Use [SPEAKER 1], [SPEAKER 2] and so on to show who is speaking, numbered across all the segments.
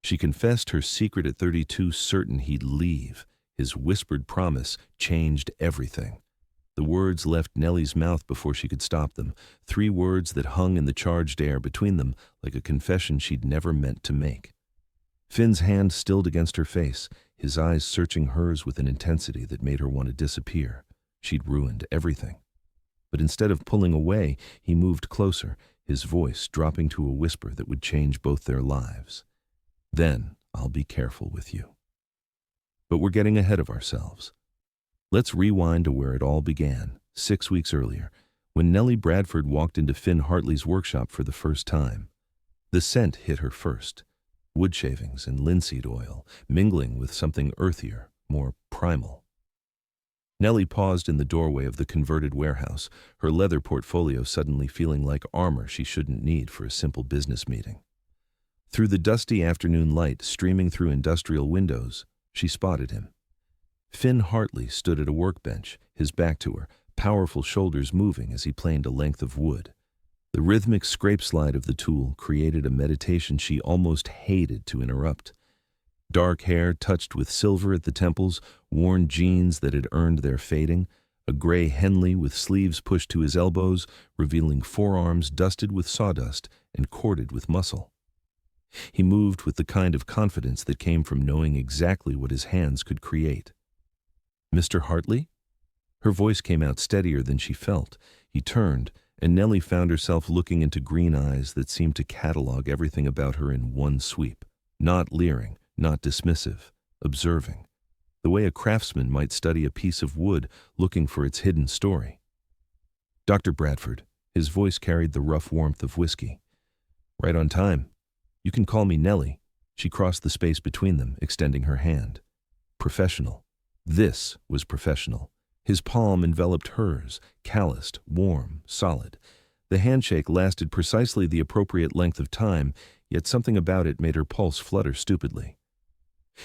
[SPEAKER 1] She confessed her secret at 32, certain he'd leave. His whispered promise changed everything. The words left Nellie's mouth before she could stop them, 3 words that hung in the charged air between them like a confession she'd never meant to make. Finn's hand stilled against her face, his eyes searching hers with an intensity that made her want to disappear. She'd ruined everything. But instead of pulling away, he moved closer, his voice dropping to a whisper that would change both their lives. Then I'll be careful with you. But we're getting ahead of ourselves. Let's rewind to where it all began, 6 weeks earlier, when Nellie Bradford walked into Finn Hartley's workshop for the first time. The scent hit her first, wood shavings and linseed oil, mingling with something earthier, more primal. Nellie paused in the doorway of the converted warehouse, her leather portfolio suddenly feeling like armor she shouldn't need for a simple business meeting. Through the dusty afternoon light streaming through industrial windows, she spotted him. Finn Hartley stood at a workbench, his back to her, powerful shoulders moving as he planed a length of wood. The rhythmic scrape slide of the tool created a meditation she almost hated to interrupt. Dark hair touched with silver at the temples, worn jeans that had earned their fading, a gray Henley with sleeves pushed to his elbows, revealing forearms dusted with sawdust and corded with muscle. He moved with the kind of confidence that came from knowing exactly what his hands could create. "Mr. Hartley?" Her voice came out steadier than she felt. He turned, and Nellie found herself looking into green eyes that seemed to catalog everything about her in one sweep. Not leering, not dismissive, observing, the way a craftsman might study a piece of wood looking for its hidden story. "Dr. Bradford," his voice carried the rough warmth of whiskey. "Right on time. You can call me Nellie." She crossed the space between them, extending her hand. Professional. This was professional. His palm enveloped hers, calloused, warm, solid. The handshake lasted precisely the appropriate length of time, yet something about it made her pulse flutter stupidly.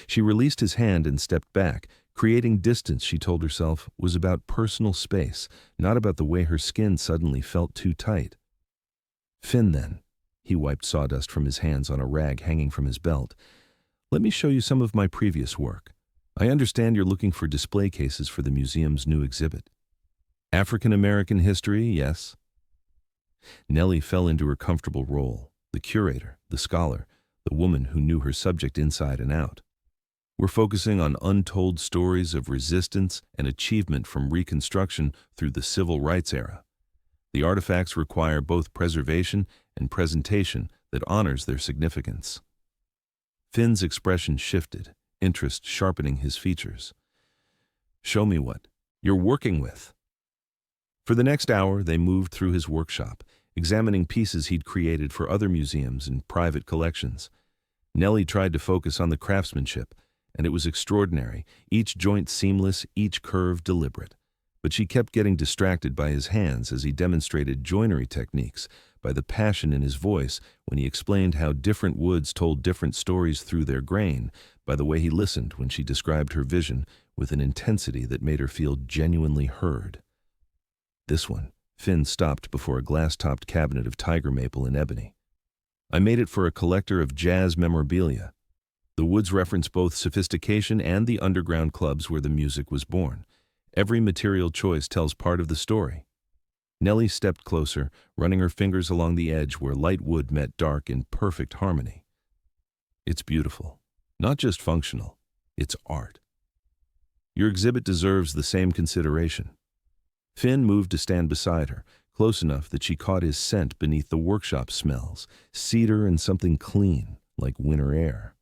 [SPEAKER 1] She released his hand and stepped back. Creating distance, she told herself, was about personal space, not about the way her skin suddenly felt too tight. "Finn, then." He wiped sawdust from his hands on a rag hanging from his belt. "Let me show you some of my previous work. I understand you're looking for display cases for the museum's new exhibit. African American history, yes?" Nellie fell into her comfortable role, the curator, the scholar, the woman who knew her subject inside and out. "We're focusing on untold stories of resistance and achievement from Reconstruction through the Civil Rights era. The artifacts require both preservation and presentation that honors their significance." Finn's expression shifted, interest sharpening his features. "Show me what you're working with." For the next hour, they moved through his workshop, examining pieces he'd created for other museums and private collections. Nellie tried to focus on the craftsmanship, and it was extraordinary, each joint seamless, each curve deliberate. But she kept getting distracted by his hands as he demonstrated joinery techniques, by the passion in his voice when he explained how different woods told different stories through their grain, by the way he listened when she described her vision with an intensity that made her feel genuinely heard. "This one." Finn stopped before a glass-topped cabinet of tiger maple and ebony. "I made it for a collector of jazz memorabilia. The woods reference both sophistication and the underground clubs where the music was born. Every material choice tells part of the story." Nellie stepped closer, running her fingers along the edge where light wood met dark in perfect harmony. "It's beautiful. Not just functional. It's art. Your exhibit deserves the same consideration." Finn moved to stand beside her, close enough that she caught his scent beneath the workshop smells, cedar and something clean, like winter air.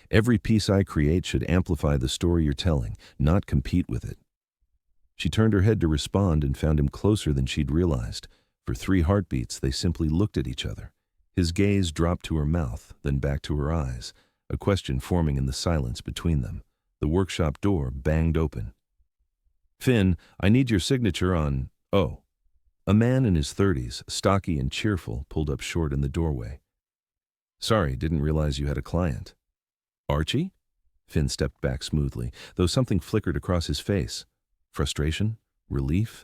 [SPEAKER 1] "Every piece I create should amplify the story you're telling, not compete with it." She turned her head to respond and found him closer than she'd realized. For 3 heartbeats, they simply looked at each other. His gaze dropped to her mouth, then back to her eyes, a question forming in the silence between them. The workshop door banged open. "Finn, I need your signature on—" "Oh." A man in his 30s, stocky and cheerful, pulled up short in the doorway. "Sorry, didn't realize you had a client." "Archie?" Finn stepped back smoothly, though something flickered across his face. Frustration? Relief?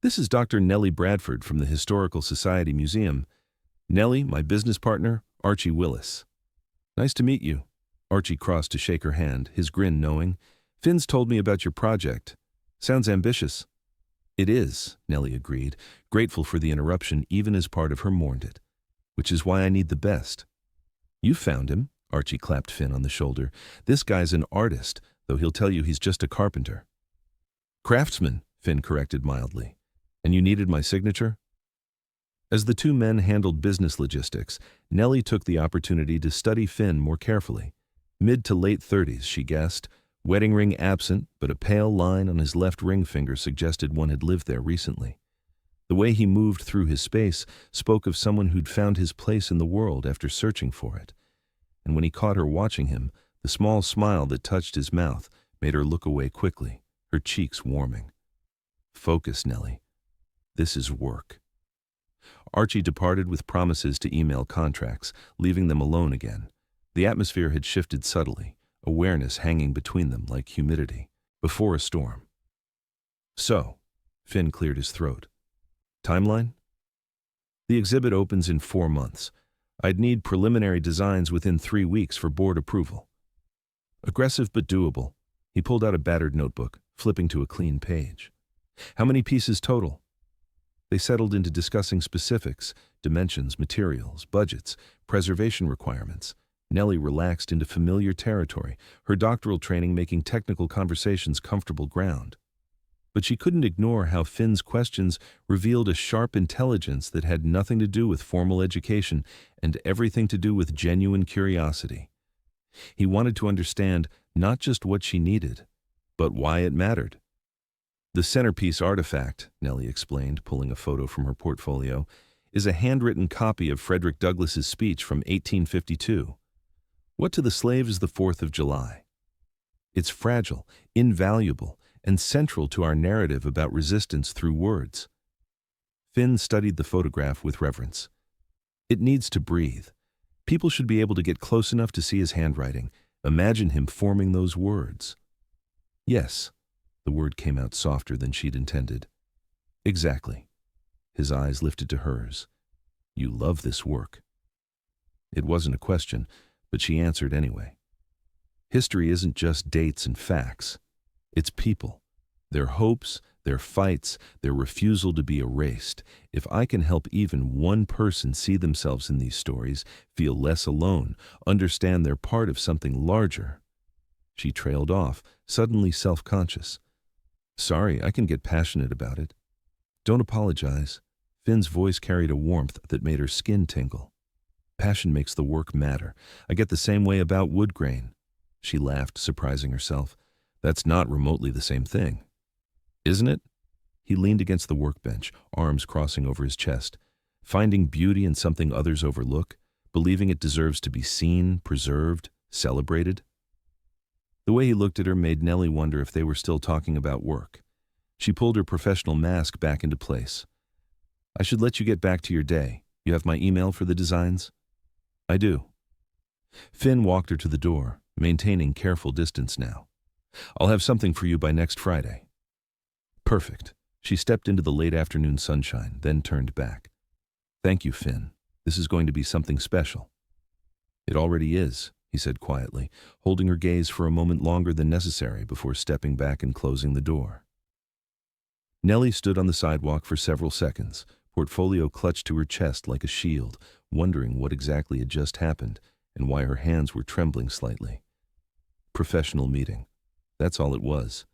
[SPEAKER 1] "This is Dr. Nellie Bradford from the Historical Society Museum. Nellie, my business partner, Archie Willis." Nice to meet you. Archie crossed to shake her hand, his grin knowing. Finn's told me about your project. Sounds ambitious. It is, Nellie agreed, grateful for the interruption even as part of her mourned it. Which is why I need the best. You found him, Archie clapped Finn on the shoulder. This guy's an artist, though he'll tell you he's just a carpenter. Craftsman, Finn corrected mildly. And you needed my signature? As the two men handled business logistics, Nellie took the opportunity to study Finn more carefully. Mid to late 30s, she guessed. Wedding ring absent, but a pale line on his left ring finger suggested one had lived there recently. The way he moved through his space spoke of someone who'd found his place in the world after searching for it. And when he caught her watching him, the small smile that touched his mouth made her look away quickly, her cheeks warming. Focus, Nellie. This is work. Archie departed with promises to email contracts, leaving them alone again. The atmosphere had shifted subtly, awareness hanging between them like humidity, before a storm. So, Finn cleared his throat. Timeline? The exhibit opens in 4 months. I'd need preliminary designs within 3 weeks for board approval. Aggressive but doable. He pulled out a battered notebook, flipping to a clean page. How many pieces total? They settled into discussing specifics, dimensions, materials, budgets, preservation requirements. Nellie relaxed into familiar territory, her doctoral training making technical conversations comfortable ground. But she couldn't ignore how Finn's questions revealed a sharp intelligence that had nothing to do with formal education and everything to do with genuine curiosity. He wanted to understand not just what she needed, but why it mattered. The centerpiece artifact, Nellie explained, pulling a photo from her portfolio, is a handwritten copy of Frederick Douglass's speech from 1852. What to the slave is the 4th of July? It's fragile, invaluable, and central to our narrative about resistance through words. Finn studied the photograph with reverence. It needs to breathe. People should be able to get close enough to see his handwriting. Imagine him forming those words. Yes, the word came out softer than she'd intended. Exactly. His eyes lifted to hers. You love this work. It wasn't a question, but she answered anyway. History isn't just dates and facts. It's people, their hopes, their fights, their refusal to be erased. If I can help even one person see themselves in these stories, feel less alone, understand they're part of something larger. She trailed off, suddenly self-conscious. Sorry, I can get passionate about it. Don't apologize. Finn's voice carried a warmth that made her skin tingle. Passion makes the work matter. I get the same way about wood grain. She laughed, surprising herself. That's not remotely the same thing. Isn't it? He leaned against the workbench, arms crossing over his chest. Finding beauty in something others overlook, believing it deserves to be seen, preserved, celebrated. The way he looked at her made Nellie wonder if they were still talking about work. She pulled her professional mask back into place. I should let you get back to your day. You have my email for the designs? I do. Finn walked her to the door, maintaining careful distance now. I'll have something for you by next Friday. Perfect. She stepped into the late afternoon sunshine, then turned back. Thank you, Finn. This is going to be something special. It already is, he said quietly, holding her gaze for a moment longer than necessary before stepping back and closing the door. Nellie stood on the sidewalk for several seconds, portfolio clutched to her chest like a shield, wondering what exactly had just happened and why her hands were trembling slightly. Professional meeting. That's all it was.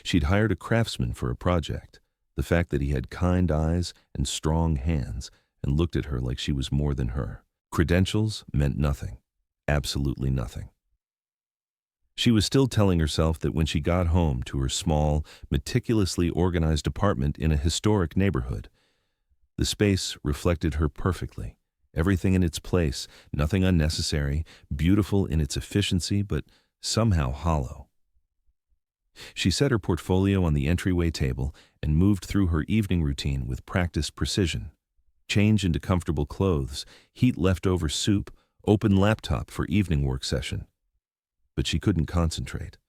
[SPEAKER 1] She'd hired a craftsman for a project. The fact that he had kind eyes and strong hands and looked at her like she was more than her. Credentials meant nothing. Absolutely nothing. She was still telling herself that when she got home to her small, meticulously organized apartment in a historic neighborhood, the space reflected her perfectly. Everything in its place, nothing unnecessary, beautiful in its efficiency, but somehow hollow. She set her portfolio on the entryway table and moved through her evening routine with practiced precision. Change into comfortable clothes, heat leftover soup, open laptop for evening work session. But she couldn't concentrate.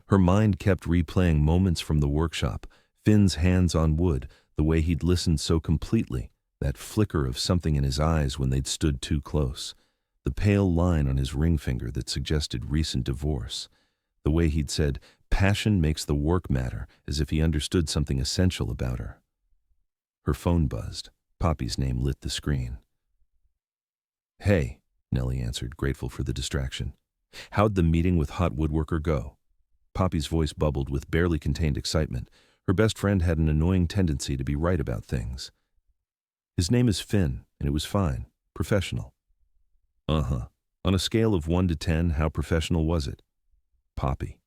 [SPEAKER 1] Her mind kept replaying moments from the workshop, Finn's hands on wood, the way he'd listened so completely, that flicker of something in his eyes when they'd stood too close. The pale line on his ring finger that suggested recent divorce. The way he'd said, "Passion makes the work matter," as if he understood something essential about her. Her phone buzzed. Poppy's name lit the screen. "Hey," Nellie answered, grateful for the distraction. "How'd the meeting with Hot Woodworker go?" Poppy's voice bubbled with barely contained excitement. Her best friend had an annoying tendency to be right about things. "His name is Finn, and it was fine. Professional." "Uh-huh. On a scale of 1 to 10, how professional was it?" "Poppy.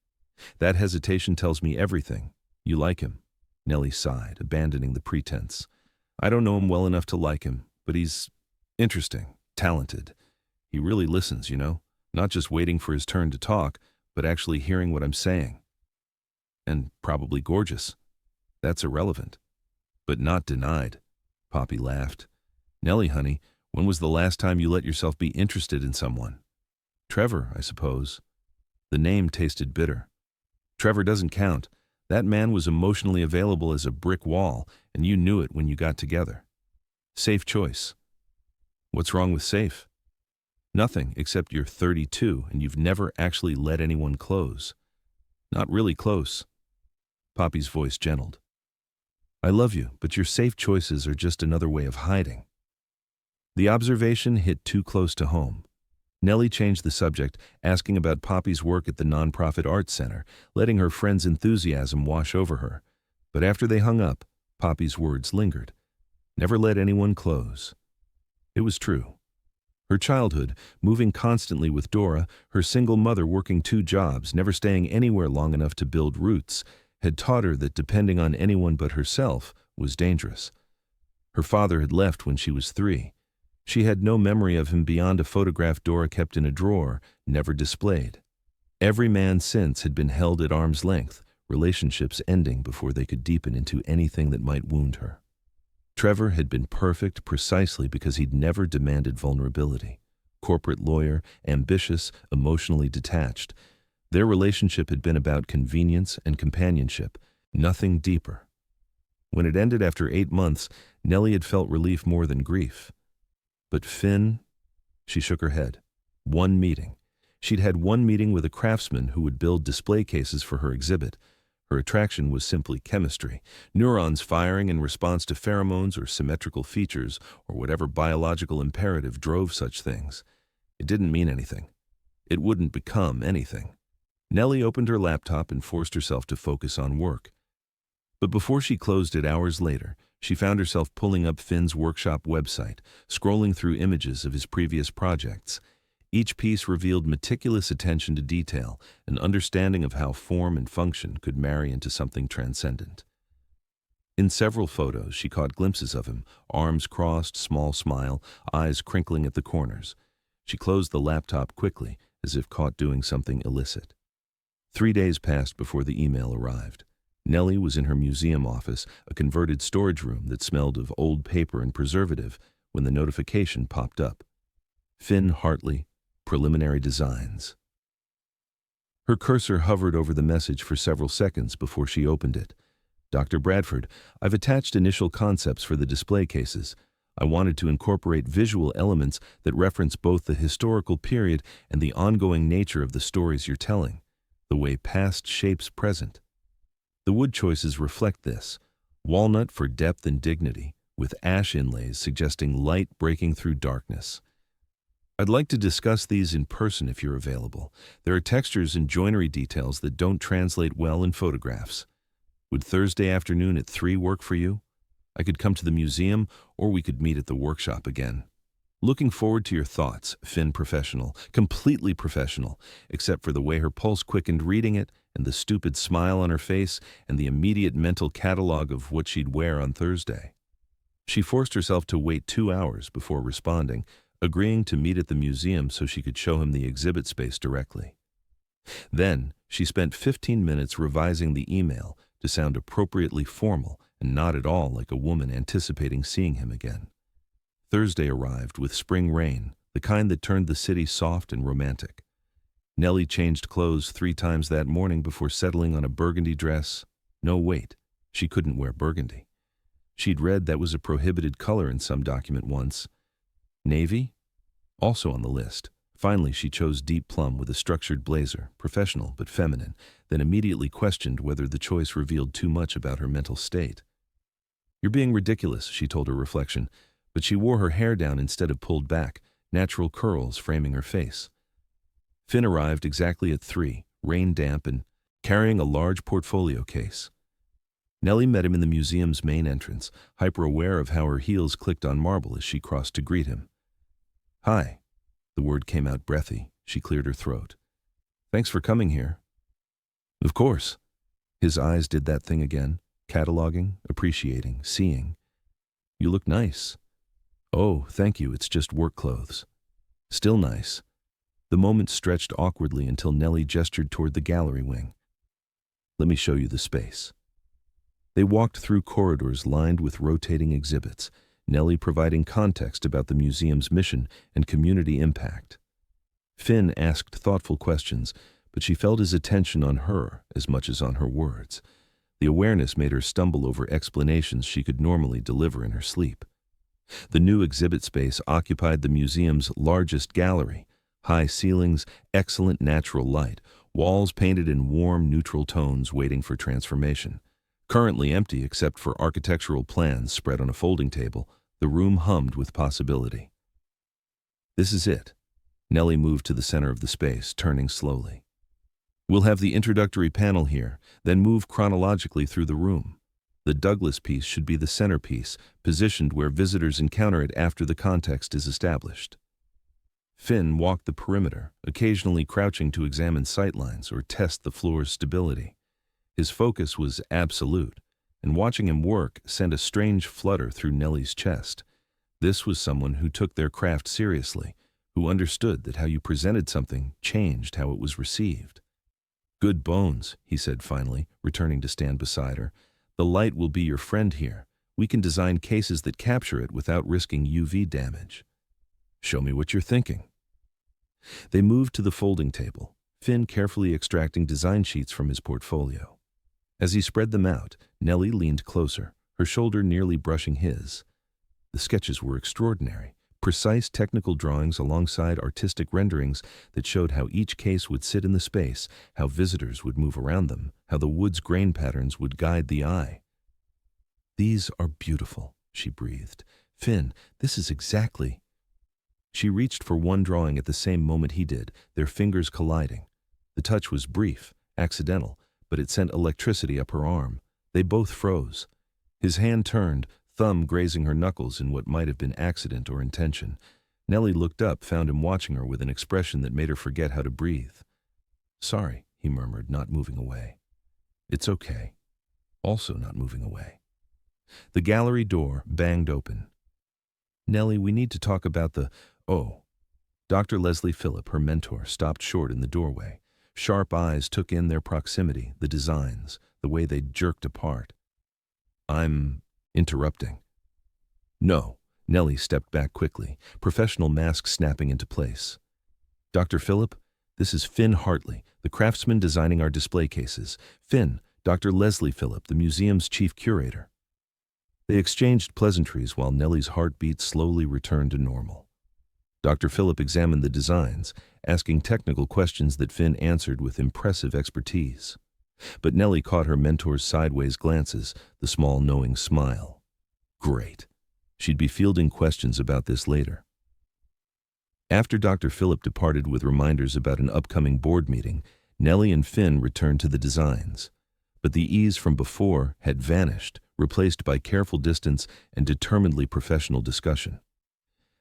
[SPEAKER 1] That hesitation tells me everything. You like him." Nellie sighed, abandoning the pretense. "I don't know him well enough to like him, but he's interesting, talented. He really listens, you know, not just waiting for his turn to talk, but actually hearing what I'm saying. And probably gorgeous. That's irrelevant. But not denied." Poppy laughed. "Nellie, honey, when was the last time you let yourself be interested in someone?" "Trevor, I suppose." The name tasted bitter. "Trevor doesn't count. That man was emotionally available as a brick wall, and you knew it when you got together. Safe choice." "What's wrong with safe?" "Nothing, except you're 32 and you've never actually let anyone close." "Not really close." Poppy's voice gentled. "I love you, but your safe choices are just another way of hiding." The observation hit too close to home. Nellie changed the subject, asking about Poppy's work at the nonprofit arts center, letting her friend's enthusiasm wash over her. But after they hung up, Poppy's words lingered. Never let anyone close. It was true. Her childhood, moving constantly with Dora, her single mother working 2 jobs, never staying anywhere long enough to build roots, had taught her that depending on anyone but herself was dangerous. Her father had left when she was 3. She had no memory of him beyond a photograph Dora kept in a drawer, never displayed. Every man since had been held at arm's length, relationships ending before they could deepen into anything that might wound her. Trevor had been perfect precisely because he'd never demanded vulnerability. Corporate lawyer, ambitious, emotionally detached. Their relationship had been about convenience and companionship, nothing deeper. When it ended after 8 months, Nellie had felt relief more than grief. But Finn, she shook her head. One meeting. She'd had one meeting with a craftsman who would build display cases for her exhibit. Her attraction was simply chemistry, neurons firing in response to pheromones or symmetrical features or whatever biological imperative drove such things. It didn't mean anything. It wouldn't become anything. Nellie opened her laptop and forced herself to focus on work. But before she closed it hours later, she found herself pulling up Finn's workshop website, scrolling through images of his previous projects. Each piece revealed meticulous attention to detail, an understanding of how form and function could marry into something transcendent. In several photos, she caught glimpses of him, arms crossed, small smile, eyes crinkling at the corners. She closed the laptop quickly, as if caught doing something illicit. 3 days passed before the email arrived. Nellie was in her museum office, a converted storage room that smelled of old paper and preservative, when the notification popped up. Finn Hartley, Preliminary Designs. Her cursor hovered over the message for several seconds before she opened it. "Dr. Bradford, I've attached initial concepts for the display cases. I wanted to incorporate visual elements that reference both the historical period and the ongoing nature of the stories you're telling, the way past shapes present. The wood choices reflect this. Walnut for depth and dignity, with ash inlays suggesting light breaking through darkness. I'd like to discuss these in person if you're available. There are textures and joinery details that don't translate well in photographs. Would Thursday afternoon at 3 work for you? I could come to the museum, or we could meet at the workshop again. Looking forward to your thoughts, Finn Professional, completely professional, except for the way her pulse quickened reading it, and the stupid smile on her face, and the immediate mental catalog of what she'd wear on Thursday. She forced herself to wait 2 hours before responding, agreeing to meet at the museum so she could show him the exhibit space directly. Then, she spent 15 minutes revising the email to sound appropriately formal and not at all like a woman anticipating seeing him again. Thursday arrived with spring rain, the kind that turned the city soft and romantic. Nellie changed clothes 3 times that morning before settling on a burgundy dress. No, wait, she couldn't wear burgundy. She'd read that was a prohibited color in some document once. Navy? Also on the list. Finally, she chose deep plum with a structured blazer, professional but feminine, then immediately questioned whether the choice revealed too much about her mental state. "You're being ridiculous," she told her reflection, but she wore her hair down instead of pulled back, natural curls framing her face. Finn arrived exactly at 3, rain damp and carrying a large portfolio case. Nellie met him in the museum's main entrance, hyper-aware of how her heels clicked on marble as she crossed to greet him. "Hi." The word came out breathy. She cleared her throat. "Thanks for coming here." "Of course." His eyes did that thing again, cataloging, appreciating, seeing. "You look nice." "Oh, thank you, it's just work clothes." "Still nice." The moment stretched awkwardly until Nellie gestured toward the gallery wing. "Let me show you the space." They walked through corridors lined with rotating exhibits, Nellie providing context about the museum's mission and community impact. Finn asked thoughtful questions, but she felt his attention on her as much as on her words. The awareness made her stumble over explanations she could normally deliver in her sleep. The new exhibit space occupied the museum's largest gallery. High ceilings, excellent natural light, walls painted in warm, neutral tones waiting for transformation. Currently empty except for architectural plans spread on a folding table, the room hummed with possibility. "This is it." Nellie moved to the center of the space, turning slowly. "We'll have the introductory panel here, then move chronologically through the room. The Douglas piece should be the centerpiece, positioned where visitors encounter it after the context is established." Finn walked the perimeter, occasionally crouching to examine sightlines or test the floor's stability. His focus was absolute, and watching him work sent a strange flutter through Nellie's chest. This was someone who took their craft seriously, who understood that how you presented something changed how it was received. "Good bones," he said finally, returning to stand beside her. "The light will be your friend here. We can design cases that capture it without risking UV damage." "Show me what you're thinking." They moved to the folding table, Finn carefully extracting design sheets from his portfolio. As he spread them out, Nellie leaned closer, her shoulder nearly brushing his. The sketches were extraordinary, precise technical drawings alongside artistic renderings that showed how each case would sit in the space, how visitors would move around them, how the wood's grain patterns would guide the eye. "These are beautiful," she breathed. "Finn, this is exactly—" She reached for one drawing at the same moment he did, their fingers colliding. The touch was brief, accidental, but it sent electricity up her arm. They both froze. His hand turned, thumb grazing her knuckles in what might have been accident or intention. Nellie looked up, found him watching her with an expression that made her forget how to breathe. "Sorry," he murmured, not moving away. "It's okay." Also not moving away. The gallery door banged open. "Nellie, we need to talk about the—" "Oh." Dr. Leslie Phillip, her mentor, stopped short in the doorway. Sharp eyes took in their proximity, the designs, the way they jerked apart. "I'm interrupting." "No." Nellie stepped back quickly, professional mask snapping into place. "Dr. Phillip, this is Finn Hartley, the craftsman designing our display cases. Finn, Dr. Leslie Phillip, the museum's chief curator." They exchanged pleasantries while Nellie's heartbeat slowly returned to normal. Dr. Phillip examined the designs, asking technical questions that Finn answered with impressive expertise. But Nellie caught her mentor's sideways glances, the small knowing smile. Great. She'd be fielding questions about this later. After Dr. Phillip departed with reminders about an upcoming board meeting, Nellie and Finn returned to the designs. But the ease from before had vanished, replaced by careful distance and determinedly professional discussion.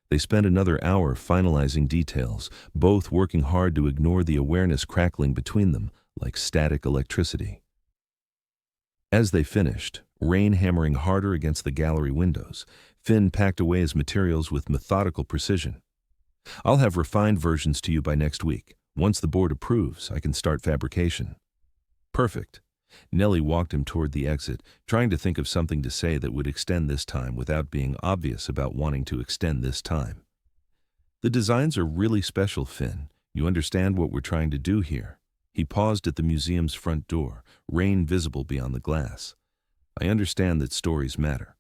[SPEAKER 1] They spent another hour finalizing details, both working hard to ignore the awareness crackling between them like static electricity. As they finished, rain hammering harder against the gallery windows, Finn packed away his materials with methodical precision. "I'll have refined versions to you by next week. Once the board approves, I can start fabrication." "Perfect." Nellie walked him toward the exit, trying to think of something to say that would extend this time without being obvious about wanting to extend this time. "The designs are really special, Finn. You understand what we're trying to do here." He paused at the museum's front door, rain visible beyond the glass. "I understand that stories matter,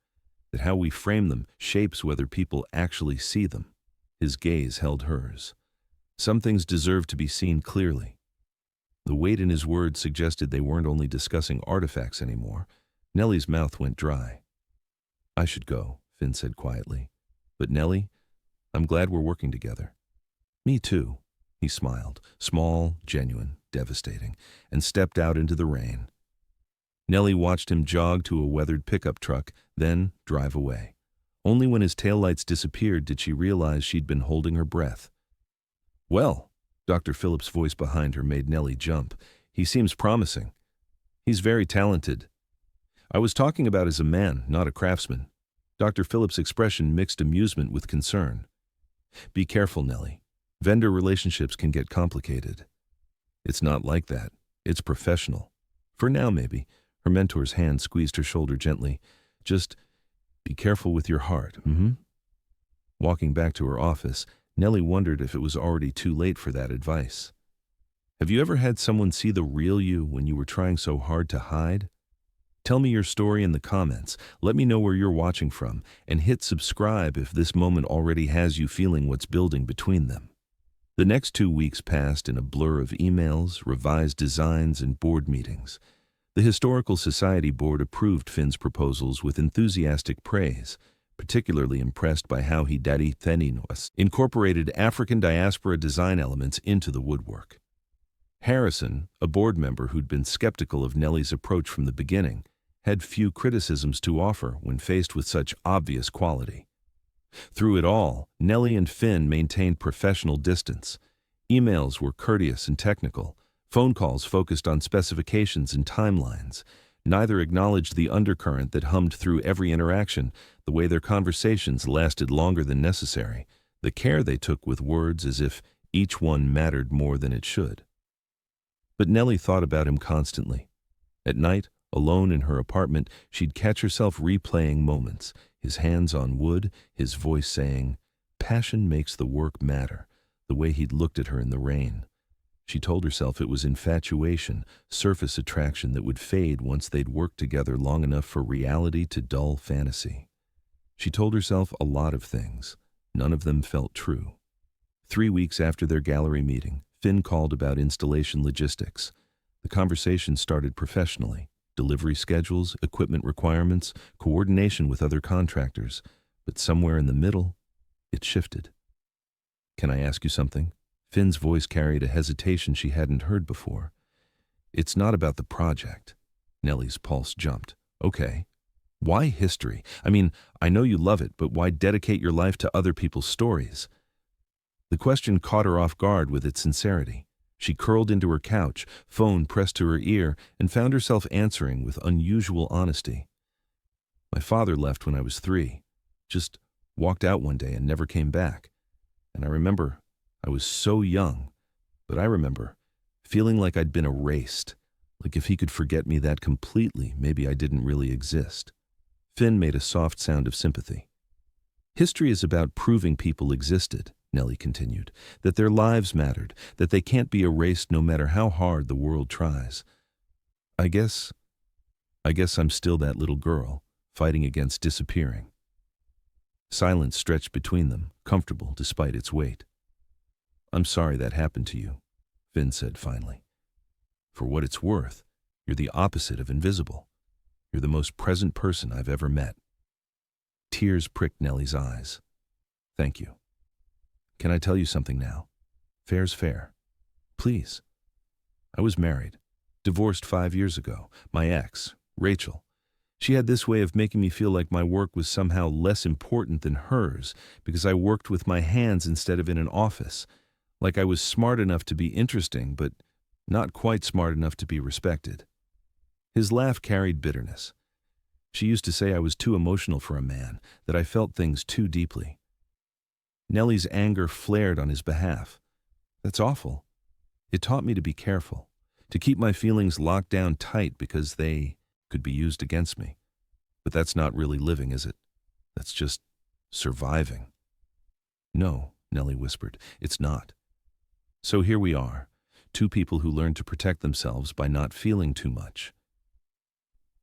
[SPEAKER 1] that how we frame them shapes whether people actually see them. His gaze held hers. Some things deserve to be seen clearly. The weight in his words suggested they weren't only discussing artifacts anymore. Nellie's mouth went dry. "I should go," Finn said quietly. "But Nellie, I'm glad we're working together." "Me too," he smiled, small, genuine, devastating, and stepped out into the rain. Nellie watched him jog to a weathered pickup truck, then drive away. Only when his taillights disappeared did she realize she'd been holding her breath. "Well," Dr. Phillips' voice behind her made Nellie jump. "He seems promising. He's very talented. I was talking about as a man, not a craftsman." Dr. Phillips' expression mixed amusement with concern. "Be careful, Nellie. Vendor relationships can get complicated." "It's not like that. It's professional. For now, maybe." Her mentor's hand squeezed her shoulder gently. "Just be careful with your heart, Walking back to her office, Nellie wondered if it was already too late for that advice. Have you ever had someone see the real you when you were trying so hard to hide? Tell me your story in the comments. Let me know where you're watching from, and hit subscribe if this moment already has you feeling what's building between them. The next 2 weeks passed in a blur of emails, revised designs, and board meetings. The Historical Society board approved Finn's proposals with enthusiastic praise, particularly impressed by how he incorporated African diaspora design elements into the woodwork. Harrison, a board member who'd been skeptical of Nellie's approach from the beginning, had few criticisms to offer when faced with such obvious quality. Through it all, Nellie and Finn maintained professional distance. Emails were courteous and technical. Phone calls focused on specifications and timelines. Neither acknowledged the undercurrent that hummed through every interaction, the way their conversations lasted longer than necessary, the care they took with words as if each one mattered more than it should. But Nellie thought about him constantly. At night, alone in her apartment, she'd catch herself replaying moments, his hands on wood, his voice saying, "Passion makes the work matter," the way he'd looked at her in the rain. She told herself it was infatuation, surface attraction that would fade once they'd worked together long enough for reality to dull fantasy. She told herself a lot of things. None of them felt true. 3 weeks after their gallery meeting, Finn called about installation logistics. The conversation started professionally. Delivery schedules, equipment requirements, coordination with other contractors. But somewhere in the middle, it shifted. "Can I ask you something?" Finn's voice carried a hesitation she hadn't heard before. "It's not about the project." Nellie's pulse jumped. "Okay. Why history? I mean, I know you love it, but why dedicate your life to other people's stories?" The question caught her off guard with its sincerity. She curled into her couch, phone pressed to her ear, and found herself answering with unusual honesty. "My father left when I was 3. Just walked out one day and never came back. And I remember I was so young, but I remember feeling like I'd been erased, like if he could forget me that completely, maybe I didn't really exist." Finn made a soft sound of sympathy. "History is about proving people existed," Nellie continued, "that their lives mattered, that they can't be erased no matter how hard the world tries. I guess I'm still that little girl, fighting against disappearing." Silence stretched between them, comfortable despite its weight. "I'm sorry that happened to you," Finn said finally. "For what it's worth, you're the opposite of invisible. You're the most present person I've ever met." Tears pricked Nellie's eyes. "Thank you. Can I tell you something now? Fair's fair. Please." "I was married, divorced 5 years ago. My ex, Rachel. She had this way of making me feel like my work was somehow less important than hers because I worked with my hands instead of in an office. Like I was smart enough to be interesting, but not quite smart enough to be respected." His laugh carried bitterness. "She used to say I was too emotional for a man, that I felt things too deeply." Nellie's anger flared on his behalf. "That's awful. It taught me to be careful, to keep my feelings locked down tight because they could be used against me. But that's not really living, is it? That's just surviving." "No," Nellie whispered, "it's not." So here we are, 2 people who learn to protect themselves by not feeling too much.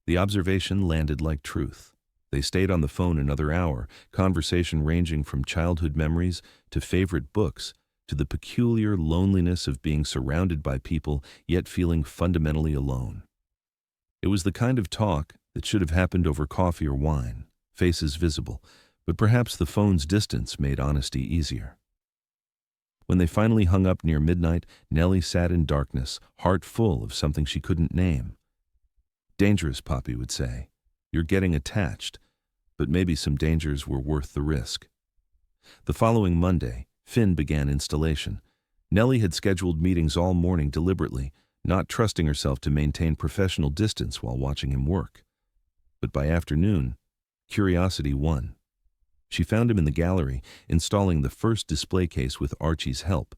[SPEAKER 1] The observation landed like truth. They stayed on the phone another hour, conversation ranging from childhood memories to favorite books to the peculiar loneliness of being surrounded by people yet feeling fundamentally alone. It was the kind of talk that should have happened over coffee or wine, faces visible, but perhaps the phone's distance made honesty easier. When they finally hung up near midnight, Nellie sat in darkness, heart full of something she couldn't name. Dangerous, Poppy would say. You're getting attached, but maybe some dangers were worth the risk. The following Monday, Finn began installation. Nellie had scheduled meetings all morning deliberately, not trusting herself to maintain professional distance while watching him work. But by afternoon, curiosity won. She found him in the gallery, installing the first display case with Archie's help.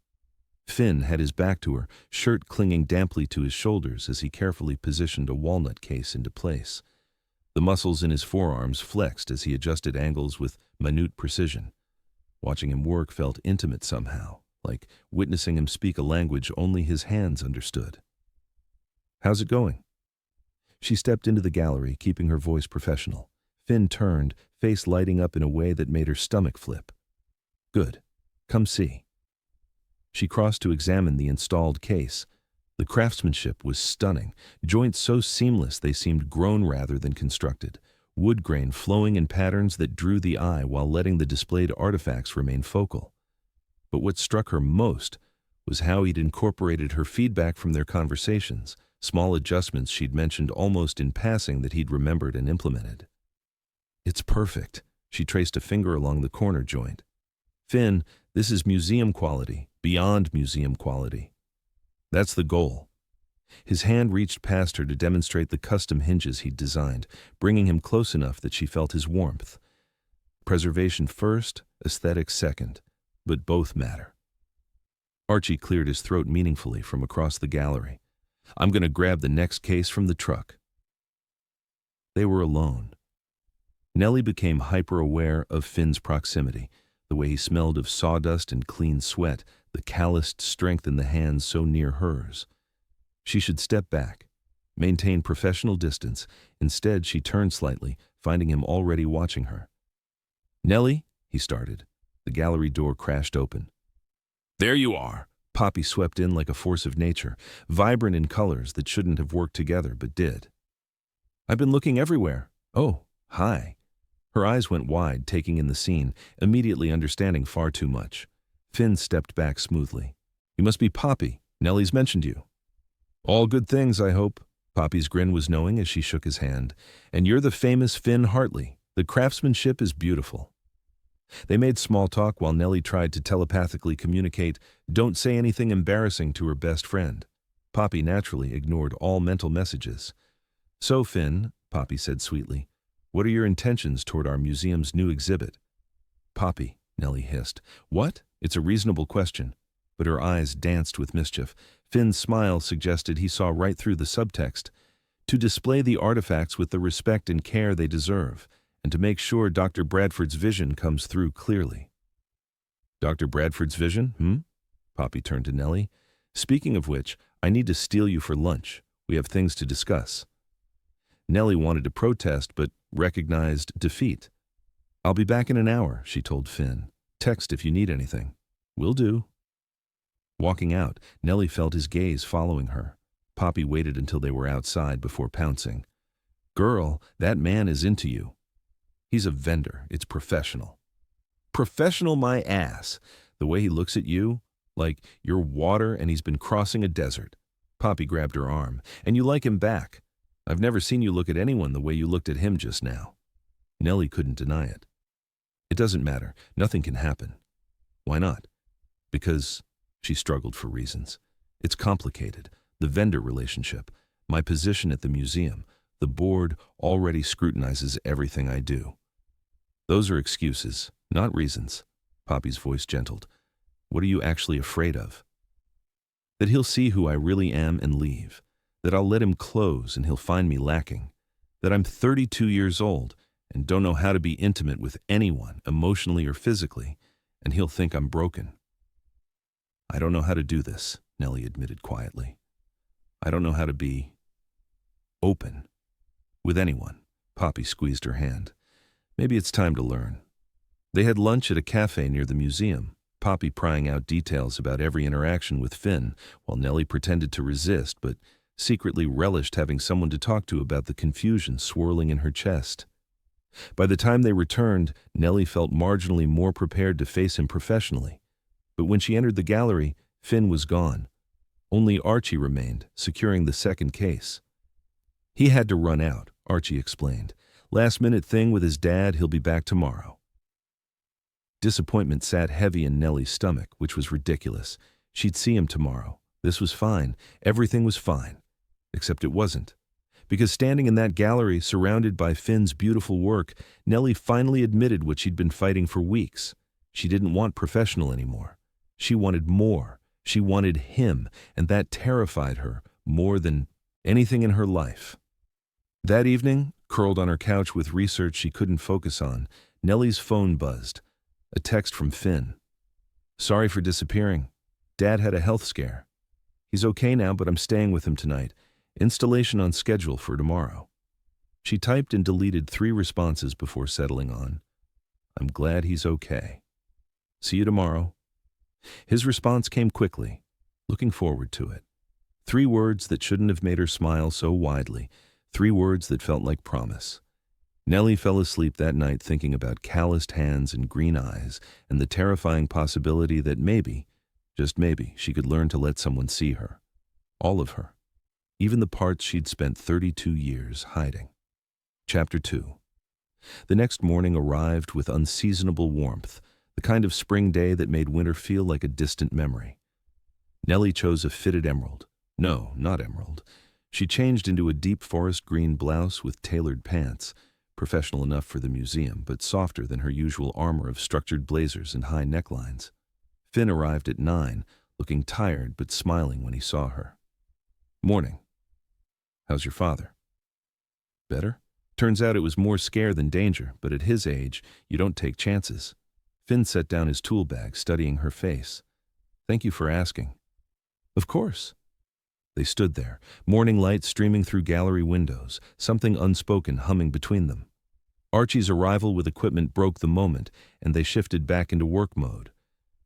[SPEAKER 1] Finn had his back to her, shirt clinging damply to his shoulders as he carefully positioned a walnut case into place. The muscles in his forearms flexed as he adjusted angles with minute precision. Watching him work felt intimate somehow, like witnessing him speak a language only his hands understood. "How's it going?" She stepped into the gallery, keeping her voice professional. Finn turned, face lighting up in a way that made her stomach flip. "Good. Come see." She crossed to examine the installed case. The craftsmanship was stunning, joints so seamless they seemed grown rather than constructed, wood grain flowing in patterns that drew the eye while letting the displayed artifacts remain focal. But what struck her most was how he'd incorporated her feedback from their conversations, small adjustments she'd mentioned almost in passing that he'd remembered and implemented. "It's perfect." She traced a finger along the corner joint. "Finn, this is museum quality, beyond museum quality." "That's the goal." His hand reached past her to demonstrate the custom hinges he'd designed, bringing him close enough that she felt his warmth. Preservation first, aesthetics second, but both matter. Archie cleared his throat meaningfully from across the gallery. "I'm going to grab the next case from the truck." They were alone. Nellie became hyper-aware of Finn's proximity, the way he smelled of sawdust and clean sweat, the calloused strength in the hands so near hers. She should step back, maintain professional distance. Instead, she turned slightly, finding him already watching her. "Nellie," he started. The gallery door crashed open. "There you are." Poppy swept in like a force of nature, vibrant in colors that shouldn't have worked together but did. "I've been looking everywhere." "Oh, hi." Her eyes went wide, taking in the scene, immediately understanding far too much. Finn stepped back smoothly. "You must be Poppy. Nellie's mentioned you." "All good things, I hope." Poppy's grin was knowing as she shook his hand. "And you're the famous Finn Hartley. The craftsmanship is beautiful." They made small talk while Nellie tried to telepathically communicate, "Don't say anything embarrassing," to her best friend. Poppy naturally ignored all mental messages. "So, Finn," Poppy said sweetly, "what are your intentions toward our museum's new exhibit?" "Poppy," Nellie hissed. "What?" It's a reasonable question. But her eyes danced with mischief. Finn's smile suggested he saw right through the subtext. "To display the artifacts with the respect and care they deserve, and to make sure Dr. Bradford's vision comes through clearly." "Dr. Bradford's vision, Poppy turned to Nellie. "Speaking of which, I need to steal you for lunch. We have things to discuss." Nellie wanted to protest, but recognized defeat. "I'll be back in an hour," she told Finn. "Text if you need anything." "Will do." Walking out, Nellie felt his gaze following her. Poppy waited until they were outside before pouncing. "Girl, that man is into you." "He's a vendor. It's professional." "Professional my ass. The way he looks at you, like you're water and he's been crossing a desert." Poppy grabbed her arm. "And you like him back. I've never seen you look at anyone the way you looked at him just now." Nellie couldn't deny it. "It doesn't matter. Nothing can happen." "Why not?" "Because," she struggled for reasons. "It's complicated. The vendor relationship, my position at the museum, the board already scrutinizes everything I do." "Those are excuses, not reasons." Poppy's voice gentled. "What are you actually afraid of?" "That he'll see who I really am and leave. That I'll let him close and he'll find me lacking. That I'm 32 years old and don't know how to be intimate with anyone, emotionally or physically, and he'll think I'm broken." "I don't know how to do this," Nellie admitted quietly. "I don't know how to be open with anyone." Poppy squeezed her hand. Maybe it's time to learn. They had lunch at a cafe near the museum, Poppy prying out details about every interaction with Finn, while Nellie pretended to resist but secretly relished having someone to talk to about the confusion swirling in her chest. By the time they returned, Nellie felt marginally more prepared to face him professionally. But when she entered the gallery, Finn was gone. Only Archie remained, securing the second case. He had to run out, Archie explained. Last-minute thing with his dad, he'll be back tomorrow. Disappointment sat heavy in Nellie's stomach, which was ridiculous. She'd see him tomorrow. This was fine. Everything was fine. Except it wasn't. Because standing in that gallery, surrounded by Finn's beautiful work, Nellie finally admitted what she'd been fighting for weeks. She didn't want professional anymore. She wanted more. She wanted him, and that terrified her more than anything in her life. That evening, curled on her couch with research she couldn't focus on, Nellie's phone buzzed. A text from Finn. "Sorry for disappearing. Dad had a health scare. He's okay now, but I'm staying with him tonight. Installation on schedule for tomorrow." She typed and deleted 3 responses before settling on, "I'm glad he's okay. See you tomorrow." His response came quickly. Looking forward to it. 3 words that shouldn't have made her smile so widely. 3 words that felt like promise. Nellie fell asleep that night thinking about calloused hands and green eyes and the terrifying possibility that maybe, just maybe, she could learn to let someone see her. All of her. Even the parts she'd spent 32 years hiding. Chapter 2. The next morning arrived with unseasonable warmth, the kind of spring day that made winter feel like a distant memory. Nellie chose a fitted emerald. No, not emerald. She changed into a deep forest green blouse with tailored pants, professional enough for the museum, but softer than her usual armor of structured blazers and high necklines. Finn arrived at 9, looking tired but smiling when he saw her. "Morning. How's your father?" "Better? Turns out it was more scare than danger, but at his age, you don't take chances." Finn set down his tool bag, studying her face. "Thank you for asking." "Of course." They stood there, morning light streaming through gallery windows, something unspoken humming between them. Archie's arrival with equipment broke the moment, and they shifted back into work mode.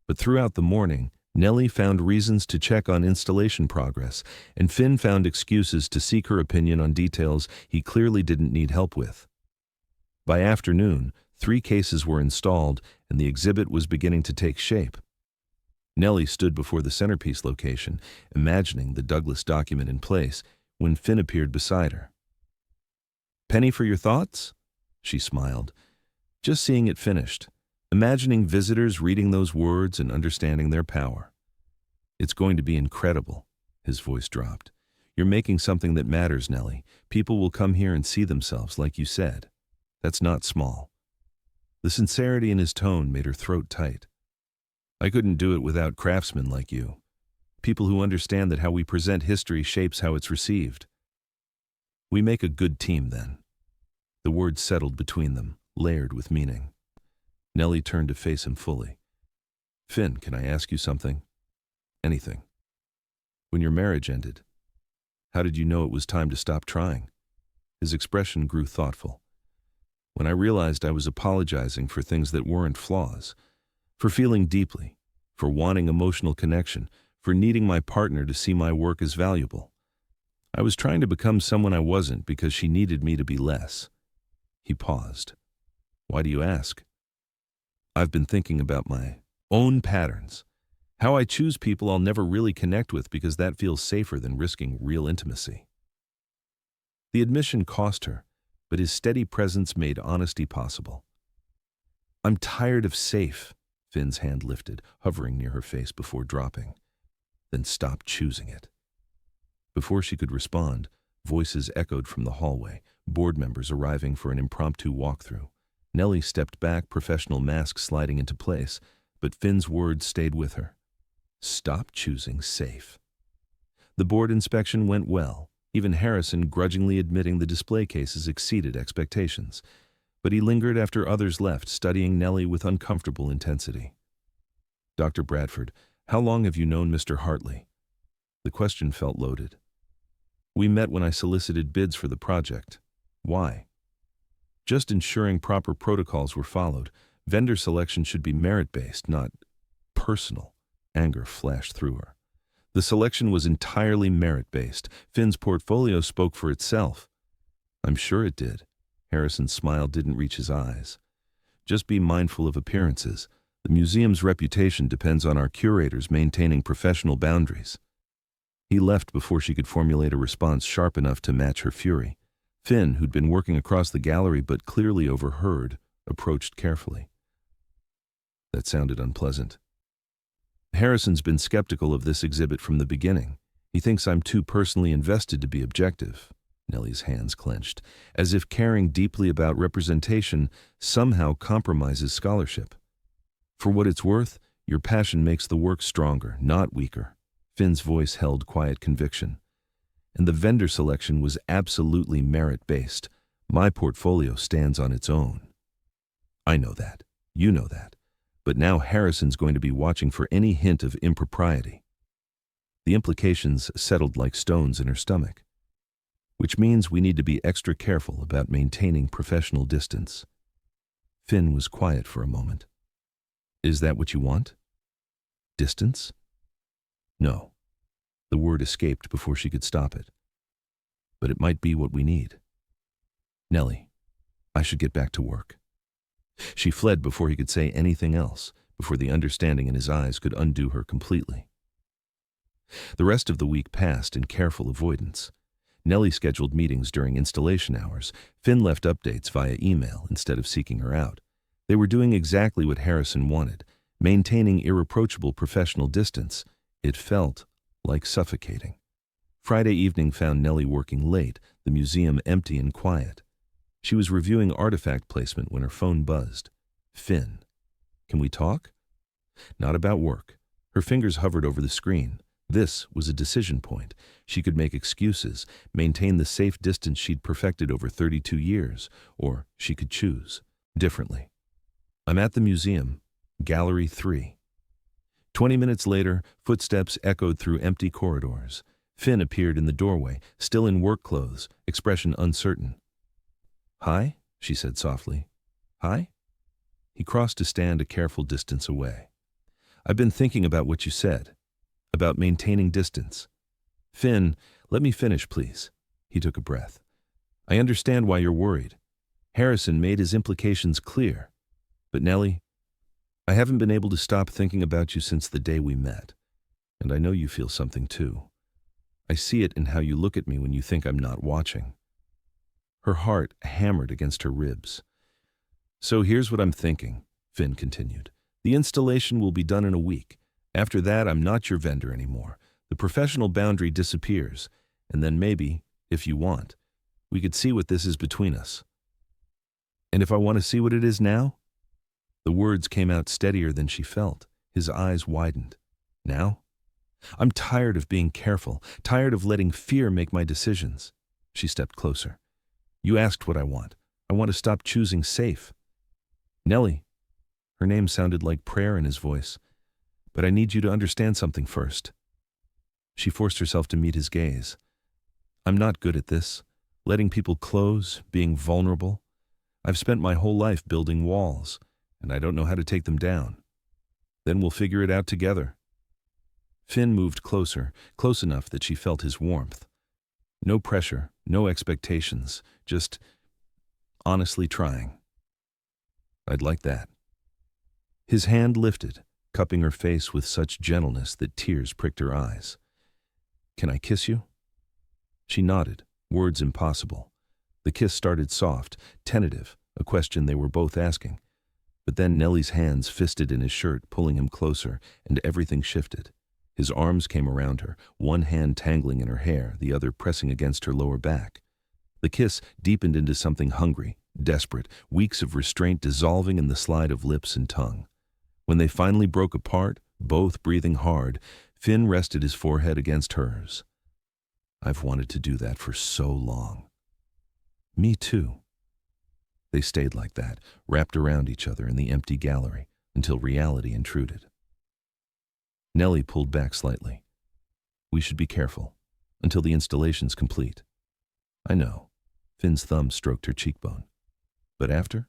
[SPEAKER 1] But throughout the morning, Nellie found reasons to check on installation progress, and Finn found excuses to seek her opinion on details he clearly didn't need help with. By afternoon, 3 cases were installed, and the exhibit was beginning to take shape. Nellie stood before the centerpiece location, imagining the Douglas document in place, when Finn appeared beside her. "Penny for your thoughts?" She smiled. Just seeing it finished, imagining visitors reading those words and understanding their power. "It's going to be incredible." His voice dropped. "You're making something that matters, Nellie. People will come here and see themselves, like you said. That's not small." The sincerity in his tone made her throat tight. "I couldn't do it without craftsmen like you. People who understand that how we present history shapes how it's received." "We make a good team, then." The words settled between them, layered with meaning. Nellie turned to face him fully. "Finn, can I ask you something?" "Anything." "When your marriage ended, how did you know it was time to stop trying?" His expression grew thoughtful. "When I realized I was apologizing for things that weren't flaws, for feeling deeply, for wanting emotional connection, for needing my partner to see my work as valuable. I was trying to become someone I wasn't because she needed me to be less." He paused. "Why do you ask?" "I've been thinking about my own patterns. How I choose people I'll never really connect with because that feels safer than risking real intimacy." The admission cost her, but his steady presence made honesty possible. "I'm tired of safe." Finn's hand lifted, hovering near her face before dropping. "Then stop choosing it." Before she could respond, voices echoed from the hallway, board members arriving for an impromptu walkthrough. Nellie stepped back, professional mask sliding into place, but Finn's words stayed with her. "Stop choosing safe." The board inspection went well, even Harrison grudgingly admitting the display cases exceeded expectations. But he lingered after others left, studying Nellie with uncomfortable intensity. "Dr. Bradford, how long have you known Mr. Hartley?" The question felt loaded. "We met when I solicited bids for the project." "Why?" just ensuring proper protocols were followed. Vendor selection should be merit-based, not personal. Anger flashed through her. The selection was entirely merit-based. Finn's portfolio spoke for itself. I'm sure it did. Harrison's smile didn't reach his eyes. Just be mindful of appearances. The museum's reputation depends on our curators maintaining professional boundaries. He left before she could formulate a response sharp enough to match her fury. Finn, who'd been working across the gallery but clearly overheard, approached carefully. That sounded unpleasant. Harrison's been skeptical of this exhibit from the beginning. He thinks I'm too personally invested to be objective. Nellie's hands clenched, as if caring deeply about representation somehow compromises scholarship. For what it's worth, your passion makes the work stronger, not weaker. Finn's voice held quiet conviction. And the vendor selection was absolutely merit-based. My portfolio stands on its own. I know that. You know that. But now Harrison's going to be watching for any hint of impropriety. The implications settled like stones in her stomach. Which means we need to be extra careful about maintaining professional distance. Finn was quiet for a moment. Is that what you want? Distance? No. The word escaped before she could stop it. But it might be what we need. Nellie, I should get back to work. She fled before he could say anything else, before the understanding in his eyes could undo her completely. The rest of the week passed in careful avoidance. Nellie scheduled meetings during installation hours. Finn left updates via email instead of seeking her out. They were doing exactly what Harrison wanted, maintaining irreproachable professional distance. It felt like suffocating. Friday evening found Nellie working late, the museum empty and quiet. She was reviewing artifact placement when her phone buzzed. Finn. Can we talk? Not about work. Her fingers hovered over the screen. This was a decision point. She could make excuses, maintain the safe distance she'd perfected over 32 years, or she could choose differently. I'm at the museum, Gallery 3. 20 minutes later, footsteps echoed through empty corridors. Finn appeared in the doorway, still in work clothes, expression uncertain. Hi, she said softly. Hi? He crossed to stand a careful distance away. I've been thinking about what you said, about maintaining distance. Finn, let me finish, please. He took a breath. I understand why you're worried. Harrison made his implications clear. But Nellie, I haven't been able to stop thinking about you since the day we met. And I know you feel something too. I see it in how you look at me when you think I'm not watching. Her heart hammered against her ribs. So here's what I'm thinking, Finn continued. The installation will be done in a week. After that, I'm not your vendor anymore. The professional boundary disappears. And then maybe, if you want, we could see what this is between us. And if I want to see what it is now? The words came out steadier than she felt. His eyes widened. Now? I'm tired of being careful, tired of letting fear make my decisions. She stepped closer. You asked what I want. I want to stop choosing safe. Nellie. Her name sounded like prayer in his voice. But I need you to understand something first. She forced herself to meet his gaze. I'm not good at this. Letting people close, being vulnerable. I've spent my whole life building walls, and I don't know how to take them down. Then we'll figure it out together. Finn moved closer, close enough that she felt his warmth. No pressure, no expectations, just honestly trying. I'd like that. His hand lifted, cupping her face with such gentleness that tears pricked her eyes. Can I kiss you? She nodded, words impossible. The kiss started soft, tentative, a question they were both asking. But then Nellie's hands fisted in his shirt, pulling him closer, and everything shifted. His arms came around her, one hand tangling in her hair, the other pressing against her lower back. The kiss deepened into something hungry, desperate, weeks of restraint dissolving in the slide of lips and tongue. When they finally broke apart, both breathing hard, Finn rested his forehead against hers. I've wanted to do that for so long. Me too. They stayed like that, wrapped around each other in the empty gallery, until reality intruded. Nellie pulled back slightly. We should be careful, until the installation's complete. I know. Finn's thumb stroked her cheekbone. But after?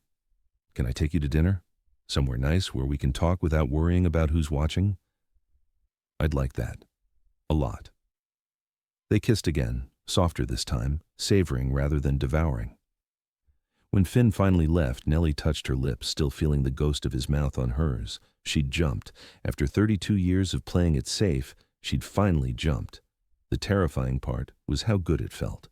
[SPEAKER 1] Can I take you to dinner? Somewhere nice where we can talk without worrying about who's watching? I'd like that. A lot. They kissed again, softer this time, savoring rather than devouring. When Finn finally left, Nellie touched her lips, still feeling the ghost of his mouth on hers. She'd jumped. After 32 years of playing it safe, she'd finally jumped. The terrifying part was how good it felt.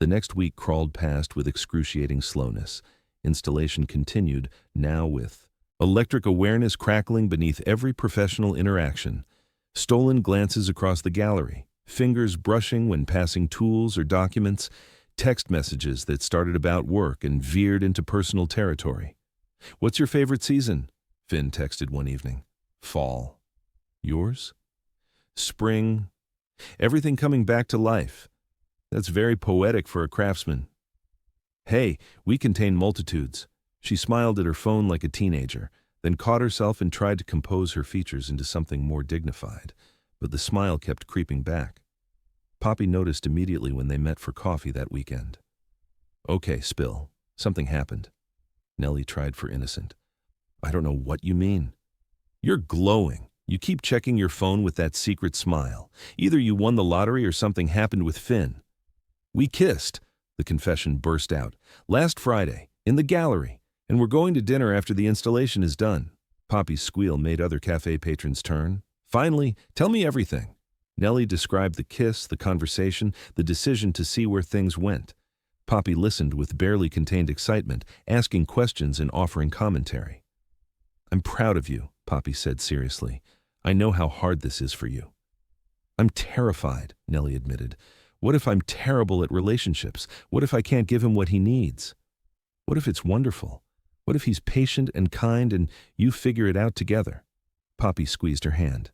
[SPEAKER 1] The next week crawled past with excruciating slowness. Installation continued, now with electric awareness crackling beneath every professional interaction, stolen glances across the gallery, fingers brushing when passing tools or documents, text messages that started about work and veered into personal territory. "What's your favorite season?" Finn texted one evening. "Fall." "Yours?" "Spring. Everything coming back to life." "That's very poetic for a craftsman." "Hey, we contain multitudes." She smiled at her phone like a teenager, then caught herself and tried to compose her features into something more dignified, but the smile kept creeping back. Poppy noticed immediately when they met for coffee that weekend. "Okay, spill. Something happened." Nellie tried for innocent. "I don't know what you mean." "You're glowing. You keep checking your phone with that secret smile. Either you won the lottery or something happened with Finn." "We kissed," the confession burst out, "last Friday, in the gallery, and we're going to dinner after the installation is done." Poppy's squeal made other cafe patrons turn. "Finally, tell me everything." Nellie described the kiss, the conversation, the decision to see where things went. Poppy listened with barely contained excitement, asking questions and offering commentary. "I'm proud of you," Poppy said seriously. "I know how hard this is for you." "I'm terrified," Nellie admitted. "What if I'm terrible at relationships? What if I can't give him what he needs? What if it's wonderful? What if he's patient and kind and you figure it out together?" Poppy squeezed her hand.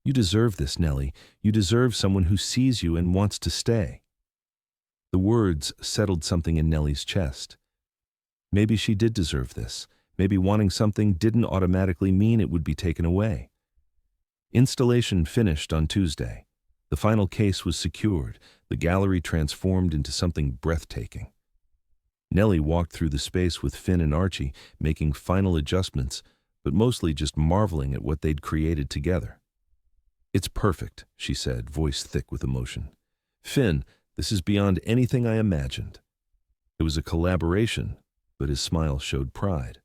[SPEAKER 1] "You deserve this, Nellie. You deserve someone who sees you and wants to stay." The words settled something in Nellie's chest. Maybe she did deserve this. Maybe wanting something didn't automatically mean it would be taken away. Installation finished on Tuesday. The final case was secured, the gallery transformed into something breathtaking. Nellie walked through the space with Finn and Archie, making final adjustments, but mostly just marveling at what they'd created together. "It's perfect," she said, voice thick with emotion. "Finn, this is beyond anything I imagined." It was a collaboration, but his smile showed pride.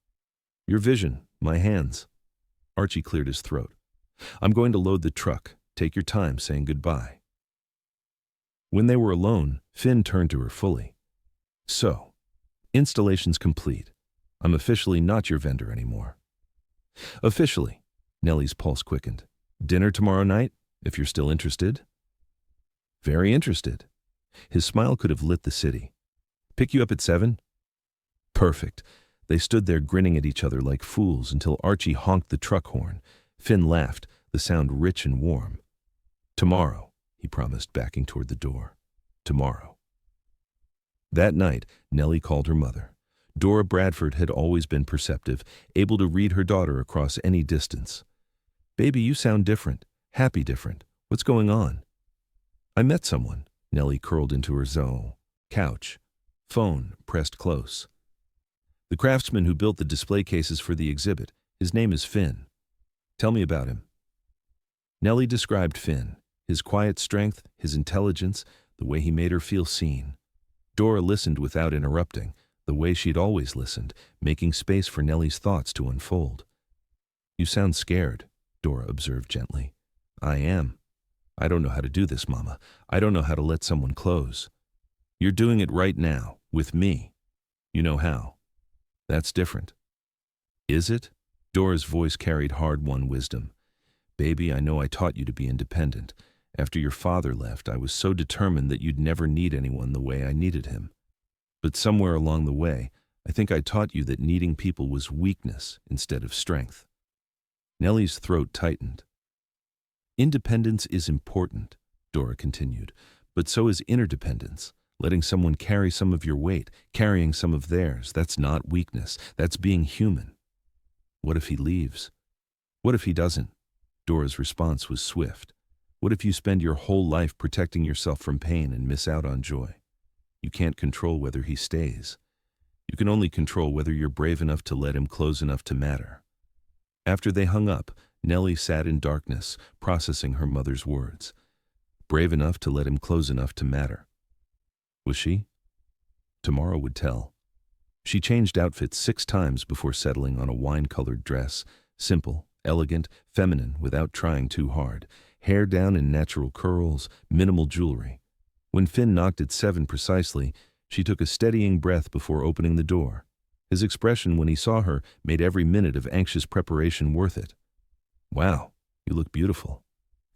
[SPEAKER 1] "Your vision, my hands." Archie cleared his throat. "I'm going to load the truck. Take your time saying goodbye." When they were alone, Finn turned to her fully. "So, installation's complete. I'm officially not your vendor anymore." "Officially." Nellie's pulse quickened. "Dinner tomorrow night, if you're still interested." "Very interested." His smile could have lit the city. "Pick you up at 7? "Perfect." They stood there grinning at each other like fools until Archie honked the truck horn. Finn laughed, the sound rich and warm. "Tomorrow," he promised, backing toward the door. "Tomorrow." That night, Nellie called her mother. Dora Bradford had always been perceptive, able to read her daughter across any distance. "Baby, you sound different. Happy different. What's going on?" "I met someone." Nellie curled into her couch. Phone pressed close. "The craftsman who built the display cases for the exhibit. His name is Finn." "Tell me about him." Nellie described Finn, his quiet strength, his intelligence, the way he made her feel seen. Dora listened without interrupting, the way she'd always listened, making space for Nellie's thoughts to unfold. "You sound scared," Dora observed gently. "I am. I don't know how to do this, Mama. I don't know how to let someone close." "You're doing it right now, with me. You know how." "That's different." "Is it?" Dora's voice carried hard-won wisdom. "Baby, I know I taught you to be independent. After your father left, I was so determined that you'd never need anyone the way I needed him. But somewhere along the way, I think I taught you that needing people was weakness instead of strength." Nellie's throat tightened. "Independence is important," Dora continued, "but so is interdependence. Letting someone carry some of your weight, carrying some of theirs, that's not weakness. That's being human." "What if he leaves? What if he doesn't?" Dora's response was swift. "What if you spend your whole life protecting yourself from pain and miss out on joy? You can't control whether he stays. You can only control whether you're brave enough to let him close enough to matter. After they hung up, Nellie sat in darkness, processing her mother's words. Brave enough to let him close enough to matter. Was she? Tomorrow would tell. She changed outfits 6 times before settling on a wine-colored dress, simple, elegant, feminine without trying too hard, hair down in natural curls, minimal jewelry. When Finn knocked at 7 precisely, she took a steadying breath before opening the door. His expression when he saw her made every minute of anxious preparation worth it. "Wow, you look beautiful."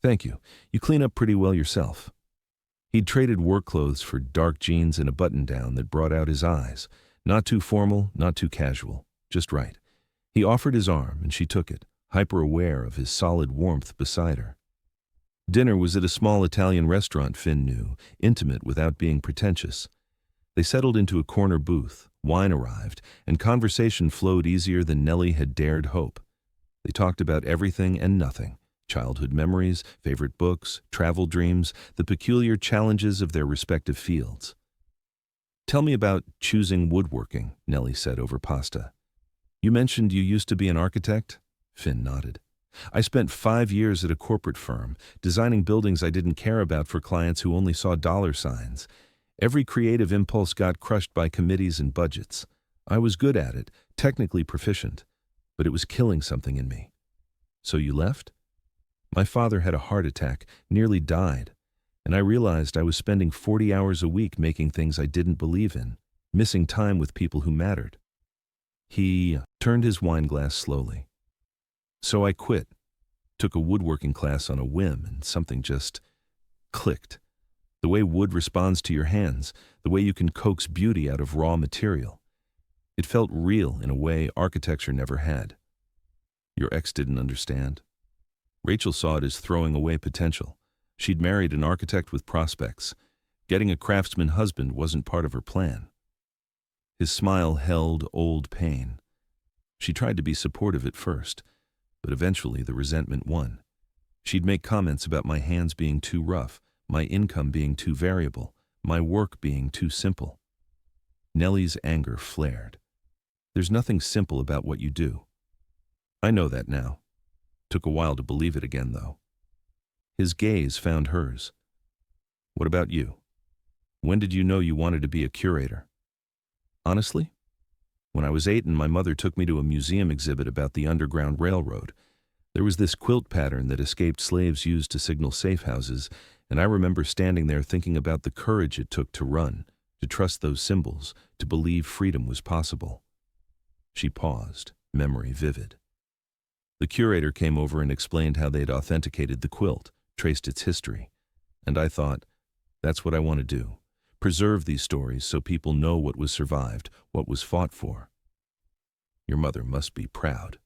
[SPEAKER 1] "Thank you. You clean up pretty well yourself." He'd traded work clothes for dark jeans and a button-down that brought out his eyes. Not too formal, not too casual, just right. He offered his arm, and she took it, hyper-aware of his solid warmth beside her. Dinner was at a small Italian restaurant Finn knew, intimate without being pretentious. They settled into a corner booth, wine arrived, and conversation flowed easier than Nellie had dared hope. They talked about everything and nothing. Childhood memories, favorite books, travel dreams, the peculiar challenges of their respective fields. "Tell me about choosing woodworking," Nellie said over pasta. "You mentioned you used to be an architect?" Finn nodded. "I spent 5 years at a corporate firm, designing buildings I didn't care about for clients who only saw dollar signs. Every creative impulse got crushed by committees and budgets. I was good at it, technically proficient, but it was killing something in me." "So you left?" "My father had a heart attack, nearly died, and I realized I was spending 40 hours a week making things I didn't believe in, missing time with people who mattered." He turned his wine glass slowly. "So I quit, took a woodworking class on a whim, and something just clicked. The way wood responds to your hands, the way you can coax beauty out of raw material. It felt real in a way architecture never had." "Your ex didn't understand?" Rachel saw it as throwing away potential. She'd married an architect with prospects. Getting a craftsman husband wasn't part of her plan. His smile held old pain. She tried to be supportive at first, but eventually the resentment won. She'd make comments about my hands being too rough, my income being too variable, my work being too simple. Nellie's anger flared. "There's nothing simple about what you do." "I know that now." Took a while to believe it again, though. His gaze found hers. "What about you? When did you know you wanted to be a curator?" "Honestly? When I was 8 and my mother took me to a museum exhibit about the Underground Railroad. There was this quilt pattern that escaped slaves used to signal safe houses, and I remember standing there thinking about the courage it took to run, to trust those symbols, to believe freedom was possible." She paused, memory vivid. "The curator came over and explained how they'd authenticated the quilt, traced its history. And I thought, that's what I want to do. Preserve these stories so people know what was survived, what was fought for." "Your mother must be proud."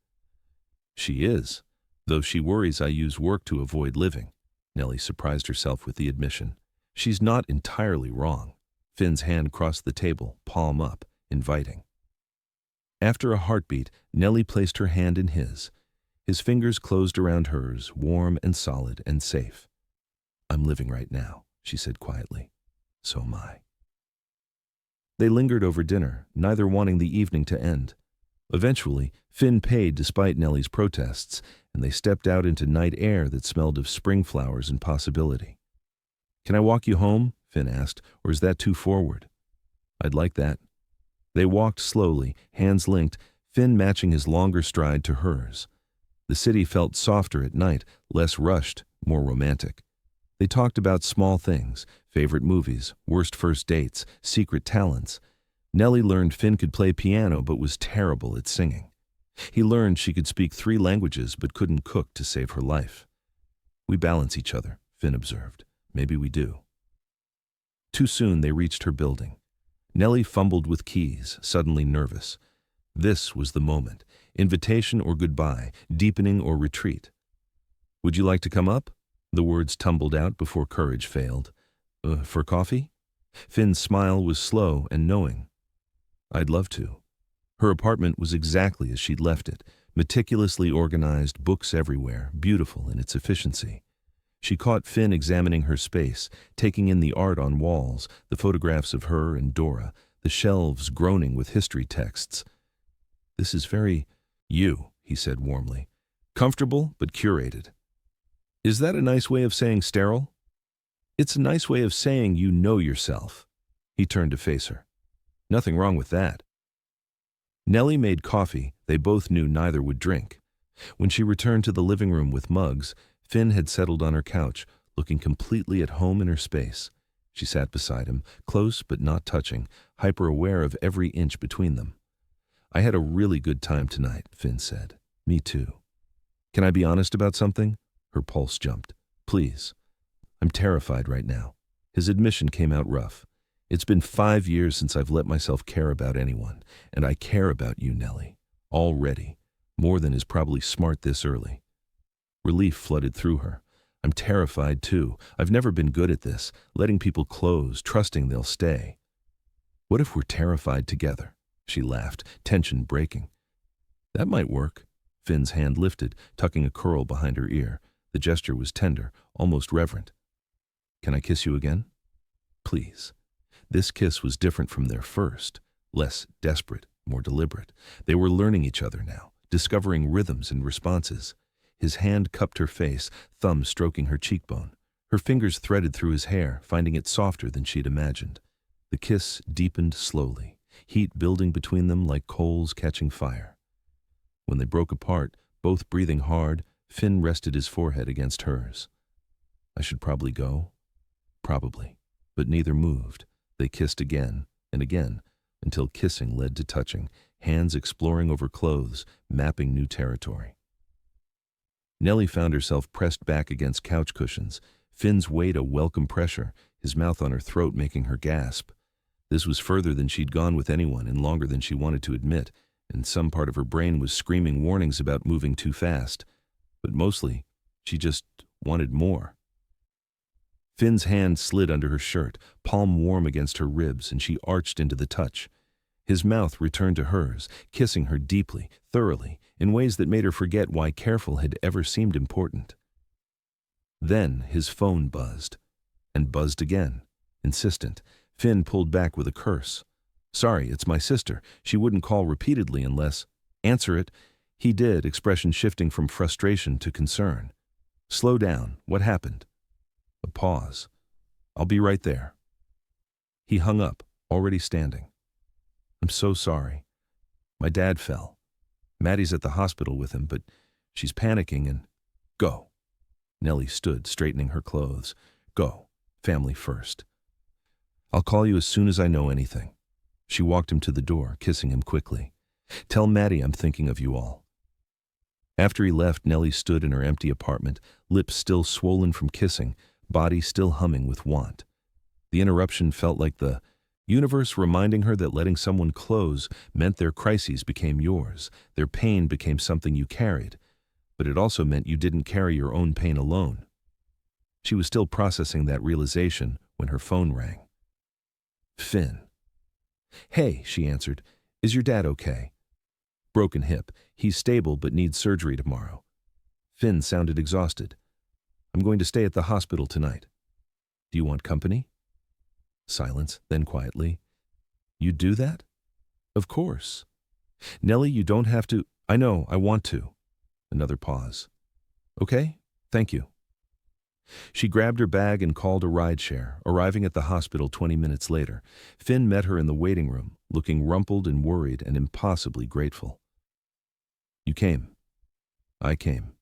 [SPEAKER 1] "She is, though she worries I use work to avoid living." Nellie surprised herself with the admission. "She's not entirely wrong." Finn's hand crossed the table, palm up, inviting. After a heartbeat, Nellie placed her hand in his. His fingers closed around hers, warm and solid and safe. "I'm living right now," she said quietly. "So am I." They lingered over dinner, neither wanting the evening to end. Eventually, Finn paid despite Nellie's protests, and they stepped out into night air that smelled of spring flowers and possibility. "Can I walk you home?" Finn asked, "or is that too forward?" "I'd like that." They walked slowly, hands linked, Finn matching his longer stride to hers. The city felt softer at night, less rushed, more romantic. They talked about small things, favorite movies, worst first dates, secret talents. Nellie learned Finn could play piano but was terrible at singing. He learned she could speak 3 languages but couldn't cook to save her life. "We balance each other," Finn observed. "Maybe we do." Too soon they reached her building. Nellie fumbled with keys, suddenly nervous. This was the moment. Invitation or goodbye, deepening or retreat. "Would you like to come up?" The words tumbled out before courage failed. For coffee?" Finn's smile was slow and knowing. "I'd love to." Her apartment was exactly as she'd left it, meticulously organized, books everywhere, beautiful in its efficiency. She caught Finn examining her space, taking in the art on walls, the photographs of her and Dora, the shelves groaning with history texts. "This is very you," he said warmly. "Comfortable, but curated." "Is that a nice way of saying sterile?" "It's a nice way of saying you know yourself." He turned to face her. "Nothing wrong with that." Nellie made coffee they both knew neither would drink. When she returned to the living room with mugs, Finn had settled on her couch, looking completely at home in her space. She sat beside him, close but not touching, hyper-aware of every inch between them. "I had a really good time tonight," Finn said. "Me too." "Can I be honest about something?" Her pulse jumped. "Please." "I'm terrified right now." His admission came out rough. "It's been 5 years since I've let myself care about anyone, and I care about you, Nellie. Already. More than is probably smart this early." Relief flooded through her. "I'm terrified too. I've never been good at this, letting people close, trusting they'll stay." "What if we're terrified together?" She laughed, tension breaking. "That might work." Finn's hand lifted, tucking a curl behind her ear. The gesture was tender, almost reverent. "Can I kiss you again?" "Please." This kiss was different from their first, less desperate, more deliberate. They were learning each other now, discovering rhythms and responses. His hand cupped her face, thumb stroking her cheekbone. Her fingers threaded through his hair, finding it softer than she'd imagined. The kiss deepened slowly, heat building between them like coals catching fire. When they broke apart, both breathing hard, Finn rested his forehead against hers. "I should probably go." "Probably." But neither moved. They kissed again and again, until kissing led to touching, hands exploring over clothes, mapping new territory. Nellie found herself pressed back against couch cushions, Finn's weight a welcome pressure, his mouth on her throat making her gasp. This was further than she'd gone with anyone and longer than she wanted to admit, and some part of her brain was screaming warnings about moving too fast. But mostly, she just wanted more. Finn's hand slid under her shirt, palm warm against her ribs, and she arched into the touch. His mouth returned to hers, kissing her deeply, thoroughly, in ways that made her forget why careful had ever seemed important. Then his phone buzzed, and buzzed again, insistent. Finn pulled back with a curse. "Sorry, it's my sister. She wouldn't call repeatedly unless—" "Answer it." He did, expression shifting from frustration to concern. "Slow down. What happened?" A pause. "I'll be right there." He hung up, already standing. "I'm so sorry. My dad fell. Maddie's at the hospital with him, but she's panicking and—" "Go." Nellie stood, straightening her clothes. "Go. Family first." "I'll call you as soon as I know anything." She walked him to the door, kissing him quickly. "Tell Maddie I'm thinking of you all." After he left, Nellie stood in her empty apartment, lips still swollen from kissing, body still humming with want. The interruption felt like the universe reminding her that letting someone close meant their crises became yours, their pain became something you carried, but it also meant you didn't carry your own pain alone. She was still processing that realization when her phone rang. Finn. "Hey," she answered. "Is your dad okay?" "Broken hip. He's stable but needs surgery tomorrow." Finn sounded exhausted. "I'm going to stay at the hospital tonight." "Do you want company?" Silence, then quietly. "You do that?" "Of course." "Nellie, you don't have to—" "I know, I want to." Another pause. "Okay, thank you." She grabbed her bag and called a rideshare, arriving at the hospital 20 minutes later. Finn met her in the waiting room, looking rumpled and worried and impossibly grateful. "You came." "I came."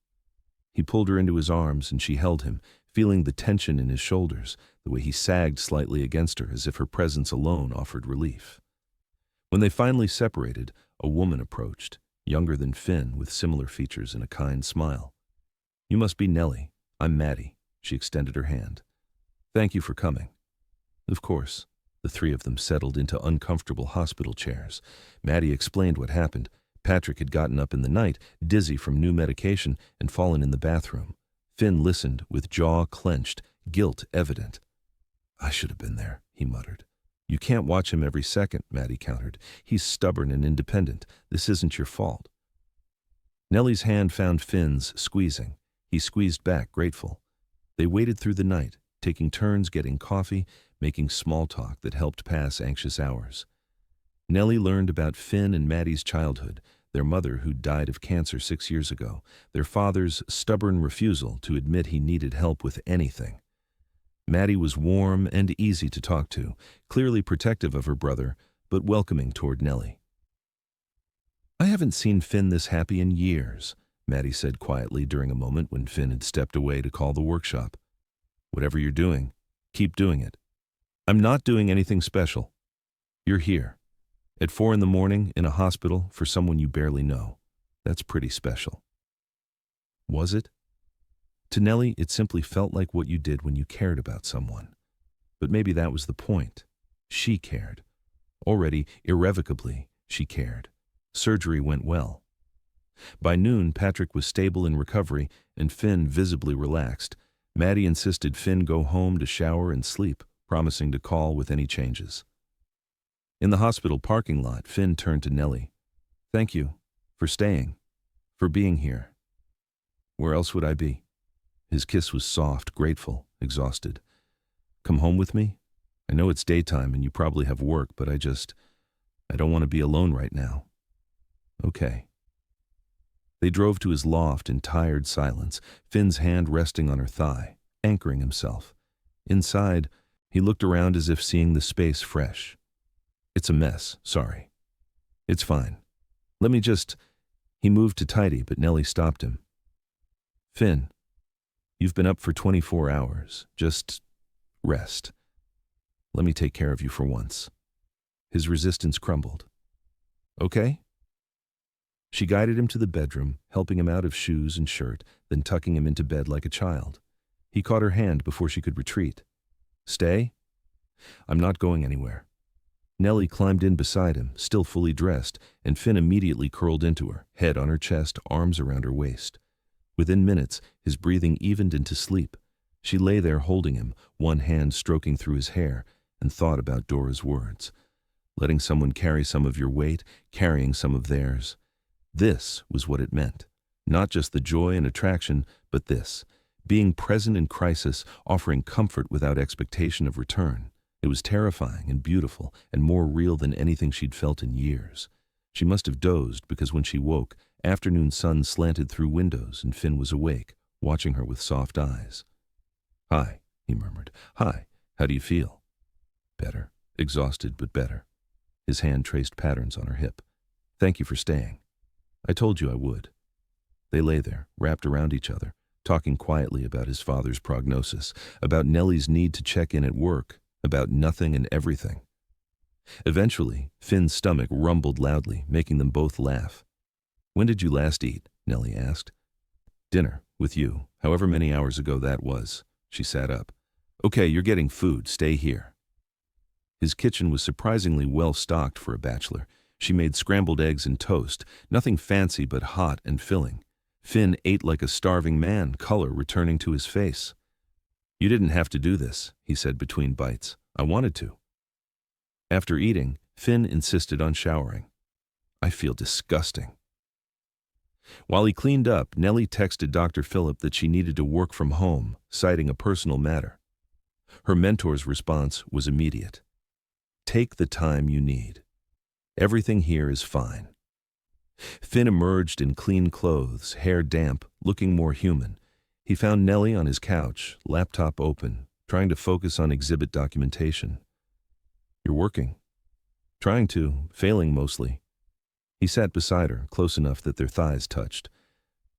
[SPEAKER 1] He pulled her into his arms and she held him, feeling the tension in his shoulders, the way he sagged slightly against her as if her presence alone offered relief. When they finally separated, a woman approached, younger than Finn with similar features and a kind smile. "You must be Nellie. I'm Maddie." She extended her hand. "Thank you for coming." "Of course." The three of them settled into uncomfortable hospital chairs. Maddie explained what happened. Patrick had gotten up in the night, dizzy from new medication, and fallen in the bathroom. Finn listened, with jaw clenched, guilt evident. "I should have been there," he muttered. "You can't watch him every second," Maddie countered. "He's stubborn and independent. This isn't your fault." Nellie's hand found Finn's, squeezing. He squeezed back, grateful. They waited through the night, taking turns getting coffee, making small talk that helped pass anxious hours. Nellie learned about Finn and Maddie's childhood, their mother who died of cancer 6 years ago, their father's stubborn refusal to admit he needed help with anything. Maddie was warm and easy to talk to, clearly protective of her brother, but welcoming toward Nellie. "I haven't seen Finn this happy in years," Maddie said quietly during a moment when Finn had stepped away to call the workshop. "Whatever you're doing, keep doing it. I'm not doing anything special. You're here. At 4 in the morning in a hospital for someone you barely know. That's pretty special." Was it? To Nellie, it simply felt like what you did when you cared about someone. But maybe that was the point. She cared. Already, irrevocably, she cared. Surgery went well. By noon, Patrick was stable in recovery and Finn visibly relaxed. Maddie insisted Finn go home to shower and sleep, promising to call with any changes. In the hospital parking lot, Finn turned to Nellie. "Thank you for staying, for being here. Where else would I be?" His kiss was soft, grateful, exhausted. "Come home with me? I know it's daytime and you probably have work, but I don't want to be alone right now." "Okay." They drove to his loft in tired silence, Finn's hand resting on her thigh, anchoring himself. Inside, he looked around as if seeing the space fresh. "It's a mess, sorry." "It's fine. Let me just—" He moved to tidy, but Nellie stopped him. "Finn, you've been up for 24 hours. Just rest. Let me take care of you for once." His resistance crumbled. "Okay?" She guided him to the bedroom, helping him out of shoes and shirt, then tucking him into bed like a child. He caught her hand before she could retreat. "Stay? I'm not going anywhere." Nellie climbed in beside him, still fully dressed, and Finn immediately curled into her, head on her chest, arms around her waist. Within minutes, his breathing evened into sleep. She lay there holding him, one hand stroking through his hair, and thought about Dora's words. Letting someone carry some of your weight, carrying some of theirs. This was what it meant. Not just the joy and attraction, but this. Being present in crisis, offering comfort without expectation of return. It was terrifying and beautiful, and more real than anything she'd felt in years. She must have dozed because when she woke, afternoon sun slanted through windows and Finn was awake, watching her with soft eyes. "Hi," he murmured. "Hi, how do you feel?" "Better. Exhausted, but better." His hand traced patterns on her hip. "Thank you for staying. I told you I would." They lay there, wrapped around each other, talking quietly about his father's prognosis, about Nellie's need to check in at work, about nothing and everything. Eventually, Finn's stomach rumbled loudly, making them both laugh. "When did you last eat?" Nellie asked. "Dinner, with you, however many hours ago that was." She sat up. "Okay, you're getting food. Stay here." His kitchen was surprisingly well stocked for a bachelor. She made scrambled eggs and toast, nothing fancy but hot and filling. Finn ate like a starving man, color returning to his face. "You didn't have to do this," he said between bites. "I wanted to." After eating, Finn insisted on showering. "I feel disgusting." While he cleaned up, Nellie texted Dr. Phillip that she needed to work from home, citing a personal matter. Her mentor's response was immediate. "Take the time you need. Everything here is fine." Finn emerged in clean clothes, hair damp, looking more human. He found Nellie on his couch, laptop open, trying to focus on exhibit documentation. "You're working." "Trying to, failing mostly." He sat beside her, close enough that their thighs touched.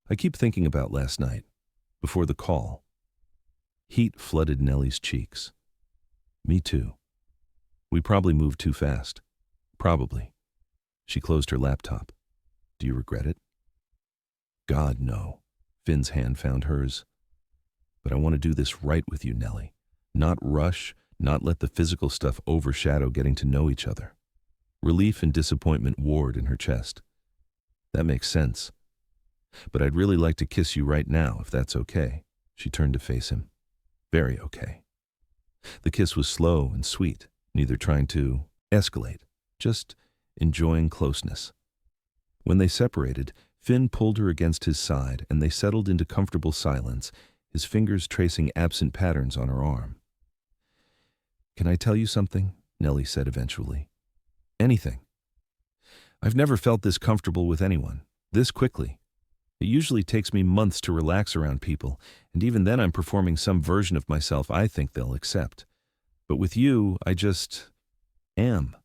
[SPEAKER 1] "I keep thinking about last night, before the call." Heat flooded Nellie's cheeks. "Me too. We probably moved too fast." "Probably." She closed her laptop. "Do you regret it?" "God, no." Finn's hand found hers. "But I want to do this right with you, Nellie. Not rush, not let the physical stuff overshadow getting to know each other." Relief and disappointment warred in her chest. "That makes sense. But I'd really like to kiss you right now, if that's okay." She turned to face him. "Very okay." The kiss was slow and sweet, neither trying to escalate, just enjoying closeness. When they separated, Finn pulled her against his side and they settled into comfortable silence, his fingers tracing absent patterns on her arm. "Can I tell you something?" Nellie said eventually. "Anything. I've never felt this comfortable with anyone, this quickly. It usually takes me months to relax around people, and even then I'm performing some version of myself I think they'll accept. But with you, I just am.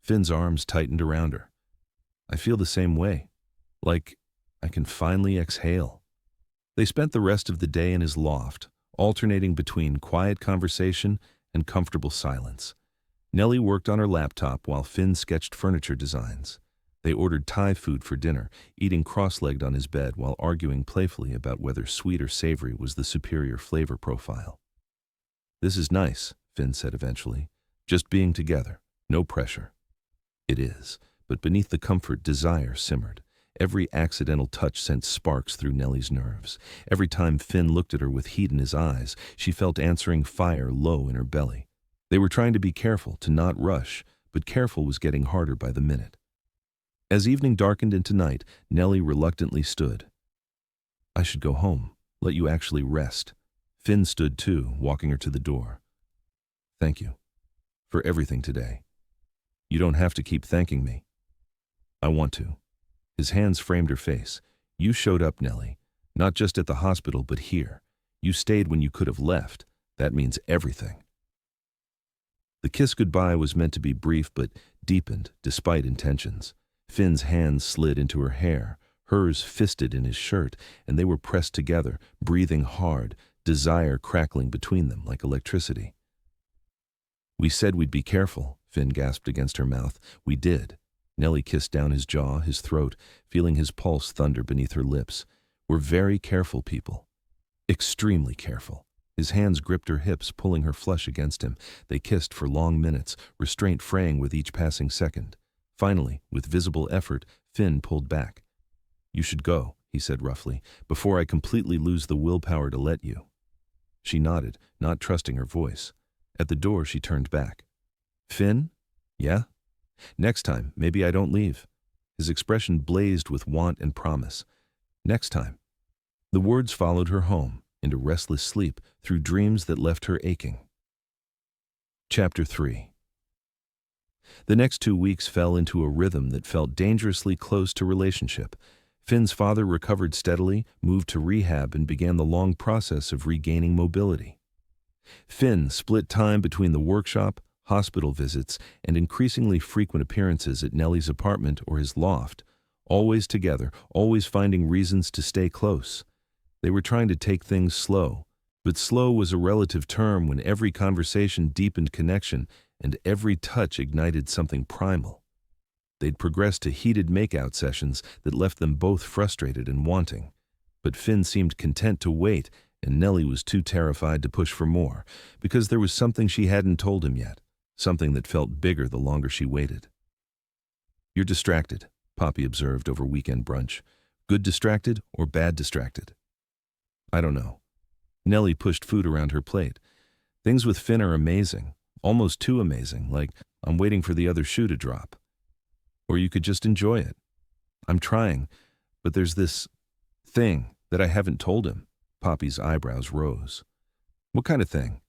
[SPEAKER 1] Finn's arms tightened around her. I feel the same way, like I can finally exhale. They spent the rest of the day in his loft, alternating between quiet conversation and comfortable silence. Nellie worked on her laptop while Finn sketched furniture designs. They ordered Thai food for dinner, eating cross-legged on his bed while arguing playfully about whether sweet or savory was the superior flavor profile. "This is nice," Finn said eventually. "Just being together, no pressure." "It is," but beneath the comfort, desire simmered. Every accidental touch sent sparks through Nellie's nerves. Every time Finn looked at her with heat in his eyes, she felt answering fire low in her belly. They were trying to be careful, to not rush, but careful was getting harder by the minute. As evening darkened into night, Nellie reluctantly stood. "I should go home, let you actually rest." Finn stood too, walking her to the door. "Thank you for everything today. You don't have to keep thanking me. I want to." His hands framed her face. "You showed up, Nellie. Not just at the hospital, but here. You stayed when you could have left. That means everything." The kiss goodbye was meant to be brief but deepened despite intentions. Finn's hands slid into her hair, hers fisted in his shirt, and they were pressed together, breathing hard, desire crackling between them like electricity. "We said we'd be careful," Finn gasped against her mouth. "We did." Nellie kissed down his jaw, his throat, feeling his pulse thunder beneath her lips. "We're very careful people. Extremely careful." His hands gripped her hips, pulling her flush against him. They kissed for long minutes, restraint fraying with each passing second. Finally, with visible effort, Finn pulled back. "You should go," he said roughly, "before I completely lose the willpower to let you." She nodded, not trusting her voice. At the door, she turned back. "Finn? Yeah? Next time, maybe I don't leave." His expression blazed with want and promise. "Next time." The words followed her home, into restless sleep, through dreams that left her aching. Chapter 3. The next 2 weeks fell into a rhythm that felt dangerously close to relationship. Finn's father recovered steadily, moved to rehab, and began the long process of regaining mobility. Finn split time between the workshop, hospital visits, and increasingly frequent appearances at Nellie's apartment or his loft, always together, always finding reasons to stay close. They were trying to take things slow, but slow was a relative term when every conversation deepened connection and every touch ignited something primal. They'd progressed to heated make-out sessions that left them both frustrated and wanting. But Finn seemed content to wait, and Nellie was too terrified to push for more, because there was something she hadn't told him yet. Something that felt bigger the longer she waited. "You're distracted," Poppy observed over weekend brunch. "Good distracted or bad distracted?" "I don't know." Nellie pushed food around her plate. "Things with Finn are amazing, almost too amazing, like I'm waiting for the other shoe to drop. Or you could just enjoy it. I'm trying, but there's this thing that I haven't told him." Poppy's eyebrows rose. "What kind of thing?"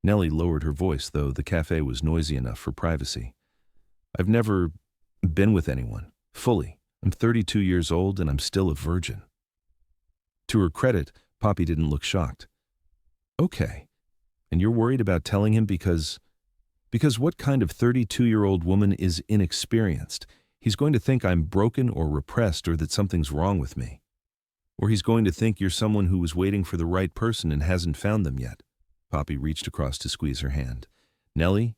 [SPEAKER 1] Nellie lowered her voice, though the cafe was noisy enough for privacy. "I've never been with anyone, fully. I'm 32 years old and I'm still a virgin." To her credit, Poppy didn't look shocked. "Okay. And you're worried about telling him because what kind of 32-year-old woman is inexperienced? He's going to think I'm broken or repressed or that something's wrong with me. Or he's going to think you're someone who was waiting for the right person and hasn't found them yet." Poppy reached across to squeeze her hand. "Nellie,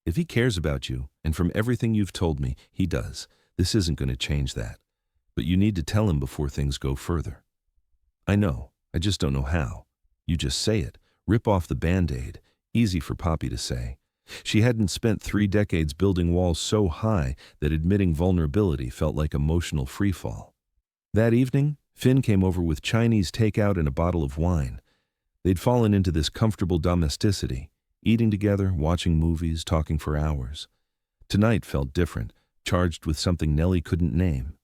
[SPEAKER 1] if he cares about you, and from everything you've told me, he does, this isn't going to change that. But you need to tell him before things go further." "I know, I just don't know how." "You just say it. Rip off the Band-Aid." Easy for Poppy to say. She hadn't spent 3 decades building walls so high that admitting vulnerability felt like emotional freefall. That evening, Finn came over with Chinese takeout and a bottle of wine. They'd fallen into this comfortable domesticity, eating together, watching movies, talking for hours. Tonight felt different, charged with something Nellie couldn't name.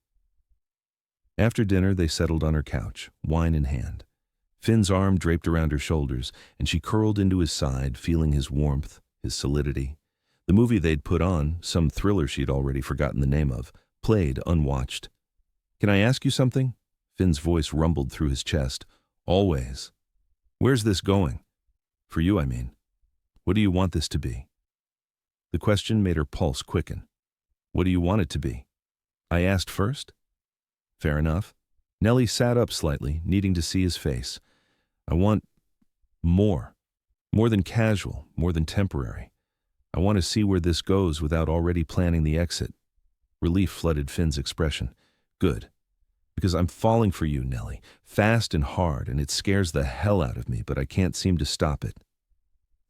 [SPEAKER 1] After dinner, they settled on her couch, wine in hand. Finn's arm draped around her shoulders, and she curled into his side, feeling his warmth, his solidity. The movie they'd put on, some thriller she'd already forgotten the name of, played unwatched. Can I ask you something? Finn's voice rumbled through his chest. Always. Where's this going? For you, I mean. What do you want this to be? The question made her pulse quicken. What do you want it to be? I asked first? Fair enough. Nellie sat up slightly, needing to see his face. I want more. More than casual, more than temporary. I want to see where this goes without already planning the exit. Relief flooded Finn's expression. Good. Because I'm falling for you, Nellie, fast and hard, and it scares the hell out of me, but I can't seem to stop it.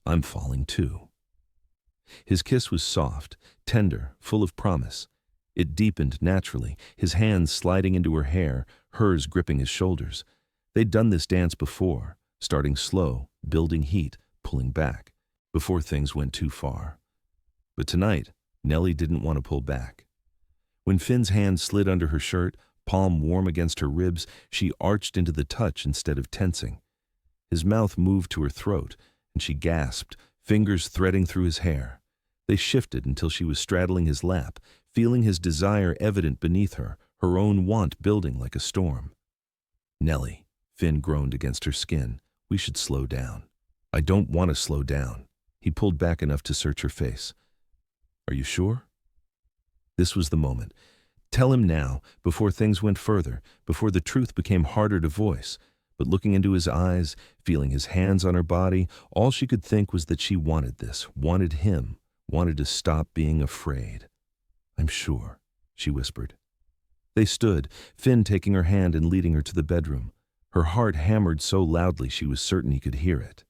[SPEAKER 1] I'm falling too. His kiss was soft, tender, full of promise. It deepened naturally, his hands sliding into her hair, hers gripping his shoulders. They'd done this dance before, starting slow, building heat, pulling back, before things went too far. But tonight, Nellie didn't want to pull back. When Finn's hand slid under her shirt, palm warm against her ribs, she arched into the touch instead of tensing. His mouth moved to her throat, and she gasped, fingers threading through his hair. They shifted until she was straddling his lap, feeling his desire evident beneath her, her own want building like a storm. Nellie, Finn groaned against her skin, we should slow down. I don't want to slow down. He pulled back enough to search her face. Are you sure? This was the moment. Tell him now, before things went further, before the truth became harder to voice. But looking into his eyes, feeling his hands on her body, all she could think was that she wanted this, wanted him, wanted to stop being afraid. I'm sure, she whispered. They stood, Finn taking her hand and leading her to the bedroom. Her heart hammered so loudly she was certain he could hear it.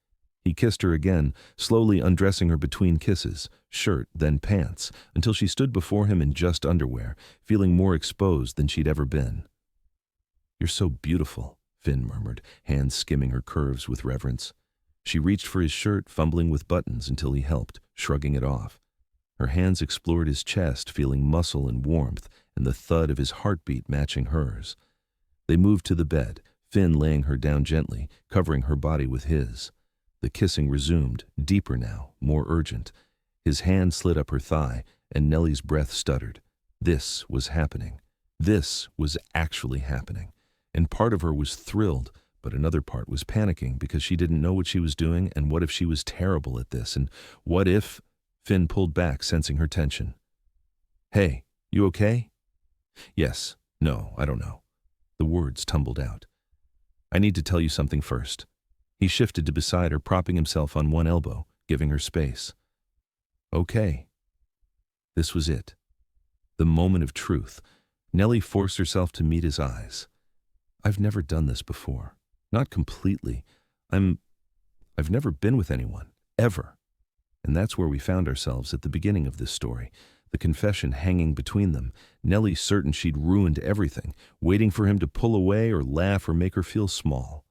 [SPEAKER 1] He kissed her again, slowly undressing her between kisses, shirt, then pants, until she stood before him in just underwear, feeling more exposed than she'd ever been. You're so beautiful, Finn murmured, hands skimming her curves with reverence. She reached for his shirt, fumbling with buttons until he helped, shrugging it off. Her hands explored his chest, feeling muscle and warmth, and the thud of his heartbeat matching hers. They moved to the bed, Finn laying her down gently, covering her body with his. The kissing resumed, deeper now, more urgent. His hand slid up her thigh, and Nellie's breath stuttered. This was happening. This was actually happening. And part of her was thrilled, but another part was panicking because she didn't know what she was doing, and what if she was terrible at this, and what if... Finn pulled back, sensing her tension. Hey, you okay? Yes. No, I don't know. The words tumbled out. I need to tell you something first. He shifted to beside her, propping himself on one elbow, giving her space. Okay. This was it. The moment of truth. Nellie forced herself to meet his eyes. I've never done this before. Not completely. I've never been with anyone. Ever. And that's where we found ourselves at the beginning of this story. The confession hanging between them. Nellie certain she'd ruined everything, waiting for him to pull away or laugh or make her feel small.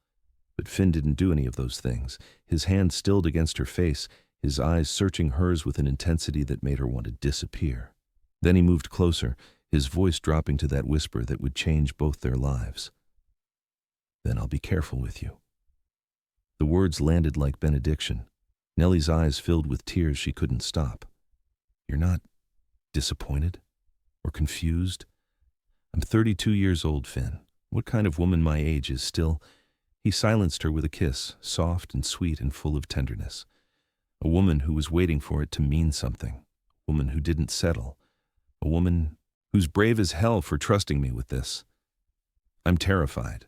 [SPEAKER 1] But Finn didn't do any of those things. His hand stilled against her face, his eyes searching hers with an intensity that made her want to disappear. Then he moved closer, his voice dropping to that whisper that would change both their lives. Then I'll be careful with you. The words landed like benediction. Nellie's eyes filled with tears she couldn't stop. You're not disappointed or confused? I'm 32 years old, Finn. What kind of woman my age is still... He silenced her with a kiss, soft and sweet and full of tenderness. A woman who was waiting for it to mean something. A woman who didn't settle. A woman who's brave as hell for trusting me with this. I'm terrified.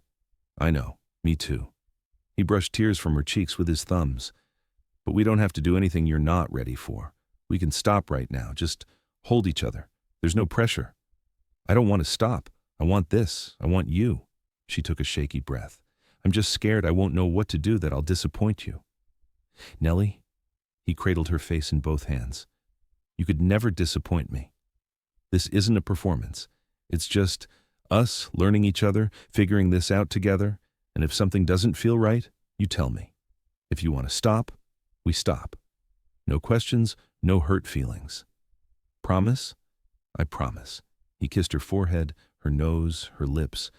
[SPEAKER 1] I know, me too. He brushed tears from her cheeks with his thumbs. But we don't have to do anything you're not ready for. We can stop right now, just hold each other. There's no pressure. I don't want to stop. I want this. I want you. She took a shaky breath. I'm just scared I won't know what to do, that I'll disappoint you. Nellie, he cradled her face in both hands. You could never disappoint me. This isn't a performance. It's just us learning each other, figuring this out together, and if something doesn't feel right, you tell me. If you want to stop, we stop. No questions, no hurt feelings. Promise? I promise. He kissed her forehead, her nose, her lips.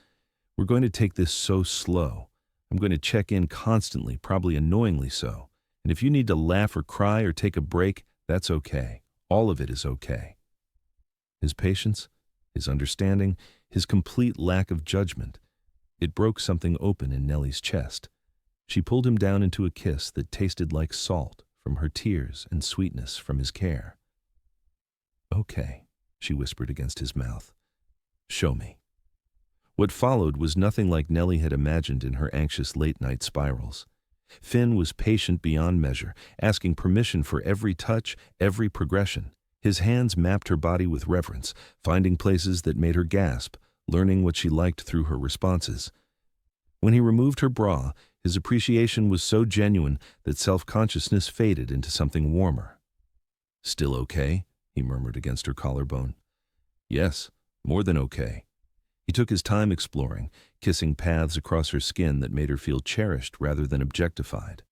[SPEAKER 1] We're going to take this so slow. I'm going to check in constantly, probably annoyingly so. And if you need to laugh or cry or take a break, that's okay. All of it is okay. His patience? his understanding, his complete lack of judgment. It broke something open in Nellie's chest. She pulled him down into a kiss that tasted like salt from her tears and sweetness from his care. "Okay," she whispered against his mouth. "Show me." What followed was nothing like Nellie had imagined in her anxious late-night spirals. Finn was patient beyond measure, asking permission for every touch, every progression. His hands mapped her body with reverence, finding places that made her gasp, learning what she liked through her responses. When he removed her bra, his appreciation was so genuine that self-consciousness faded into something warmer. "Still okay?" he murmured against her collarbone. "Yes, more than okay." He took his time exploring, kissing paths across her skin that made her feel cherished rather than objectified.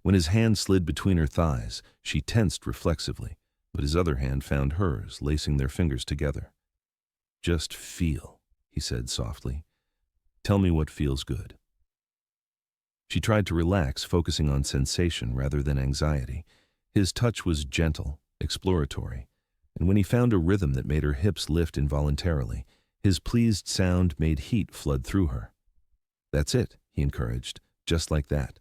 [SPEAKER 1] When his hand slid between her thighs, she tensed reflexively, but his other hand found hers, lacing their fingers together. "Just feel," he said softly. "Tell me what feels good." She tried to relax, focusing on sensation rather than anxiety. His touch was gentle, exploratory, and when he found a rhythm that made her hips lift involuntarily, his pleased sound made heat flood through her. "That's it," he encouraged, "just like that."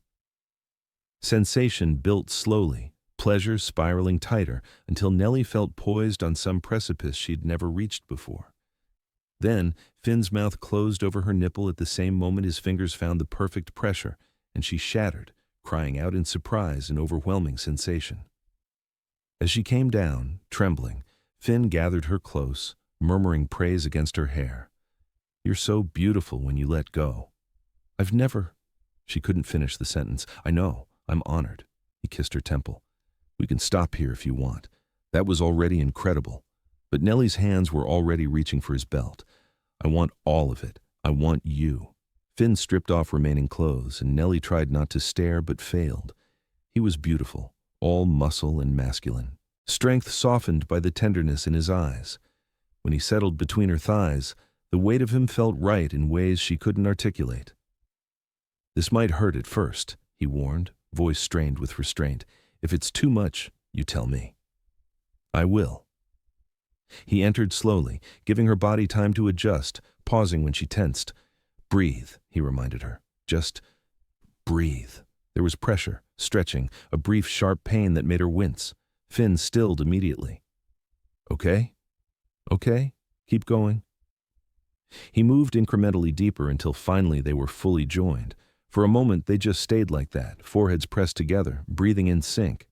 [SPEAKER 1] Sensation built slowly, pleasure spiraling tighter until Nellie felt poised on some precipice she'd never reached before. Then, Finn's mouth closed over her nipple at the same moment his fingers found the perfect pressure, and she shattered, crying out in surprise and overwhelming sensation. As she came down, trembling, Finn gathered her close, murmuring praise against her hair. "You're so beautiful when you let go." "I've never—" She couldn't finish the sentence. "I know. I'm honored." He kissed her temple. "We can stop here if you want." That was already incredible. But Nellie's hands were already reaching for his belt. "I want all of it. I want you." Finn stripped off remaining clothes, and Nellie tried not to stare but failed. He was beautiful, all muscle and masculine, strength softened by the tenderness in his eyes. When he settled between her thighs, the weight of him felt right in ways she couldn't articulate. "This might hurt at first," he warned, voice strained with restraint. "If it's too much, you tell me." "I will." He entered slowly, giving her body time to adjust, pausing when she tensed. "Breathe," he reminded her. "Just breathe." There was pressure, stretching, a brief sharp pain that made her wince. Finn stilled immediately. "Okay? Okay, keep going." He moved incrementally deeper until finally they were fully joined. For a moment, they just stayed like that, foreheads pressed together, breathing in sync.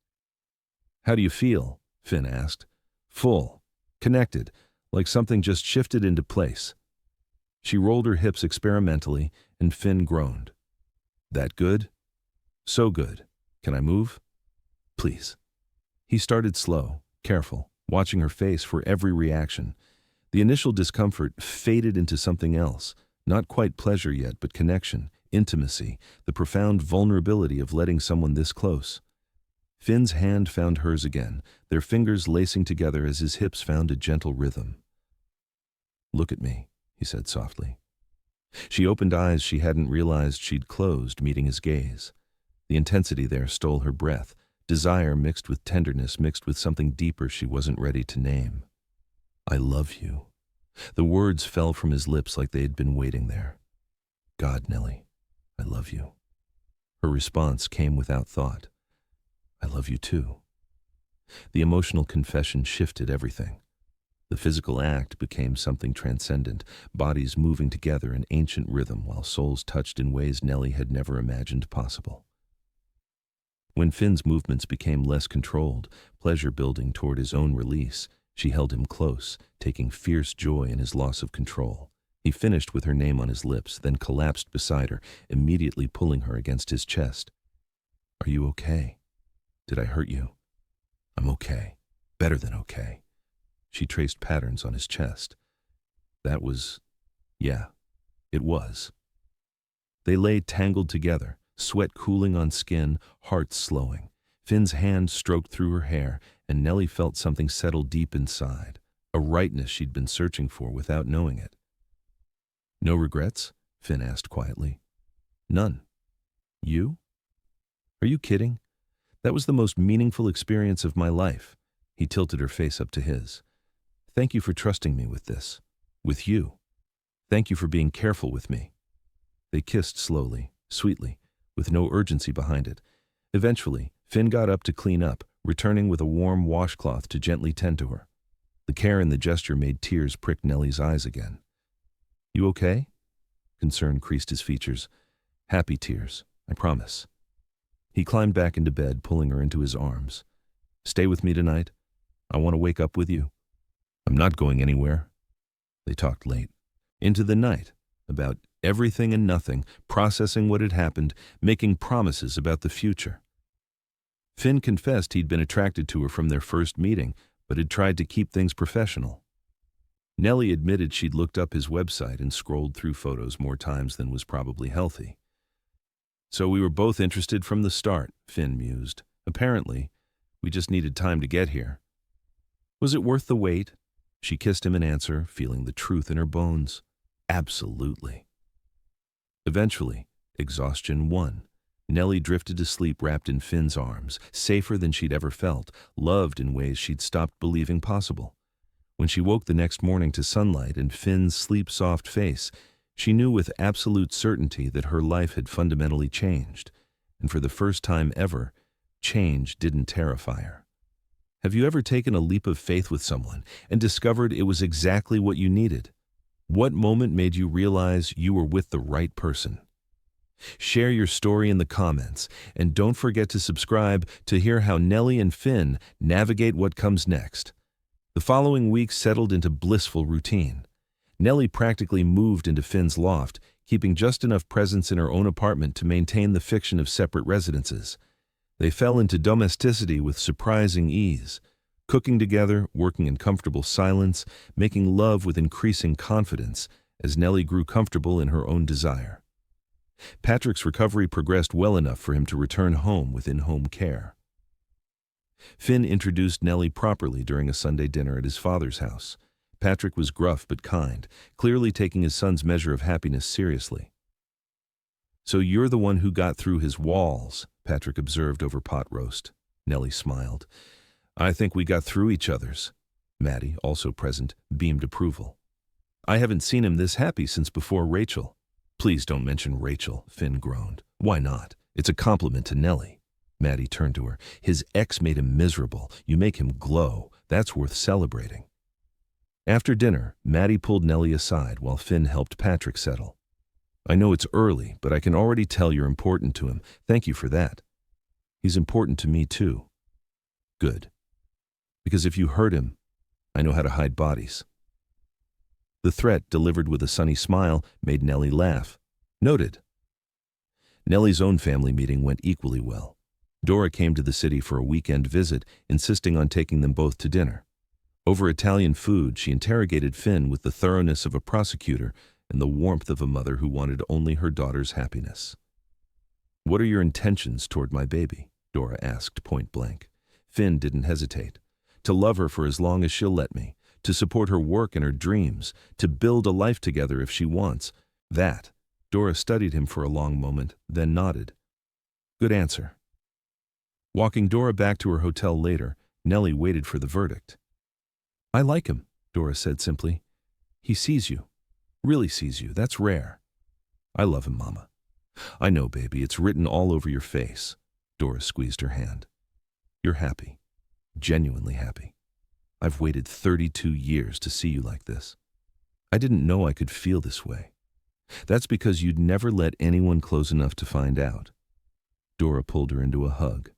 [SPEAKER 1] "How do you feel?" Finn asked. "Full. Connected, like something just shifted into place." She rolled her hips experimentally, and Finn groaned. "That good?" "So good. Can I move?" "Please." He started slow, careful, watching her face for every reaction. The initial discomfort faded into something else, not quite pleasure yet, but connection, intimacy, the profound vulnerability of letting someone this close. Finn's hand found hers again, their fingers lacing together as his hips found a gentle rhythm. "Look at me," he said softly. She opened eyes she hadn't realized she'd closed, meeting his gaze. The intensity there stole her breath, desire mixed with tenderness, mixed with something deeper she wasn't ready to name. "I love you." The words fell from his lips like they had been waiting there. "God, Nellie, I love you." Her response came without thought. "I love you too." The emotional confession shifted everything. The physical act became something transcendent, bodies moving together in ancient rhythm while souls touched in ways Nellie had never imagined possible. When Finn's movements became less controlled, pleasure building toward his own release, she held him close, taking fierce joy in his loss of control. He finished with her name on his lips, then collapsed beside her, immediately pulling her against his chest. "Are you okay? Did I hurt you?" "I'm okay. Better than okay." She traced patterns on his chest. "That was... yeah, it was." They lay tangled together, sweat cooling on skin, hearts slowing. Finn's hand stroked through her hair, and Nellie felt something settle deep inside, a rightness she'd been searching for without knowing it. "No regrets?" Finn asked quietly. "None. You? Are you kidding? That was the most meaningful experience of my life." He tilted her face up to his. "Thank you for trusting me with this." With you. Thank you for being careful with me. They kissed slowly, sweetly, with no urgency behind it. Eventually, Finn got up to clean up, returning with a warm washcloth to gently tend to her. The care in the gesture made tears prick Nellie's eyes again. You okay? Concern creased his features. Happy tears, I promise. He climbed back into bed, pulling her into his arms. Stay with me tonight. I want to wake up with you. I'm not going anywhere. They talked late. Into the night, about everything and nothing, processing what had happened, making promises about the future. Finn confessed he'd been attracted to her from their first meeting, but had tried to keep things professional. Nellie admitted she'd looked up his website and scrolled through photos more times than was probably healthy. So we were both interested from the start, Finn mused. Apparently, we just needed time to get here. Was it worth the wait? She kissed him in answer, feeling the truth in her bones. Absolutely. Eventually, exhaustion won. Nellie drifted to sleep wrapped in Finn's arms, safer than she'd ever felt, loved in ways she'd stopped believing possible. When she woke the next morning to sunlight and Finn's sleep-soft face, she knew with absolute certainty that her life had fundamentally changed, and for the first time ever, change didn't terrify her. Have you ever taken a leap of faith with someone and discovered it was exactly what you needed? What moment made you realize you were with the right person? Share your story in the comments, and don't forget to subscribe to hear how Nellie and Finn navigate what comes next. The following week settled into blissful routine. Nellie practically moved into Finn's loft, keeping just enough presence in her own apartment to maintain the fiction of separate residences. They fell into domesticity with surprising ease, cooking together, working in comfortable silence, making love with increasing confidence as Nellie grew comfortable in her own desire. Patrick's recovery progressed well enough for him to return home with in-home care. Finn introduced Nellie properly during a Sunday dinner at his father's house. Patrick was gruff but kind, clearly taking his son's measure of happiness seriously. So you're the one who got through his walls, Patrick observed over pot roast. Nellie smiled. I think we got through each other's. Maddie, also present, beamed approval. I haven't seen him this happy since before Rachel. Please don't mention Rachel, Finn groaned. Why not? It's a compliment to Nellie. Maddie turned to her. His ex made him miserable. You make him glow. That's worth celebrating. After dinner, Maddie pulled Nellie aside while Finn helped Patrick settle. I know it's early, but I can already tell you're important to him. Thank you for that. He's important to me too. Good. Because if you hurt him, I know how to hide bodies. The threat, delivered with a sunny smile, made Nellie laugh. Noted. Nellie's own family meeting went equally well. Dora came to the city for a weekend visit, insisting on taking them both to dinner. Over Italian food, she interrogated Finn with the thoroughness of a prosecutor and the warmth of a mother who wanted only her daughter's happiness. What are your intentions toward my baby? Dora asked point blank. Finn didn't hesitate. To love her for as long as she'll let me, to support her work and her dreams, to build a life together if she wants. That. Dora studied him for a long moment, then nodded. Good answer. Walking Dora back to her hotel later, Nellie waited for the verdict. I like him, Dora said simply. He sees you. Really sees you. That's rare. I love him, Mama. I know, baby. It's written all over your face. Dora squeezed her hand. You're happy. Genuinely happy. I've waited 32 years to see you like this. I didn't know I could feel this way. That's because you'd never let anyone close enough to find out. Dora pulled her into a hug.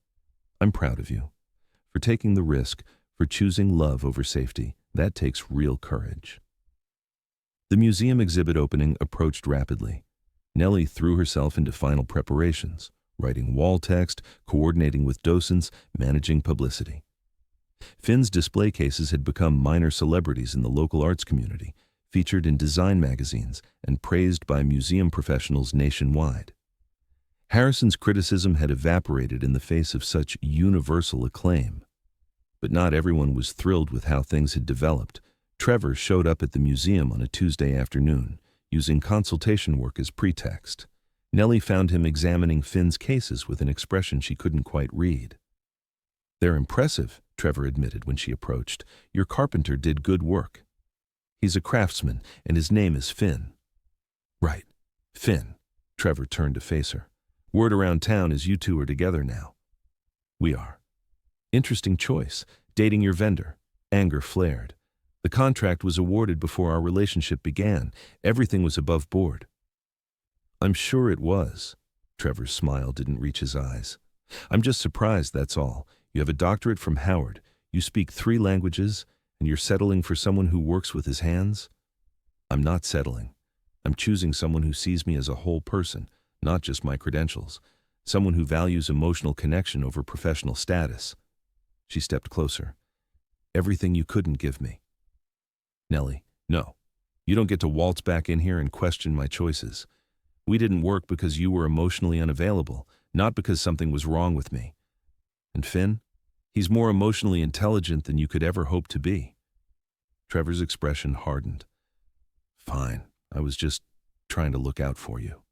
[SPEAKER 1] I'm proud of you. For taking the risk, for choosing love over safety. That takes real courage. The museum exhibit opening approached rapidly. Nellie threw herself into final preparations, writing wall text, coordinating with docents, managing publicity. Finn's display cases had become minor celebrities in the local arts community, featured in design magazines and praised by museum professionals nationwide. Harrison's criticism had evaporated in the face of such universal acclaim. But not everyone was thrilled with how things had developed. Trevor showed up at the museum on a Tuesday afternoon, using consultation work as pretext. Nellie found him examining Finn's cases with an expression she couldn't quite read. They're impressive, Trevor admitted when she approached. Your carpenter did good work. He's a craftsman, and his name is Finn." "Right, Finn." Trevor turned to face her. "Word around town is you two are together now." "We are." "Interesting choice, dating your vendor." Anger flared. "The contract was awarded before our relationship began. Everything was above board." "I'm sure it was." Trevor's smile didn't reach his eyes. "I'm just surprised, that's all. You have a doctorate from Howard, you speak 3 languages, and you're settling for someone who works with his hands?" "I'm not settling. I'm choosing someone who sees me as a whole person, not just my credentials. Someone who values emotional connection over professional status." She stepped closer. "Everything you couldn't give me." "Nellie, no. You don't get to waltz back in here and question my choices. We didn't work because you were emotionally unavailable, not because something was wrong with me. And Finn, he's more emotionally intelligent than you could ever hope to be." Trevor's expression hardened. "Fine. I was just trying to look out for you."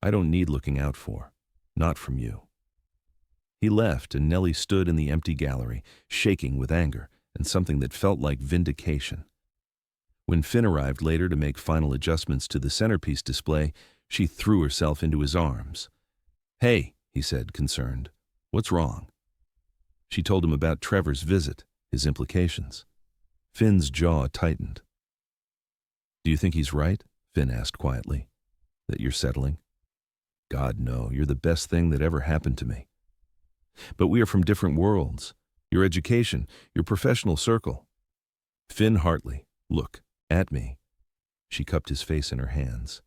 [SPEAKER 1] "I don't need looking out for. Not from you." He left, and Nellie stood in the empty gallery, shaking with anger and something that felt like vindication. When Finn arrived later to make final adjustments to the centerpiece display, she threw herself into his arms. "Hey," he said, concerned. "What's wrong?" She told him about Trevor's visit, his implications. Finn's jaw tightened. "Do you think he's right?" Finn asked quietly. "That you're settling?" "God, no. You're the best thing that ever happened to me." "But we are from different worlds. Your education, your professional circle." "Finn Hartley, look at me." She cupped his face in her hands.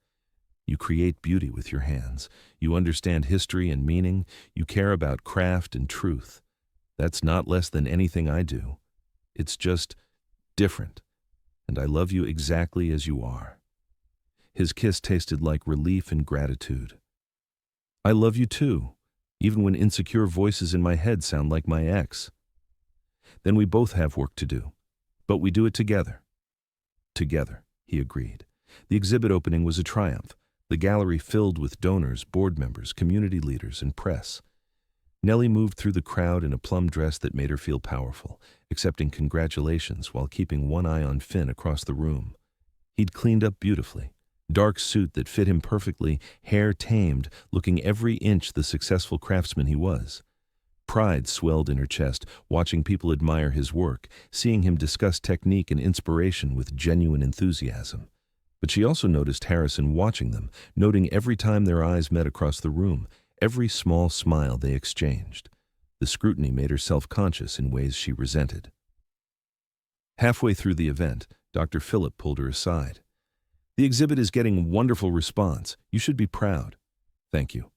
[SPEAKER 1] "You create beauty with your hands. You understand history and meaning. You care about craft and truth. That's not less than anything I do. It's just different. And I love you exactly as you are." His kiss tasted like relief and gratitude. "I love you too, even when insecure voices in my head sound like my ex." "Then we both have work to do. But we do it together." "Together," he agreed. The exhibit opening was a triumph. The gallery filled with donors, board members, community leaders, and press. Nellie moved through the crowd in a plum dress that made her feel powerful, accepting congratulations while keeping one eye on Finn across the room. He'd cleaned up beautifully. Dark suit that fit him perfectly, hair tamed, looking every inch the successful craftsman he was. Pride swelled in her chest, watching people admire his work, seeing him discuss technique and inspiration with genuine enthusiasm. But she also noticed Harrison watching them, noting every time their eyes met across the room, every small smile they exchanged. The scrutiny made her self-conscious in ways she resented. Halfway through the event, Dr. Phillip pulled her aside. "The exhibit is getting wonderful response. You should be proud." "Thank you."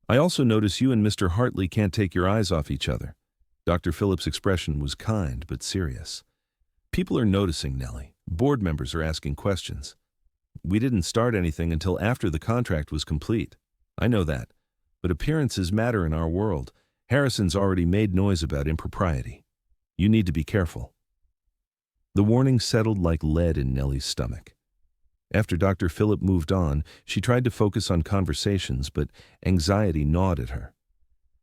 [SPEAKER 1] "I also notice you and Mr. Hartley can't take your eyes off each other." Dr. Phillip's expression was kind but serious. "People are noticing, Nellie. Board members are asking questions. We didn't start anything until after the contract was complete. I know that. But appearances matter in our world. Harrison's already made noise about impropriety. You need to be careful." The warning settled like lead in Nellie's stomach. After Dr. Phillip moved on, she tried to focus on conversations, but anxiety gnawed at her.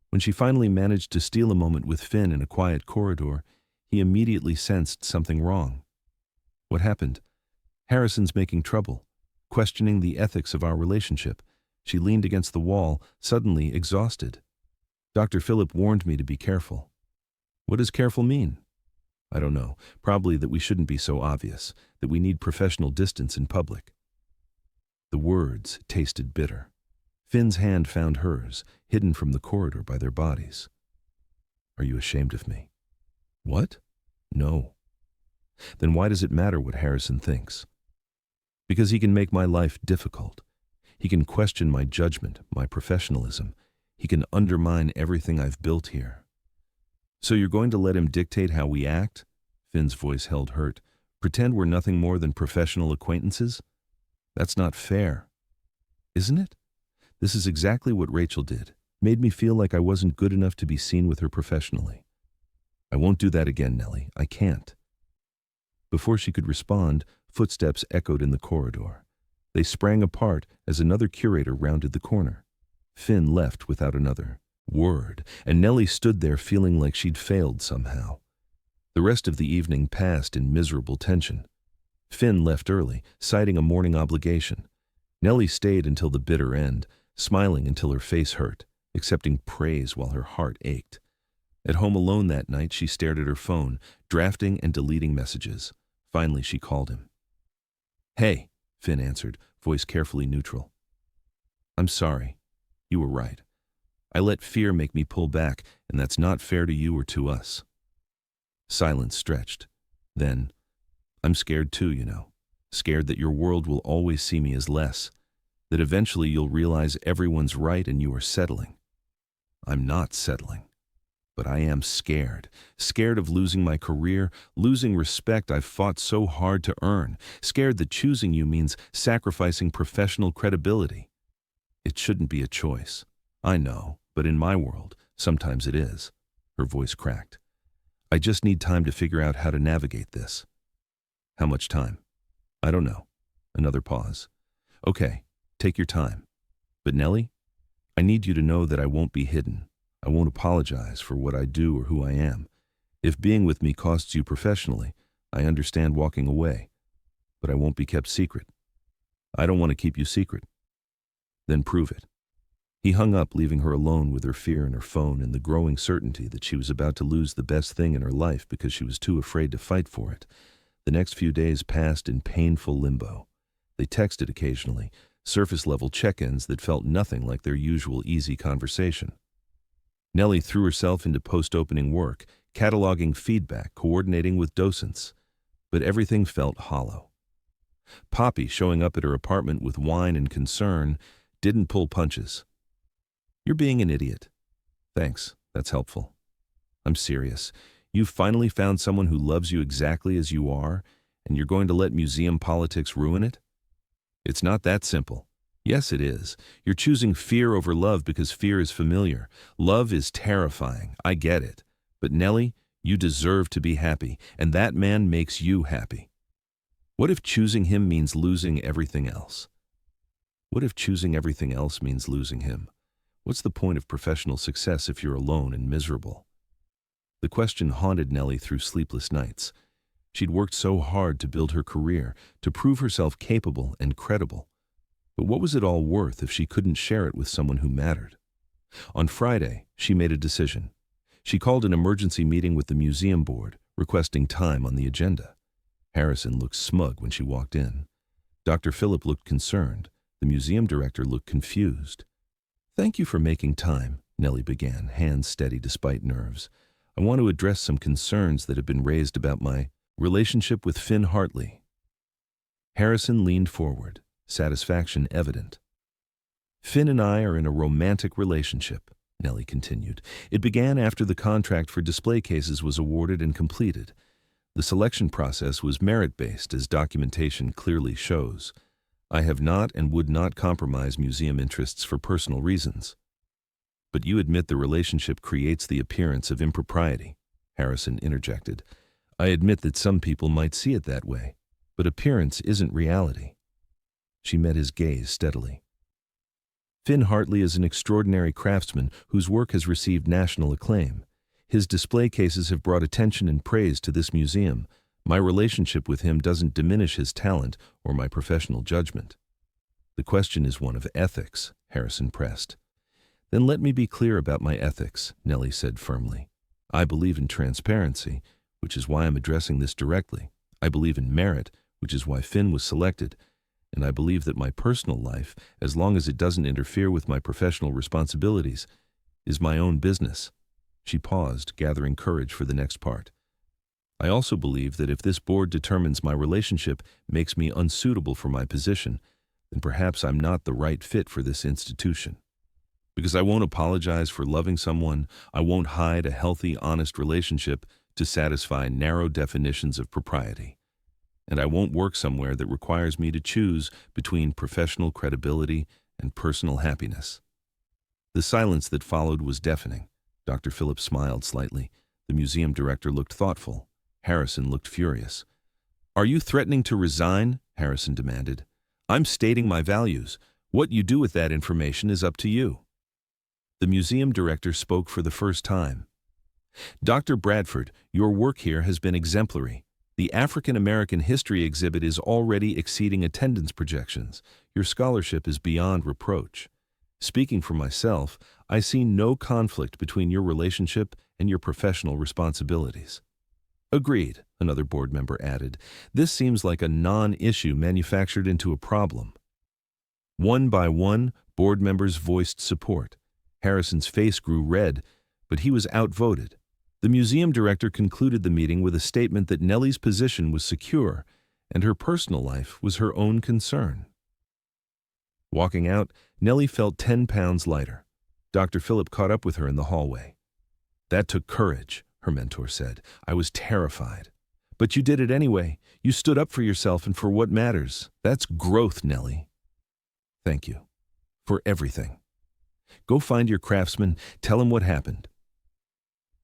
[SPEAKER 1] When she finally managed to steal a moment with Finn in a quiet corridor, he immediately sensed something wrong. "What happened?" "Harrison's making trouble, questioning the ethics of our relationship." She leaned against the wall, suddenly exhausted. "Dr. Phillip warned me to be careful." "What does careful mean?" "I don't know. Probably that we shouldn't be so obvious, that we need professional distance in public." The words tasted bitter. Finn's hand found hers, hidden from the corridor by their bodies. "Are you ashamed of me?" "What?" "No." "Then why does it matter what Harrison thinks?" "Because he can make my life difficult. He can question my judgment, my professionalism. He can undermine everything I've built here." "So you're going to let him dictate how we act?" Finn's voice held hurt. "Pretend we're nothing more than professional acquaintances? That's not fair." "Isn't it? This is exactly what Rachel did. Made me feel like I wasn't good enough to be seen with her professionally." "I won't do that again, Nellie. I can't." Before she could respond, footsteps echoed in the corridor. They sprang apart as another curator rounded the corner. Finn left without another word, and Nellie stood there feeling like she'd failed somehow. The rest of the evening passed in miserable tension. Finn left early, citing a morning obligation. Nellie stayed until the bitter end, smiling until her face hurt, accepting praise while her heart ached. At home alone that night, she stared at her phone, drafting and deleting messages. Finally, she called him. "Hey," Finn answered, voice carefully neutral. "I'm sorry. You were right. I let fear make me pull back, and that's not fair to you or to us." Silence stretched. Then, "I'm scared too, you know. Scared that your world will always see me as less. That eventually you'll realize everyone's right and you are settling." "I'm not settling. But I am scared. Scared of losing my career, losing respect I've fought so hard to earn. Scared that choosing you means sacrificing professional credibility. It shouldn't be a choice. I know, but in my world, sometimes it is." Her voice cracked. "I just need time to figure out how to navigate this." "How much time?" "I don't know." Another pause. "Okay, take your time. But Nellie, I need you to know that I won't be hidden. I won't apologize for what I do or who I am. If being with me costs you professionally, I understand walking away. But I won't be kept secret. I don't want to keep you secret." "Then prove it." He hung up, leaving her alone with her fear and her phone and the growing certainty that she was about to lose the best thing in her life because she was too afraid to fight for it. The next few days passed in painful limbo. They texted occasionally, surface-level check-ins that felt nothing like their usual easy conversation. Nellie threw herself into post-opening work, cataloging feedback, coordinating with docents. But everything felt hollow. Poppy, showing up at her apartment with wine and concern, didn't pull punches. "You're being an idiot." "Thanks, that's helpful." "I'm serious. You've finally found someone who loves you exactly as you are, and you're going to let museum politics ruin it?" "It's not that simple." "Yes, it is. You're choosing fear over love because fear is familiar. Love is terrifying. I get it. But Nellie, you deserve to be happy, and that man makes you happy. What if choosing him means losing everything else? What if choosing everything else means losing him? What's the point of professional success if you're alone and miserable?" The question haunted Nellie through sleepless nights. She'd worked so hard to build her career, to prove herself capable and credible. But what was it all worth if she couldn't share it with someone who mattered? On Friday, she made a decision. She called an emergency meeting with the museum board, requesting time on the agenda. Harrison looked smug when she walked in. Dr. Phillip looked concerned. The museum director looked confused. "Thank you for making time," Nellie began, hands steady despite nerves. "I want to address some concerns that have been raised about my relationship with Finn Hartley." Harrison leaned forward, satisfaction evident. "Finn and I are in a romantic relationship," Nellie continued. "It began after the contract for display cases was awarded and completed. The selection process was merit-based, as documentation clearly shows. I have not and would not compromise museum interests for personal reasons." "But you admit the relationship creates the appearance of impropriety," Harrison interjected. "I admit that some people might see it that way, but appearance isn't reality." She met his gaze steadily. "Finn Hartley is an extraordinary craftsman whose work has received national acclaim. His display cases have brought attention and praise to this museum. My relationship with him doesn't diminish his talent or my professional judgment." "The question is one of ethics," Harrison pressed. "Then let me be clear about my ethics," Nellie said firmly. "I believe in transparency, which is why I'm addressing this directly. I believe in merit, which is why Finn was selected. And I believe that my personal life, as long as it doesn't interfere with my professional responsibilities, is my own business." She paused, gathering courage for the next part. "I also believe that if this board determines my relationship makes me unsuitable for my position, then perhaps I'm not the right fit for this institution. Because I won't apologize for loving someone, I won't hide a healthy, honest relationship to satisfy narrow definitions of propriety. And I won't work somewhere that requires me to choose between professional credibility and personal happiness." The silence that followed was deafening. Dr. Phillips smiled slightly. The museum director looked thoughtful. Harrison looked furious. "Are you threatening to resign?" Harrison demanded. "I'm stating my values. What you do with that information is up to you." The museum director spoke for the first time. "Dr. Bradford, your work here has been exemplary. The African American History exhibit is already exceeding attendance projections. Your scholarship is beyond reproach. Speaking for myself, I see no conflict between your relationship and your professional responsibilities." "Agreed," another board member added. "This seems like a non-issue manufactured into a problem." One by one, board members voiced support. Harrison's face grew red, but he was outvoted. The museum director concluded the meeting with a statement that Nellie's position was secure and her personal life was her own concern. Walking out, Nellie felt 10 pounds lighter. Dr. Phillip caught up with her in the hallway. "That took courage," her mentor said. "I was terrified. But you did it anyway. You stood up for yourself and for what matters. That's growth, Nellie." "Thank you. For everything. Go find your craftsman. Tell him what happened."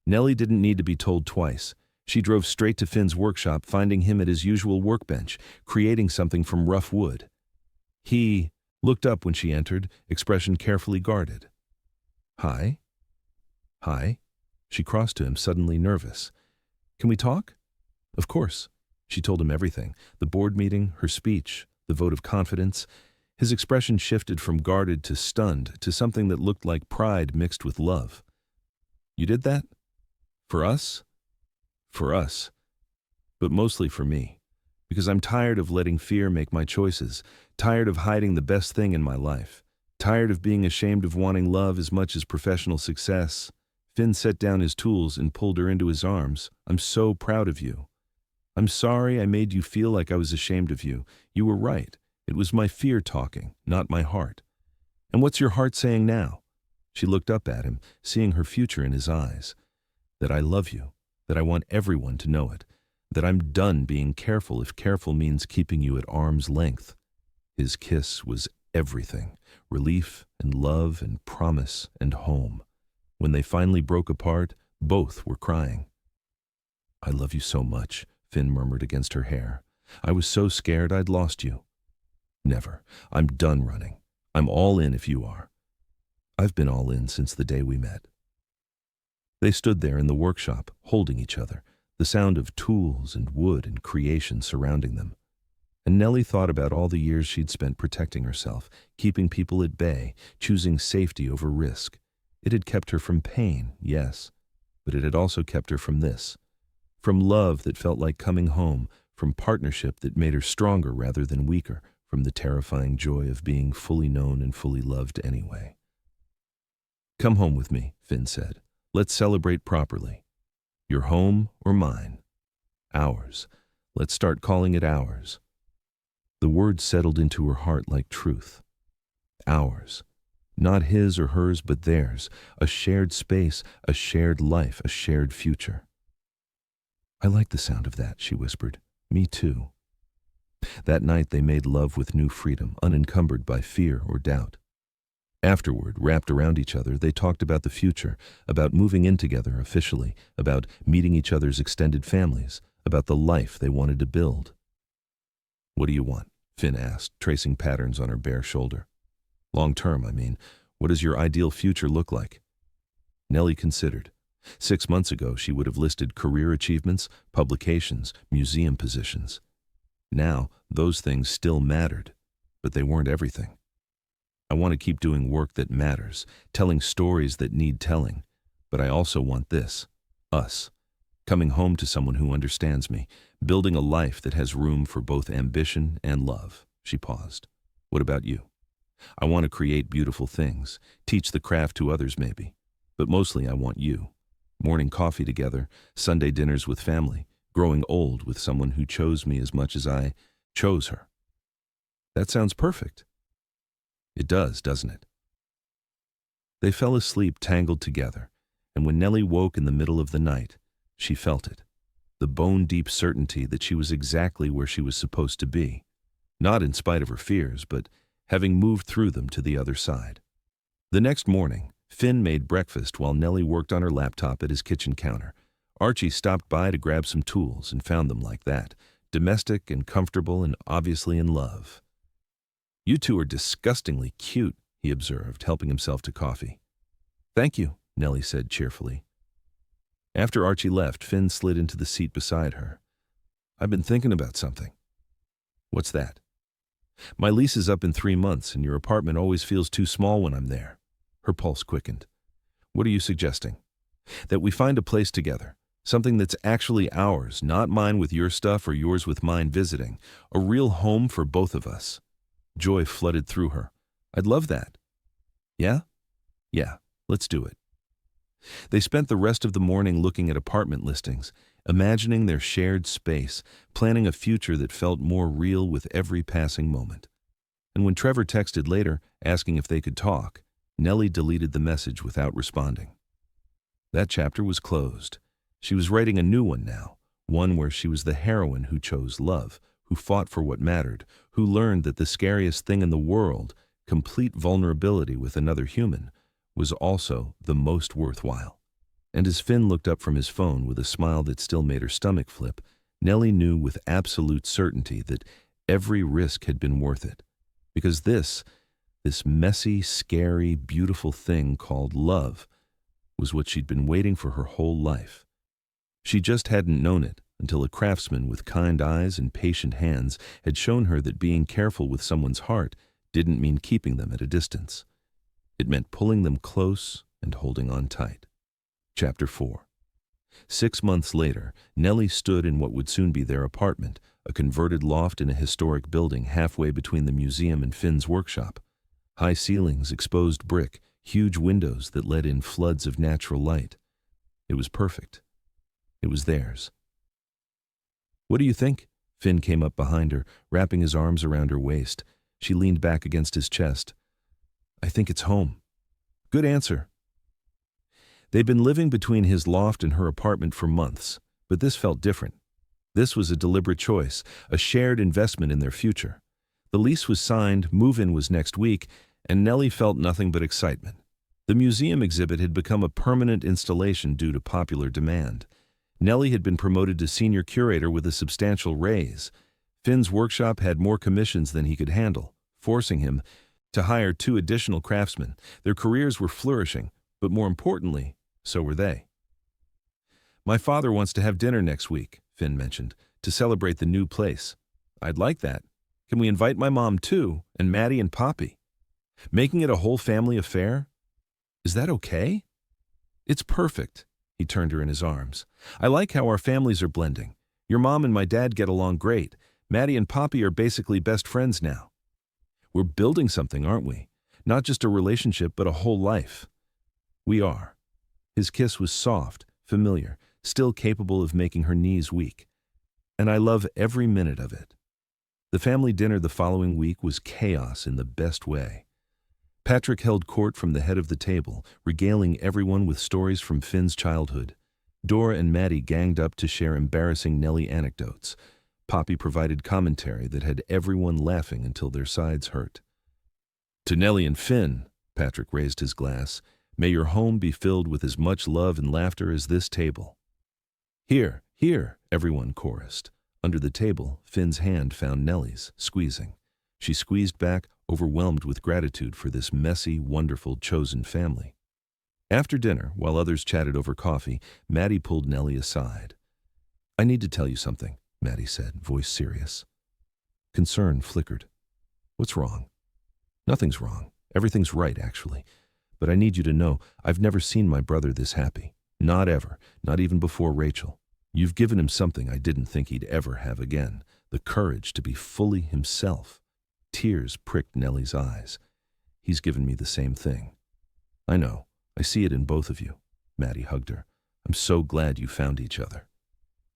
[SPEAKER 1] Nellie didn't need to be told twice. She drove straight to Finn's workshop, finding him at his usual workbench, creating something from rough wood. He looked up when she entered, expression carefully guarded. "Hi?" "Hi?" She crossed to him, suddenly nervous. "Can we talk?" "Of course." She told him everything, the board meeting, her speech, the vote of confidence. His expression shifted from guarded to stunned to something that looked like pride mixed with love. "You did that? For us?" "For us. But mostly for me. Because I'm tired of letting fear make my choices, tired of hiding the best thing in my life, tired of being ashamed of wanting love as much as professional success." Finn set down his tools and pulled her into his arms. "I'm so proud of you. I'm sorry I made you feel like I was ashamed of you. You were right. It was my fear talking, not my heart. And what's your heart saying now?" She looked up at him, seeing her future in his eyes. "That I love you, that I want everyone to know it, that I'm done being careful if careful means keeping you at arm's length." His kiss was everything, relief and love and promise and home. When they finally broke apart, both were crying. "I love you so much," Finn murmured against her hair. "I was so scared I'd lost you." "Never. I'm done running. I'm all in if you are." "I've been all in since the day we met." They stood there in the workshop, holding each other, the sound of tools and wood and creation surrounding them. And Nellie thought about all the years she'd spent protecting herself, keeping people at bay, choosing safety over risk. It had kept her from pain, yes, but it had also kept her from this. From love that felt like coming home, from partnership that made her stronger rather than weaker, from the terrifying joy of being fully known and fully loved anyway. "Come home with me," Finn said. "Let's celebrate properly. Your home or mine? Ours. Let's start calling it ours." The word settled into her heart like truth. Ours. Not his or hers, but theirs. A shared space, a shared life, a shared future. "I like the sound of that," she whispered. "Me too." That night they made love with new freedom, unencumbered by fear or doubt. Afterward, wrapped around each other, they talked about the future, about moving in together officially, about meeting each other's extended families, about the life they wanted to build. "What do you want?" Finn asked, tracing patterns on her bare shoulder. "Long term, I mean. What does your ideal future look like?" Nellie considered. 6 months ago, she would have listed career achievements, publications, museum positions. Now, those things still mattered, but they weren't everything. "I want to keep doing work that matters, telling stories that need telling, but I also want this, us, coming home to someone who understands me, building a life that has room for both ambition and love." She paused. "What about you?" "I want to create beautiful things, teach the craft to others maybe, but mostly I want you. Morning coffee together, Sunday dinners with family, growing old with someone who chose me as much as I chose her." "That sounds perfect." "It does, doesn't it?" They fell asleep tangled together, and when Nellie woke in the middle of the night, she felt it, the bone-deep certainty that she was exactly where she was supposed to be, not in spite of her fears, but having moved through them to the other side. The next morning, Finn made breakfast while Nellie worked on her laptop at his kitchen counter. Archie stopped by to grab some tools and found them like that, domestic and comfortable and obviously in love. "You two are disgustingly cute," he observed, helping himself to coffee. "Thank you," Nellie said cheerfully. After Archie left, Finn slid into the seat beside her. I've been thinking about something. What's that? My lease is up in 3 months, and your apartment always feels too small when I'm there. Her pulse quickened. What are you suggesting? That we find a place together. Something that's actually ours, not mine with your stuff or yours with mine visiting. A real home for both of us. Joy flooded through her. I'd love that. Yeah? Yeah, let's do it. They spent the rest of the morning looking at apartment listings, imagining their shared space, planning a future that felt more real with every passing moment. And when Trevor texted later, asking if they could talk, Nellie deleted the message without responding. That chapter was closed. She was writing a new one now, one where she was the heroine who chose love, who fought for what mattered, who learned that the scariest thing in the world, complete vulnerability with another human, was also the most worthwhile. And as Finn looked up from his phone with a smile that still made her stomach flip, Nellie knew with absolute certainty that every risk had been worth it. Because this messy, scary, beautiful thing called love was what she'd been waiting for her whole life. She just hadn't known it until a craftsman with kind eyes and patient hands had shown her that being careful with someone's heart didn't mean keeping them at a distance. It meant pulling them close and holding on tight. Chapter 4. 6 months later, Nellie stood in what would soon be their apartment, a converted loft in a historic building halfway between the museum and Finn's workshop. High ceilings, exposed brick, huge windows that let in floods of natural light. It was perfect. It was theirs. What do you think? Finn came up behind her, wrapping his arms around her waist. She leaned back against his chest. I think it's home. Good answer. They'd been living between his loft and her apartment for months, but this felt different. This was a deliberate choice, a shared investment in their future. The lease was signed, move-in was next week, and Nellie felt nothing but excitement. The museum exhibit had become a permanent installation due to popular demand. Nellie had been promoted to senior curator with a substantial raise. Finn's workshop had more commissions than he could handle, forcing him to hire 2 additional craftsmen. Their careers were flourishing, but more importantly, so were they. My father wants to have dinner next week, Finn mentioned, to celebrate the new place. I'd like that. Can we invite my mom too, and Maddie and Poppy? Making it a whole family affair? Is that okay? It's perfect. He turned her in his arms. I like how our families are blending. Your mom and my dad get along great. Maddie and Poppy are basically best friends now. We're building something, aren't we? Not just a relationship, but a whole life. We are. His kiss was soft, familiar, still capable of making her knees weak. And I love every minute of it. The family dinner the following week was chaos in the best way. Patrick held court from the head of the table, regaling everyone with stories from Finn's childhood. Dora and Maddie ganged up to share embarrassing Nellie anecdotes. Poppy provided commentary that had everyone laughing until their sides hurt. To Nellie and Finn, Patrick raised his glass, may your home be filled with as much love and laughter as this table. Here, here, everyone chorused. Under the table, Finn's hand found Nellie's, squeezing. She squeezed back, overwhelmed with gratitude for this messy, wonderful, chosen family. After dinner, while others chatted over coffee, Maddie pulled Nellie aside. I need to tell you something, Maddie said, voice serious. Concern flickered. What's wrong? Nothing's wrong. Everything's right, actually. But I need you to know, I've never seen my brother this happy. Not ever. Not even before Rachel. You've given him something I didn't think he'd ever have again. The courage to be fully himself. Tears pricked Nellie's eyes. He's given me the same thing. I know. I see it in both of you. Maddie hugged her. I'm so glad you found each other.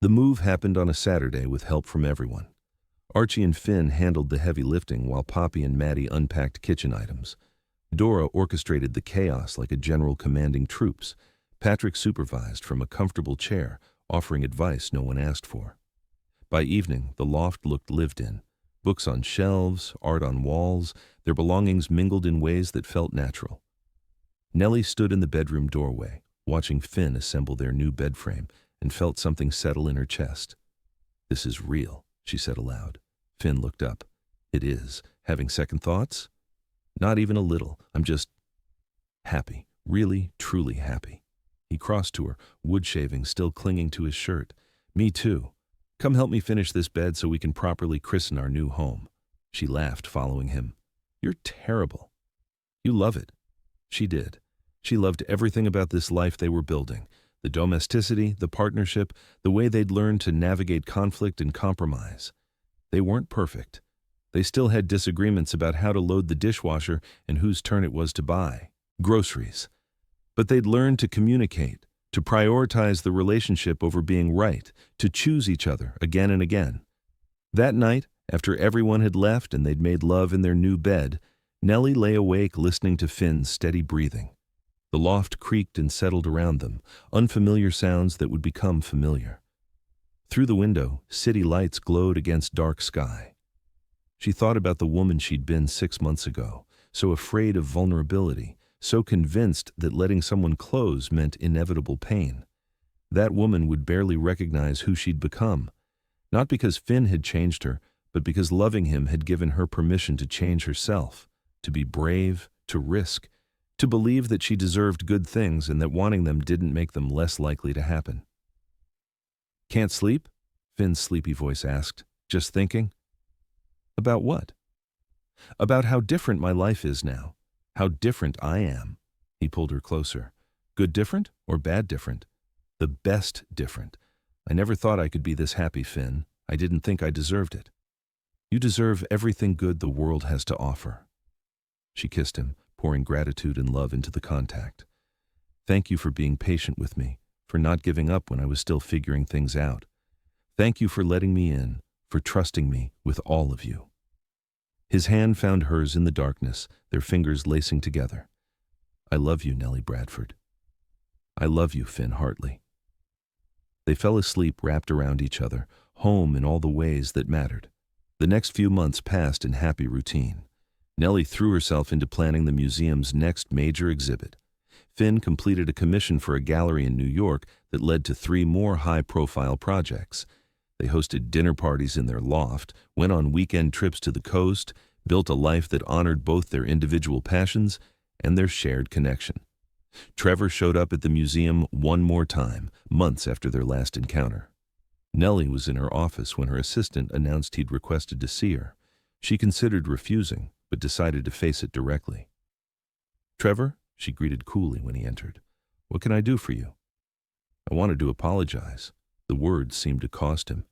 [SPEAKER 1] The move happened on a Saturday with help from everyone. Archie and Finn handled the heavy lifting while Poppy and Maddie unpacked kitchen items. Dora orchestrated the chaos like a general commanding troops. Patrick supervised from a comfortable chair, offering advice no one asked for. By evening, the loft looked lived in. Books on shelves, art on walls, their belongings mingled in ways that felt natural. Nellie stood in the bedroom doorway, watching Finn assemble their new bed frame, and felt something settle in her chest. This is real, she said aloud. Finn looked up. It is. Having second thoughts? Not even a little. I'm just happy. Really, truly happy. He crossed to her, wood shaving still clinging to his shirt. Me too. Come help me finish this bed so we can properly christen our new home. She laughed, following him. You're terrible. You love it. She did. She loved everything about this life they were building. The domesticity, the partnership, the way they'd learned to navigate conflict and compromise. They weren't perfect. They still had disagreements about how to load the dishwasher and whose turn it was to buy groceries. But they'd learned to communicate, to prioritize the relationship over being right, to choose each other again and again. That night, after everyone had left and they'd made love in their new bed, Nellie lay awake listening to Finn's steady breathing. The loft creaked and settled around them, unfamiliar sounds that would become familiar. Through the window, city lights glowed against dark sky. She thought about the woman she'd been 6 months ago, so afraid of vulnerability, so convinced that letting someone close meant inevitable pain. That woman would barely recognize who she'd become, not because Finn had changed her, but because loving him had given her permission to change herself, to be brave, to risk, to believe that she deserved good things and that wanting them didn't make them less likely to happen. Can't sleep? Finn's sleepy voice asked. Just thinking? About what? About how different my life is now. How different I am. He pulled her closer. Good different or bad different? The best different. I never thought I could be this happy, Finn. I didn't think I deserved it. You deserve everything good the world has to offer. She kissed him, pouring gratitude and love into the contact. Thank you for being patient with me, for not giving up when I was still figuring things out. Thank you for letting me in, for trusting me with all of you. His hand found hers in the darkness, their fingers lacing together. I love you, Nellie Bradford. I love you, Finn Hartley. They fell asleep wrapped around each other, home in all the ways that mattered. The next few months passed in happy routine. Nellie threw herself into planning the museum's next major exhibit. Finn completed a commission for a gallery in New York that led to 3 more high-profile projects. They hosted dinner parties in their loft, went on weekend trips to the coast, built a life that honored both their individual passions and their shared connection. Trevor showed up at the museum one more time, months after their last encounter. Nellie was in her office when her assistant announced he'd requested to see her. She considered refusing, but decided to face it directly. Trevor, she greeted coolly when he entered. What can I do for you? I wanted to apologize. The words seemed to cost him.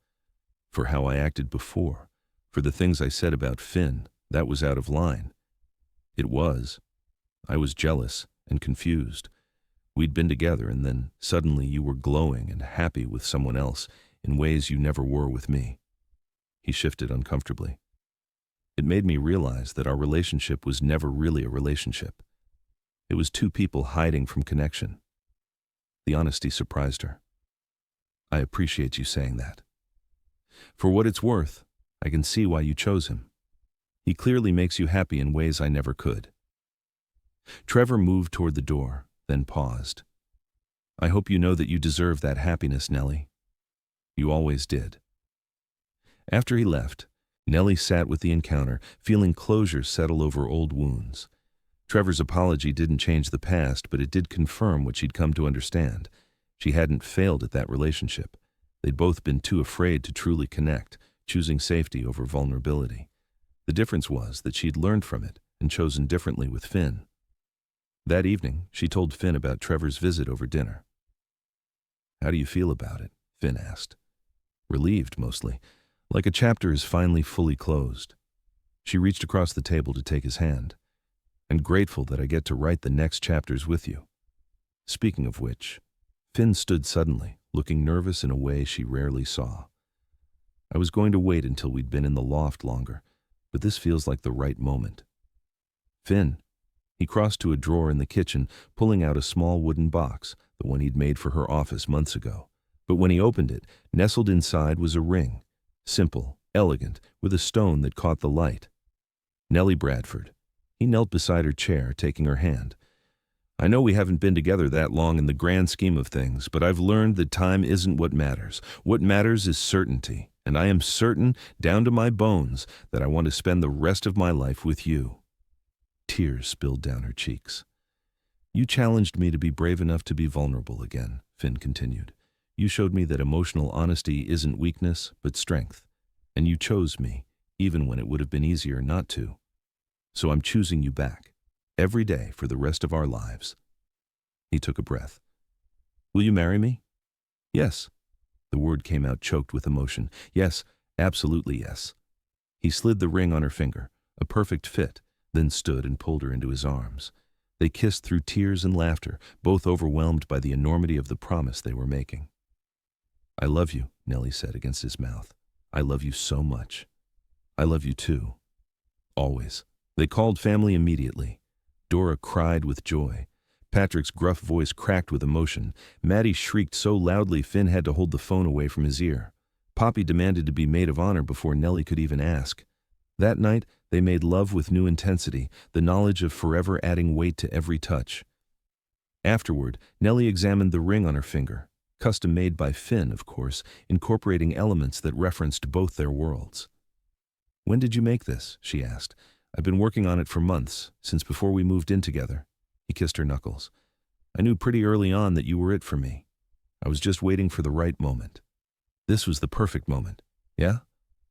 [SPEAKER 1] For how I acted before, for the things I said about Finn, that was out of line. It was. I was jealous and confused. We'd been together and then suddenly you were glowing and happy with someone else in ways you never were with me. He shifted uncomfortably. It made me realize that our relationship was never really a relationship. It was 2 people hiding from connection. The honesty surprised her. I appreciate you saying that. For what it's worth, I can see why you chose him. He clearly makes you happy in ways I never could. Trevor moved toward the door, then paused. I hope you know that you deserve that happiness, Nellie. You always did. After he left, Nellie sat with the encounter, feeling closure settle over old wounds. Trevor's apology didn't change the past, but it did confirm what she'd come to understand. She hadn't failed at that relationship. They'd both been too afraid to truly connect, choosing safety over vulnerability. The difference was that she'd learned from it and chosen differently with Finn. That evening, she told Finn about Trevor's visit over dinner. How do you feel about it? Finn asked. Relieved, mostly, like a chapter is finally fully closed. She reached across the table to take his hand. And grateful that I get to write the next chapters with you. Speaking of which, Finn stood suddenly, looking nervous in a way she rarely saw. I was going to wait until we'd been in the loft longer, but this feels like the right moment. Finn. He crossed to a drawer in the kitchen, pulling out a small wooden box, the one he'd made for her office months ago. But when he opened it, nestled inside was a ring. Simple, elegant, with a stone that caught the light. Nellie Bradford. He knelt beside her chair, taking her hand. I know we haven't been together that long in the grand scheme of things, but I've learned that time isn't what matters. What matters is certainty, and I am certain, down to my bones, that I want to spend the rest of my life with you. Tears spilled down her cheeks. You challenged me to be brave enough to be vulnerable again, Finn continued. You showed me that emotional honesty isn't weakness, but strength. And you chose me, even when it would have been easier not to. So I'm choosing you back, every day for the rest of our lives." He took a breath. "Will you marry me?" "Yes." The word came out choked with emotion. "Yes, absolutely yes." He slid the ring on her finger, a perfect fit, then stood and pulled her into his arms. They kissed through tears and laughter, both overwhelmed by the enormity of the promise they were making. "I love you," Nellie said against his mouth. "I love you so much." "I love you too. Always." They called family immediately. Dora cried with joy. Patrick's gruff voice cracked with emotion. Maddie shrieked so loudly Finn had to hold the phone away from his ear. Poppy demanded to be maid of honor before Nellie could even ask. That night, they made love with new intensity, the knowledge of forever adding weight to every touch. Afterward, Nellie examined the ring on her finger, custom made by Finn, of course, incorporating elements that referenced both their worlds. "When did you make this?" she asked. "I've been working on it for months, since before we moved in together." He kissed her knuckles. "I knew pretty early on that you were it for me. I was just waiting for the right moment." This was the perfect moment. Yeah?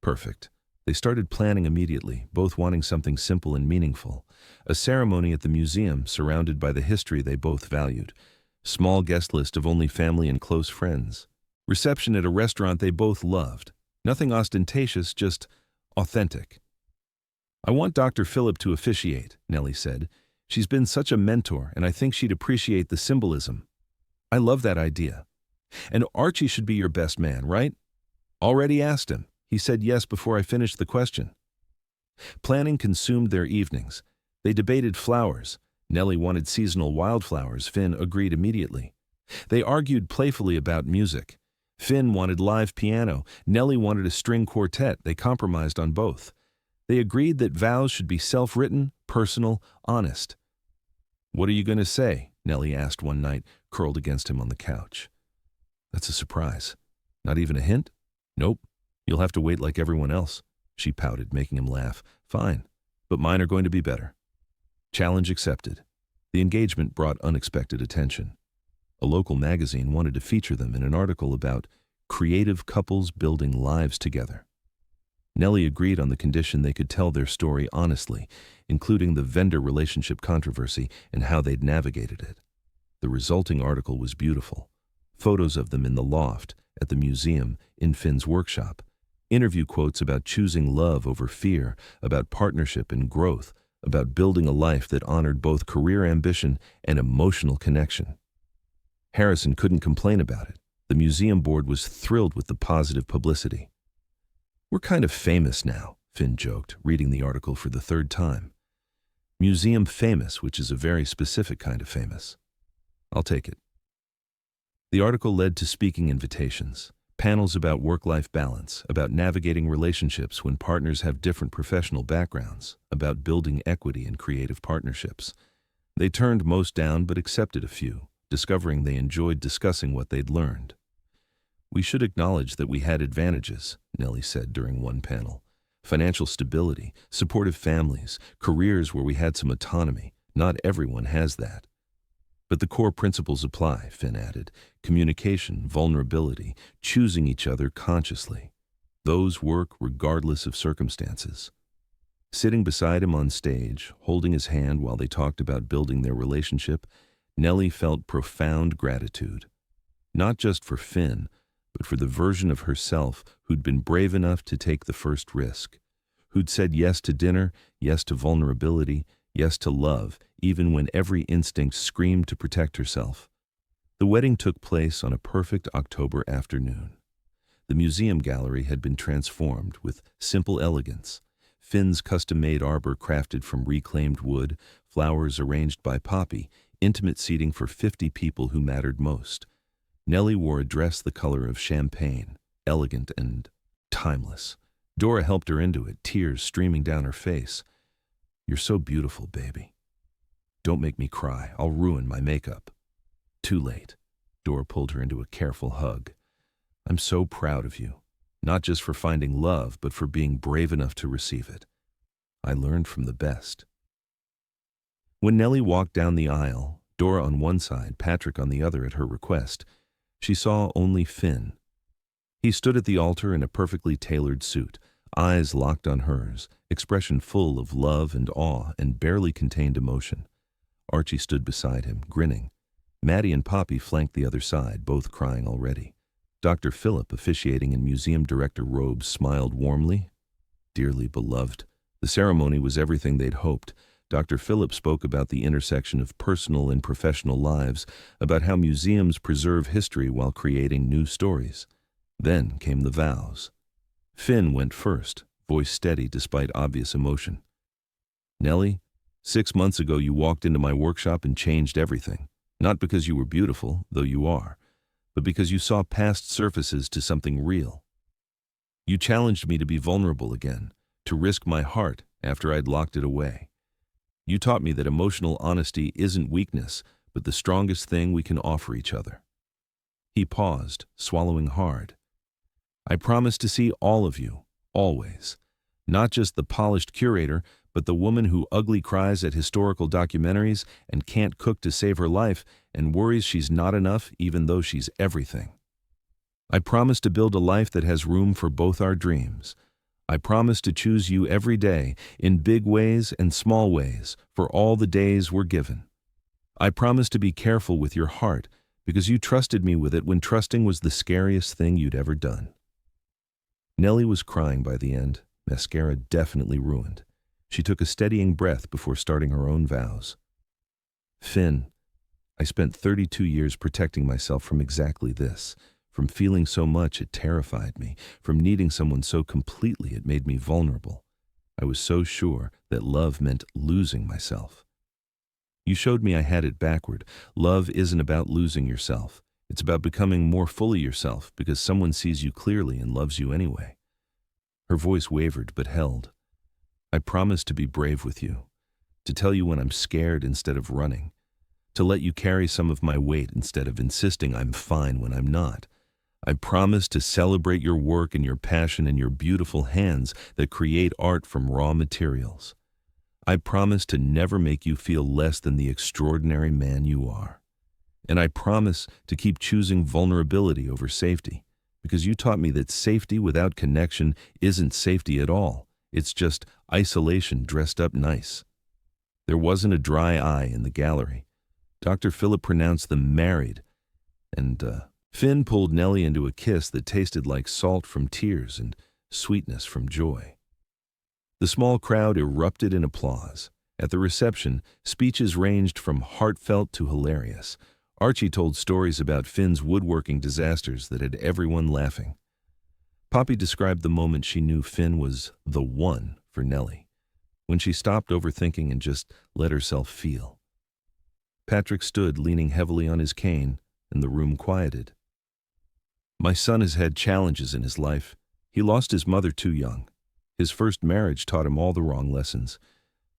[SPEAKER 1] Perfect. They started planning immediately, both wanting something simple and meaningful. A ceremony at the museum surrounded by the history they both valued. Small guest list of only family and close friends. Reception at a restaurant they both loved. Nothing ostentatious, just authentic. "I want Dr. Phillip to officiate," Nellie said. "She's been such a mentor, and I think she'd appreciate the symbolism." "I love that idea. And Archie should be your best man, right?" "Already asked him. He said yes before I finished the question." Planning consumed their evenings. They debated flowers. Nellie wanted seasonal wildflowers. Finn agreed immediately. They argued playfully about music. Finn wanted live piano. Nellie wanted a string quartet. They compromised on both. They agreed that vows should be self-written, personal, honest. "What are you going to say?" Nellie asked one night, curled against him on the couch. "That's a surprise. Not even a hint?" "Nope. You'll have to wait like everyone else." She pouted, making him laugh. "Fine, but mine are going to be better." Challenge accepted. The engagement brought unexpected attention. A local magazine wanted to feature them in an article about creative couples building lives together. Nellie agreed on the condition they could tell their story honestly, including the vendor relationship controversy and how they'd navigated it. The resulting article was beautiful. Photos of them in the loft, at the museum, in Finn's workshop. Interview quotes about choosing love over fear, about partnership and growth, about building a life that honored both career ambition and emotional connection. Harrison couldn't complain about it. The museum board was thrilled with the positive publicity. "We're kind of famous now," Finn joked, reading the article for the third time. "Museum famous, which is a very specific kind of famous." "I'll take it." The article led to speaking invitations, panels about work-life balance, about navigating relationships when partners have different professional backgrounds, about building equity in creative partnerships. They turned most down but accepted a few, discovering they enjoyed discussing what they'd learned. "We should acknowledge that we had advantages," Nellie said during one panel. "Financial stability, supportive families, careers where we had some autonomy. Not everyone has that." "But the core principles apply," Finn added. "Communication, vulnerability, choosing each other consciously. Those work regardless of circumstances." Sitting beside him on stage, holding his hand while they talked about building their relationship, Nellie felt profound gratitude. Not just for Finn, but for the version of herself who'd been brave enough to take the first risk, who'd said yes to dinner, yes to vulnerability, yes to love, even when every instinct screamed to protect herself. The wedding took place on a perfect October afternoon. The museum gallery had been transformed with simple elegance. Finn's custom-made arbor crafted from reclaimed wood, flowers arranged by Poppy, intimate seating for 50 people who mattered most. Nellie wore a dress the color of champagne, elegant and timeless. Dora helped her into it, tears streaming down her face. "You're so beautiful, baby." "Don't make me cry. I'll ruin my makeup." Too late. Dora pulled her into a careful hug. "I'm so proud of you, not just for finding love, but for being brave enough to receive it. I learned from the best." When Nellie walked down the aisle, Dora on one side, Patrick on the other at her request, She saw only Finn. He stood at the altar in a perfectly tailored suit, eyes locked on hers, expression full of love and awe and barely contained emotion. Archie stood beside him, grinning. Maddie and Poppy flanked the other side, both crying already. Dr. Philip, officiating in museum director robes, smiled warmly. Dearly beloved. The ceremony was everything they'd hoped. Dr. Philip spoke about the intersection of personal and professional lives, about how museums preserve history while creating new stories. Then came the vows. Finn went first, voice steady despite obvious emotion. Nellie, 6 months ago you walked into my workshop and changed everything. Not because you were beautiful, though you are, but because you saw past surfaces to something real. You challenged me to be vulnerable again, to risk my heart after I'd locked it away. You taught me that emotional honesty isn't weakness, but the strongest thing we can offer each other. He paused, swallowing hard. I promise to see all of you, always. Not just the polished curator, but the woman who ugly cries at historical documentaries and can't cook to save her life and worries she's not enough even though she's everything. I promise to build a life that has room for both our dreams. I promise to choose you every day, in big ways and small ways, for all the days we're given. I promise to be careful with your heart, because you trusted me with it when trusting was the scariest thing you'd ever done. Nellie was crying by the end, mascara definitely ruined. She took a steadying breath before starting her own vows. Finn, I spent 32 years protecting myself from exactly this, from feeling so much it terrified me, from needing someone so completely it made me vulnerable. I was so sure that love meant losing myself. You showed me I had it backward. Love isn't about losing yourself. It's about becoming more fully yourself because someone sees you clearly and loves you anyway. Her voice wavered but held. I promise to be brave with you, to tell you when I'm scared instead of running, to let you carry some of my weight instead of insisting I'm fine when I'm not. I promise to celebrate your work and your passion and your beautiful hands that create art from raw materials. I promise to never make you feel less than the extraordinary man you are. And I promise to keep choosing vulnerability over safety, because you taught me that safety without connection isn't safety at all. It's just isolation dressed up nice. There wasn't a dry eye in the gallery. Dr. Philip pronounced them married, and Finn pulled Nellie into a kiss that tasted like salt from tears and sweetness from joy. The small crowd erupted in applause. At the reception, speeches ranged from heartfelt to hilarious. Archie told stories about Finn's woodworking disasters that had everyone laughing. Poppy described the moment she knew Finn was the one for Nellie, when she stopped overthinking and just let herself feel. Patrick stood leaning heavily on his cane, and the room quieted. My son has had challenges in his life. He lost his mother too young. His first marriage taught him all the wrong lessons.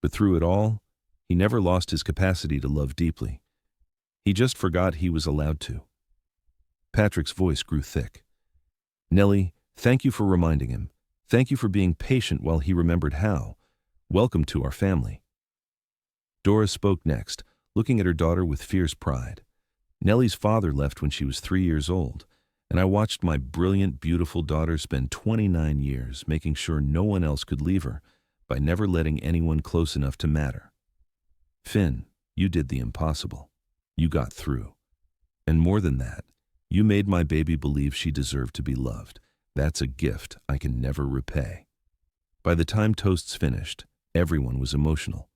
[SPEAKER 1] But through it all, he never lost his capacity to love deeply. He just forgot he was allowed to. Patrick's voice grew thick. Nellie, thank you for reminding him. Thank you for being patient while he remembered how. Welcome to our family. Dora spoke next, looking at her daughter with fierce pride. Nellie's father left when she was 3 years old, and I watched my brilliant, beautiful daughter spend 29 years making sure no one else could leave her by never letting anyone close enough to matter. Finn, you did the impossible. You got through. And more than that, you made my baby believe she deserved to be loved. That's a gift I can never repay. By the time toasts finished, everyone was emotional.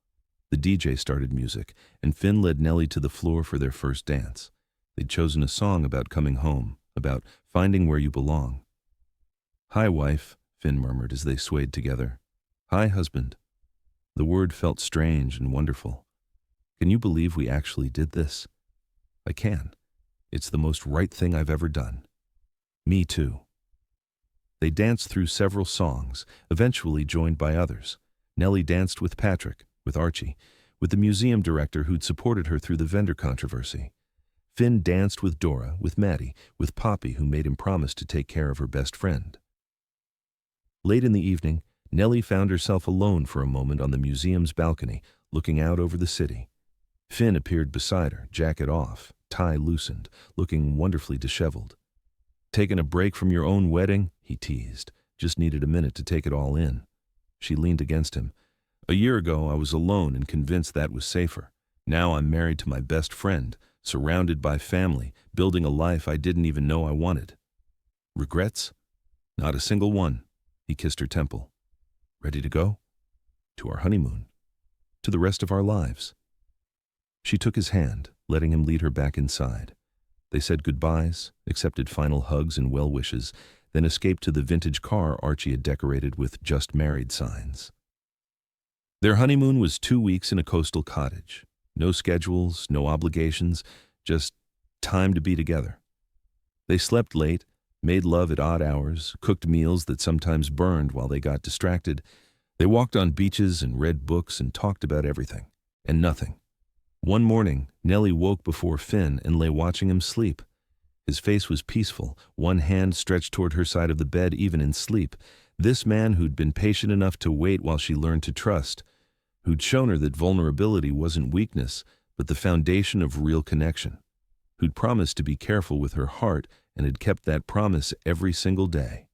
[SPEAKER 1] The DJ started music, and Finn led Nellie to the floor for their first dance. They'd chosen a song about coming home, about finding where you belong. Hi, wife, Finn murmured as they swayed together. Hi, husband. The word felt strange and wonderful. Can you believe we actually did this? I can. It's the most right thing I've ever done. Me too. They danced through several songs, eventually joined by others. Nellie danced with Patrick, with Archie, with the museum director who'd supported her through the vendor controversy. Finn danced with Dora, with Maddie, with Poppy, who made him promise to take care of her best friend. Late in the evening, Nellie found herself alone for a moment on the museum's balcony, looking out over the city. Finn appeared beside her, jacket off, tie loosened, looking wonderfully disheveled. "Taking a break from your own wedding?" he teased. "Just needed a minute to take it all in." She leaned against him. "A year ago I was alone and convinced that was safer. Now I'm married to my best friend, surrounded by family, building a life I didn't even know I wanted." "Regrets?" "Not a single one." He kissed her temple. "Ready to go?" "To our honeymoon. To the rest of our lives." She took his hand, letting him lead her back inside. They said goodbyes, accepted final hugs and well wishes, then escaped to the vintage car Archie had decorated with "Just Married" signs. Their honeymoon was 2 weeks in a coastal cottage. No schedules, no obligations, just time to be together. They slept late, made love at odd hours, cooked meals that sometimes burned while they got distracted. They walked on beaches and read books and talked about everything and nothing. One morning, Nellie woke before Finn and lay watching him sleep. His face was peaceful, one hand stretched toward her side of the bed even in sleep. This man who'd been patient enough to wait while she learned to trust, who'd shown her that vulnerability wasn't weakness, but the foundation of real connection, who'd promised to be careful with her heart and had kept that promise every single day.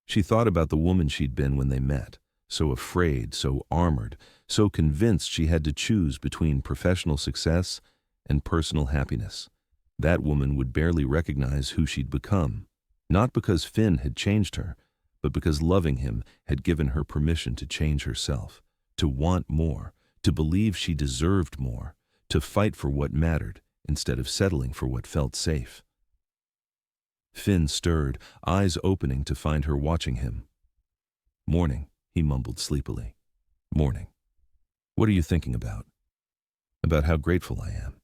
[SPEAKER 1] She thought about the woman she'd been when they met, so afraid, so armored, so convinced she had to choose between professional success and personal happiness. That woman would barely recognize who she'd become, not because Finn had changed her, but because loving him had given her permission to change herself, to want more, to believe she deserved more, to fight for what mattered instead of settling for what felt safe. Finn stirred, eyes opening to find her watching him. "Morning," he mumbled sleepily. "Morning. What are you thinking about?" "About how grateful I am.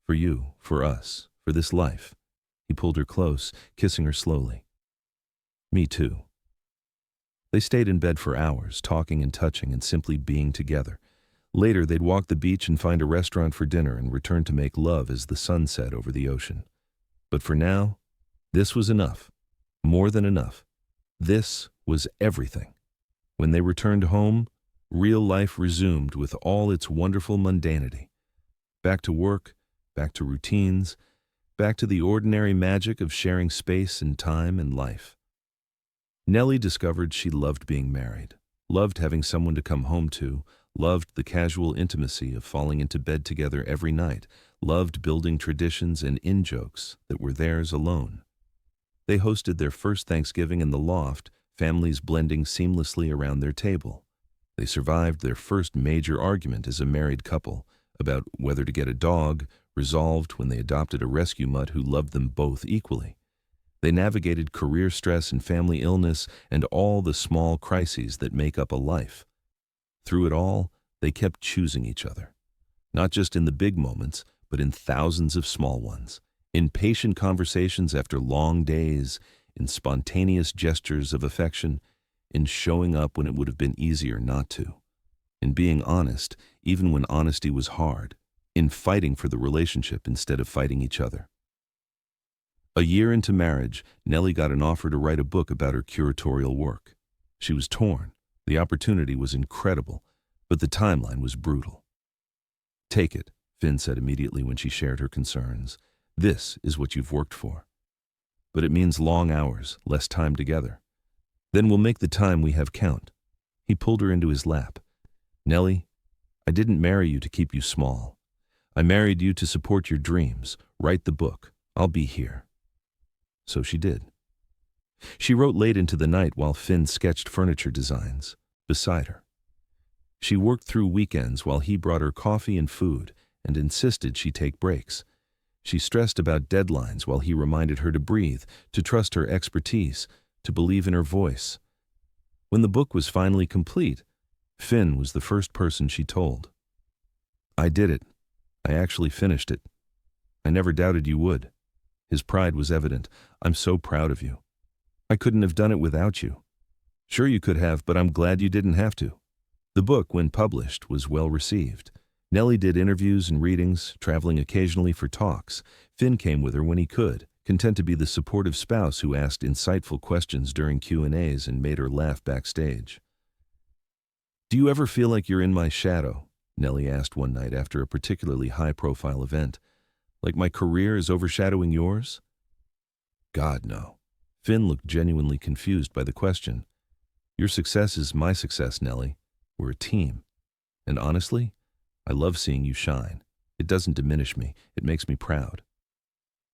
[SPEAKER 1] For you, for us, for this life." He pulled her close, kissing her slowly. "Me too." They stayed in bed for hours, talking and touching and simply being together. Later, they'd walk the beach and find a restaurant for dinner and return to make love as the sun set over the ocean. But for now, this was enough. More than enough. This was everything. When they returned home, real life resumed with all its wonderful mundanity. Back to work, back to routines, back to the ordinary magic of sharing space and time and life. Nellie discovered she loved being married, loved having someone to come home to, loved the casual intimacy of falling into bed together every night, loved building traditions and in-jokes that were theirs alone. They hosted their first Thanksgiving in the loft, families blending seamlessly around their table. They survived their first major argument as a married couple about whether to get a dog, resolved when they adopted a rescue mutt who loved them both equally. They navigated career stress and family illness and all the small crises that make up a life. Through it all, they kept choosing each other, not just in the big moments, but in thousands of small ones, in patient conversations after long days, in spontaneous gestures of affection, in showing up when it would have been easier not to, in being honest even when honesty was hard, in fighting for the relationship instead of fighting each other. A year into marriage, Nellie got an offer to write a book about her curatorial work. She was torn. The opportunity was incredible, but the timeline was brutal. "Take it," Finn said immediately when she shared her concerns. "This is what you've worked for. But it means long hours, less time together. Then we'll make the time we have count." He pulled her into his lap. "Nellie, I didn't marry you to keep you small. I married you to support your dreams. Write the book. I'll be here." So she did. She wrote late into the night while Finn sketched furniture designs beside her. She worked through weekends while he brought her coffee and food and insisted she take breaks. She stressed about deadlines while he reminded her to breathe, to trust her expertise, to believe in her voice. When the book was finally complete, Finn was the first person she told. "I did it. I actually finished it. I never doubted you would." His pride was evident. "I'm so proud of you. I couldn't have done it without you." "Sure you could have, but I'm glad you didn't have to." The book, when published, was well received. Nellie did interviews and readings, traveling occasionally for talks. Finn came with her when he could, content to be the supportive spouse who asked insightful questions during Q&As and made her laugh backstage. "Do you ever feel like you're in my shadow?" Nellie asked one night after a particularly high-profile event. Like my career is overshadowing yours? God, no. Finn looked genuinely confused by the question. Your success is my success, Nellie. We're a team. And honestly, I love seeing you shine. It doesn't diminish me. It makes me proud.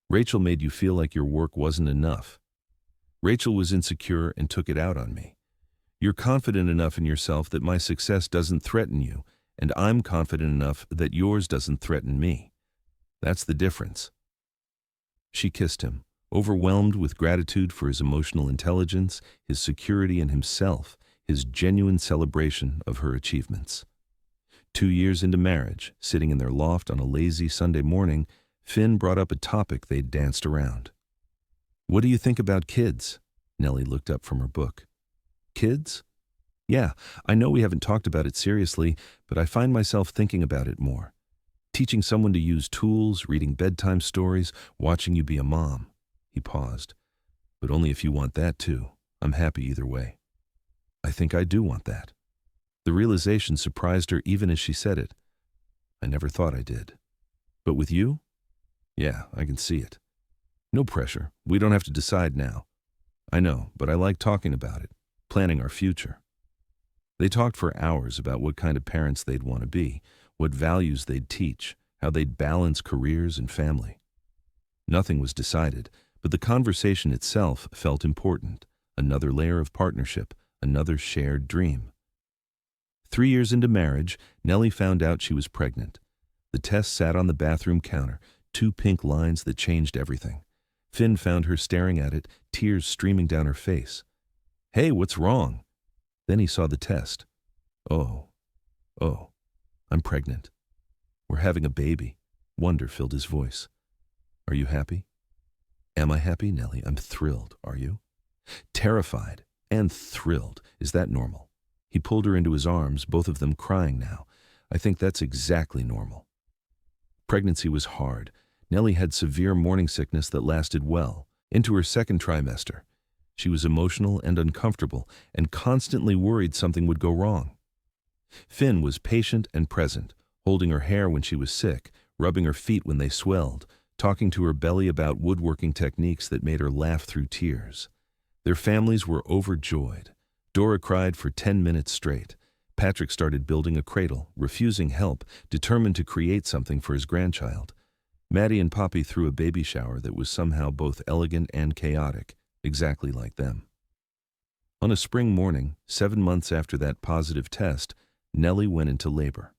[SPEAKER 1] Rachel made you feel like your work wasn't enough. Rachel was insecure and took it out on me. You're confident enough in yourself that my success doesn't threaten you, and I'm confident enough that yours doesn't threaten me. That's the difference. She kissed him, overwhelmed with gratitude for his emotional intelligence, his security in himself, his genuine celebration of her achievements. 2 years into marriage, sitting in their loft on a lazy Sunday morning, Finn brought up a topic they'd danced around. What do you think about kids? Nellie looked up from her book. Kids? Yeah, I know we haven't talked about it seriously, but I find myself thinking about it more. Teaching someone to use tools, reading bedtime stories, watching you be a mom. He paused. But only if you want that too. I'm happy either way. I think I do want that. The realization surprised her even as she said it. I never thought I did. But with you? Yeah, I can see it. No pressure. We don't have to decide now. I know, but I like talking about it, planning our future. They talked for hours about what kind of parents they'd want to be, what values they'd teach, how they'd balance careers and family. Nothing was decided, but the conversation itself felt important, another layer of partnership, another shared dream. 3 years into marriage, Nellie found out she was pregnant. The test sat on the bathroom counter, 2 pink lines that changed everything. Finn found her staring at it, tears streaming down her face. Hey, what's wrong? Then he saw the test. Oh, I'm pregnant. We're having a baby. Wonder filled his voice. Are you happy? Am I happy, Nellie? I'm thrilled. Are you? Terrified and thrilled. Is that normal? He pulled her into his arms, both of them crying now. I think that's exactly normal. Pregnancy was hard. Nellie had severe morning sickness that lasted well into her second trimester. She was emotional and uncomfortable and constantly worried something would go wrong. Finn was patient and present, holding her hair when she was sick, rubbing her feet when they swelled, talking to her belly about woodworking techniques that made her laugh through tears. Their families were overjoyed. Dora cried for 10 minutes straight. Patrick started building a cradle, refusing help, determined to create something for his grandchild. Maddie and Poppy threw a baby shower that was somehow both elegant and chaotic, exactly like them. On a spring morning, 7 months after that positive test, Nellie went into labor.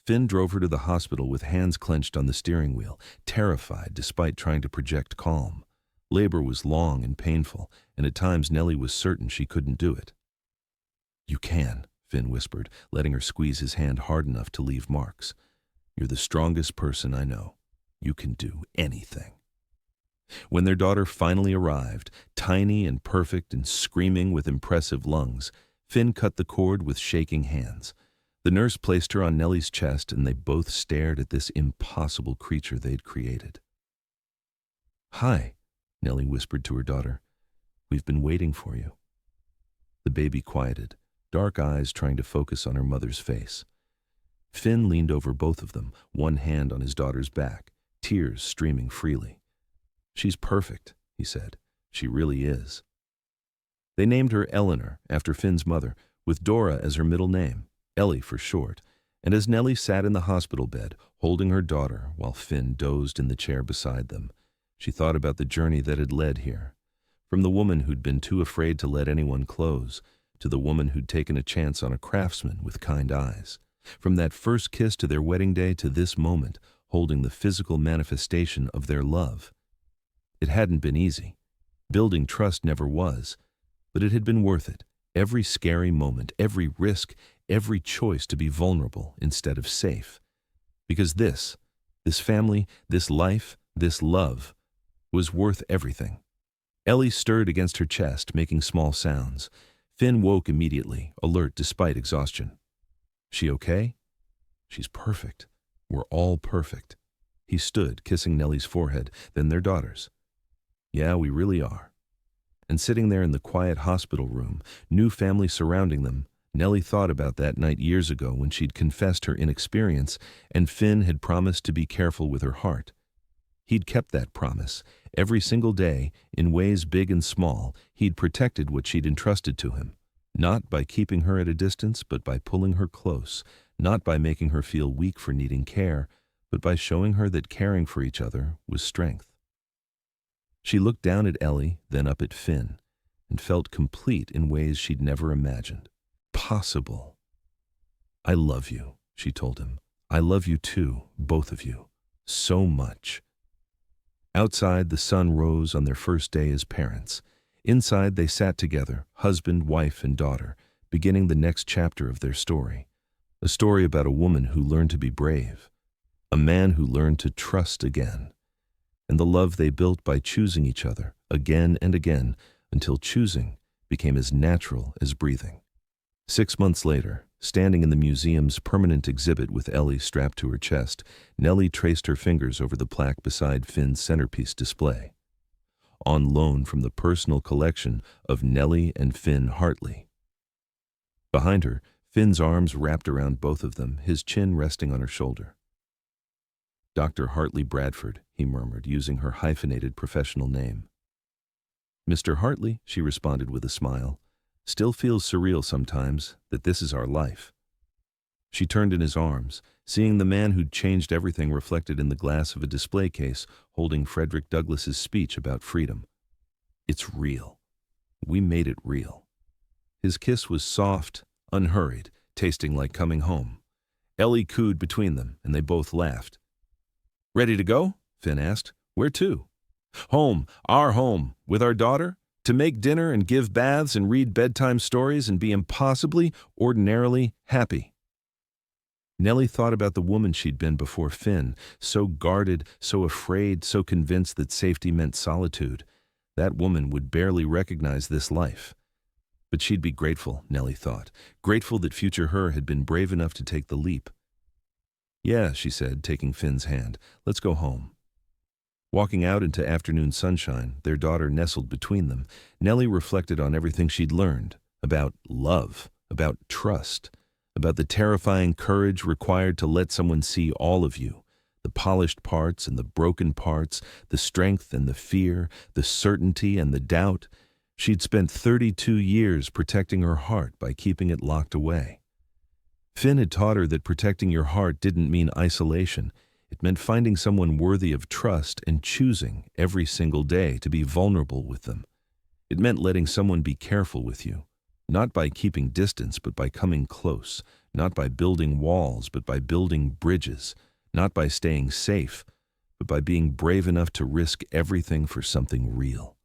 [SPEAKER 1] Finn drove her to the hospital with hands clenched on the steering wheel, terrified despite trying to project calm. Labor was long and painful, and at times Nellie was certain she couldn't do it. You can, Finn whispered, letting her squeeze his hand hard enough to leave marks. You're the strongest person I know. You can do anything. When their daughter finally arrived, tiny and perfect and screaming with impressive lungs, Finn cut the cord with shaking hands. The nurse placed her on Nellie's chest, and they both stared at this impossible creature they'd created. Hi, Nellie whispered to her daughter. We've been waiting for you. The baby quieted, dark eyes trying to focus on her mother's face. Finn leaned over both of them, one hand on his daughter's back, tears streaming freely. She's perfect, he said. She really is. They named her Eleanor, after Finn's mother, with Dora as her middle name, Ellie for short, and as Nellie sat in the hospital bed, holding her daughter while Finn dozed in the chair beside them, she thought about the journey that had led here. From the woman who'd been too afraid to let anyone close, to the woman who'd taken a chance on a craftsman with kind eyes. From that first kiss to their wedding day to this moment, holding the physical manifestation of their love. It hadn't been easy. Building trust never was. But it had been worth it. Every scary moment, every risk, every choice to be vulnerable instead of safe. Because this family, this life, this love, was worth everything. Ellie stirred against her chest, making small sounds. Finn woke immediately, alert despite exhaustion. She okay? She's perfect. We're all perfect. He stood, kissing Nellie's forehead, then their daughter's. Yeah, we really are. And sitting there in the quiet hospital room, new family surrounding them, Nellie thought about that night years ago when she'd confessed her inexperience and Finn had promised to be careful with her heart. He'd kept that promise. Every single day, in ways big and small, he'd protected what she'd entrusted to him. Not by keeping her at a distance, but by pulling her close. Not by making her feel weak for needing care, but by showing her that caring for each other was strength. She looked down at Ellie, then up at Finn, and felt complete in ways she'd never imagined. Possible. "I love you," she told him. "I love you too, both of you. So much." Outside, the sun rose on their first day as parents. Inside, they sat together, husband, wife, and daughter, beginning the next chapter of their story. A story about a woman who learned to be brave, a man who learned to trust again, and the love they built by choosing each other again and again until choosing became as natural as breathing. 6 months later, standing in the museum's permanent exhibit with Ellie strapped to her chest, Nellie traced her fingers over the plaque beside Finn's centerpiece display. On loan from the personal collection of Nellie and Finn Hartley. Behind her, Finn's arms wrapped around both of them, his chin resting on her shoulder. "Dr. Hartley Bradford," he murmured, using her hyphenated professional name. "Mr. Hartley," she responded with a smile. "Still feels surreal sometimes that this is our life." She turned in his arms, seeing the man who'd changed everything reflected in the glass of a display case holding Frederick Douglass's speech about freedom. "It's real. We made it real." His kiss was soft, unhurried, tasting like coming home. Ellie cooed between them, and they both laughed. "Ready to go?" Finn asked. "Where to?" "Home, our home, with our daughter? To make dinner and give baths and read bedtime stories and be impossibly, ordinarily happy." Nellie thought about the woman she'd been before Finn, so guarded, so afraid, so convinced that safety meant solitude. That woman would barely recognize this life. But she'd be grateful, Nellie thought, grateful that future her had been brave enough to take the leap. "Yeah," she said, taking Finn's hand. "Let's go home." Walking out into afternoon sunshine, their daughter nestled between them, Nellie reflected on everything she'd learned, about love, about trust, about the terrifying courage required to let someone see all of you, the polished parts and the broken parts, the strength and the fear, the certainty and the doubt. She'd spent 32 years protecting her heart by keeping it locked away. Finn had taught her that protecting your heart didn't mean isolation. It meant finding someone worthy of trust and choosing every single day to be vulnerable with them. It meant letting someone be careful with you, not by keeping distance, but by coming close, not by building walls, but by building bridges, not by staying safe, but by being brave enough to risk everything for something real.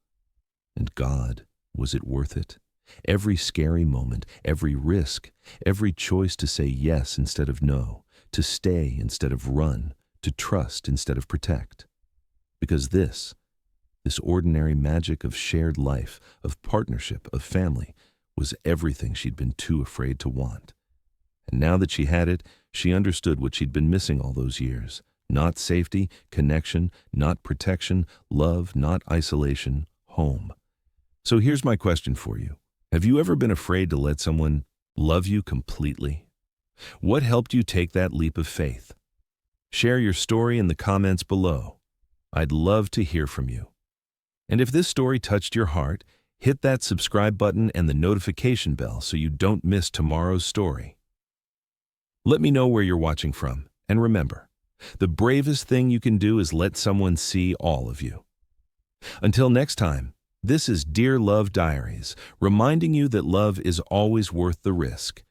[SPEAKER 1] And God, was it worth it? Every scary moment, every risk, every choice to say yes instead of no, to stay instead of run, to trust instead of protect. Because this ordinary magic of shared life, of partnership, of family, was everything she'd been too afraid to want. And now that she had it, she understood what she'd been missing all those years. Not safety, connection, not protection, love, not isolation, home. So here's my question for you. Have you ever been afraid to let someone love you completely? What helped you take that leap of faith? Share your story in the comments below. I'd love to hear from you. And if this story touched your heart, hit that subscribe button and the notification bell so you don't miss tomorrow's story. Let me know where you're watching from, and remember, the bravest thing you can do is let someone see all of you. Until next time, this is Dear Love Diaries, reminding you that love is always worth the risk.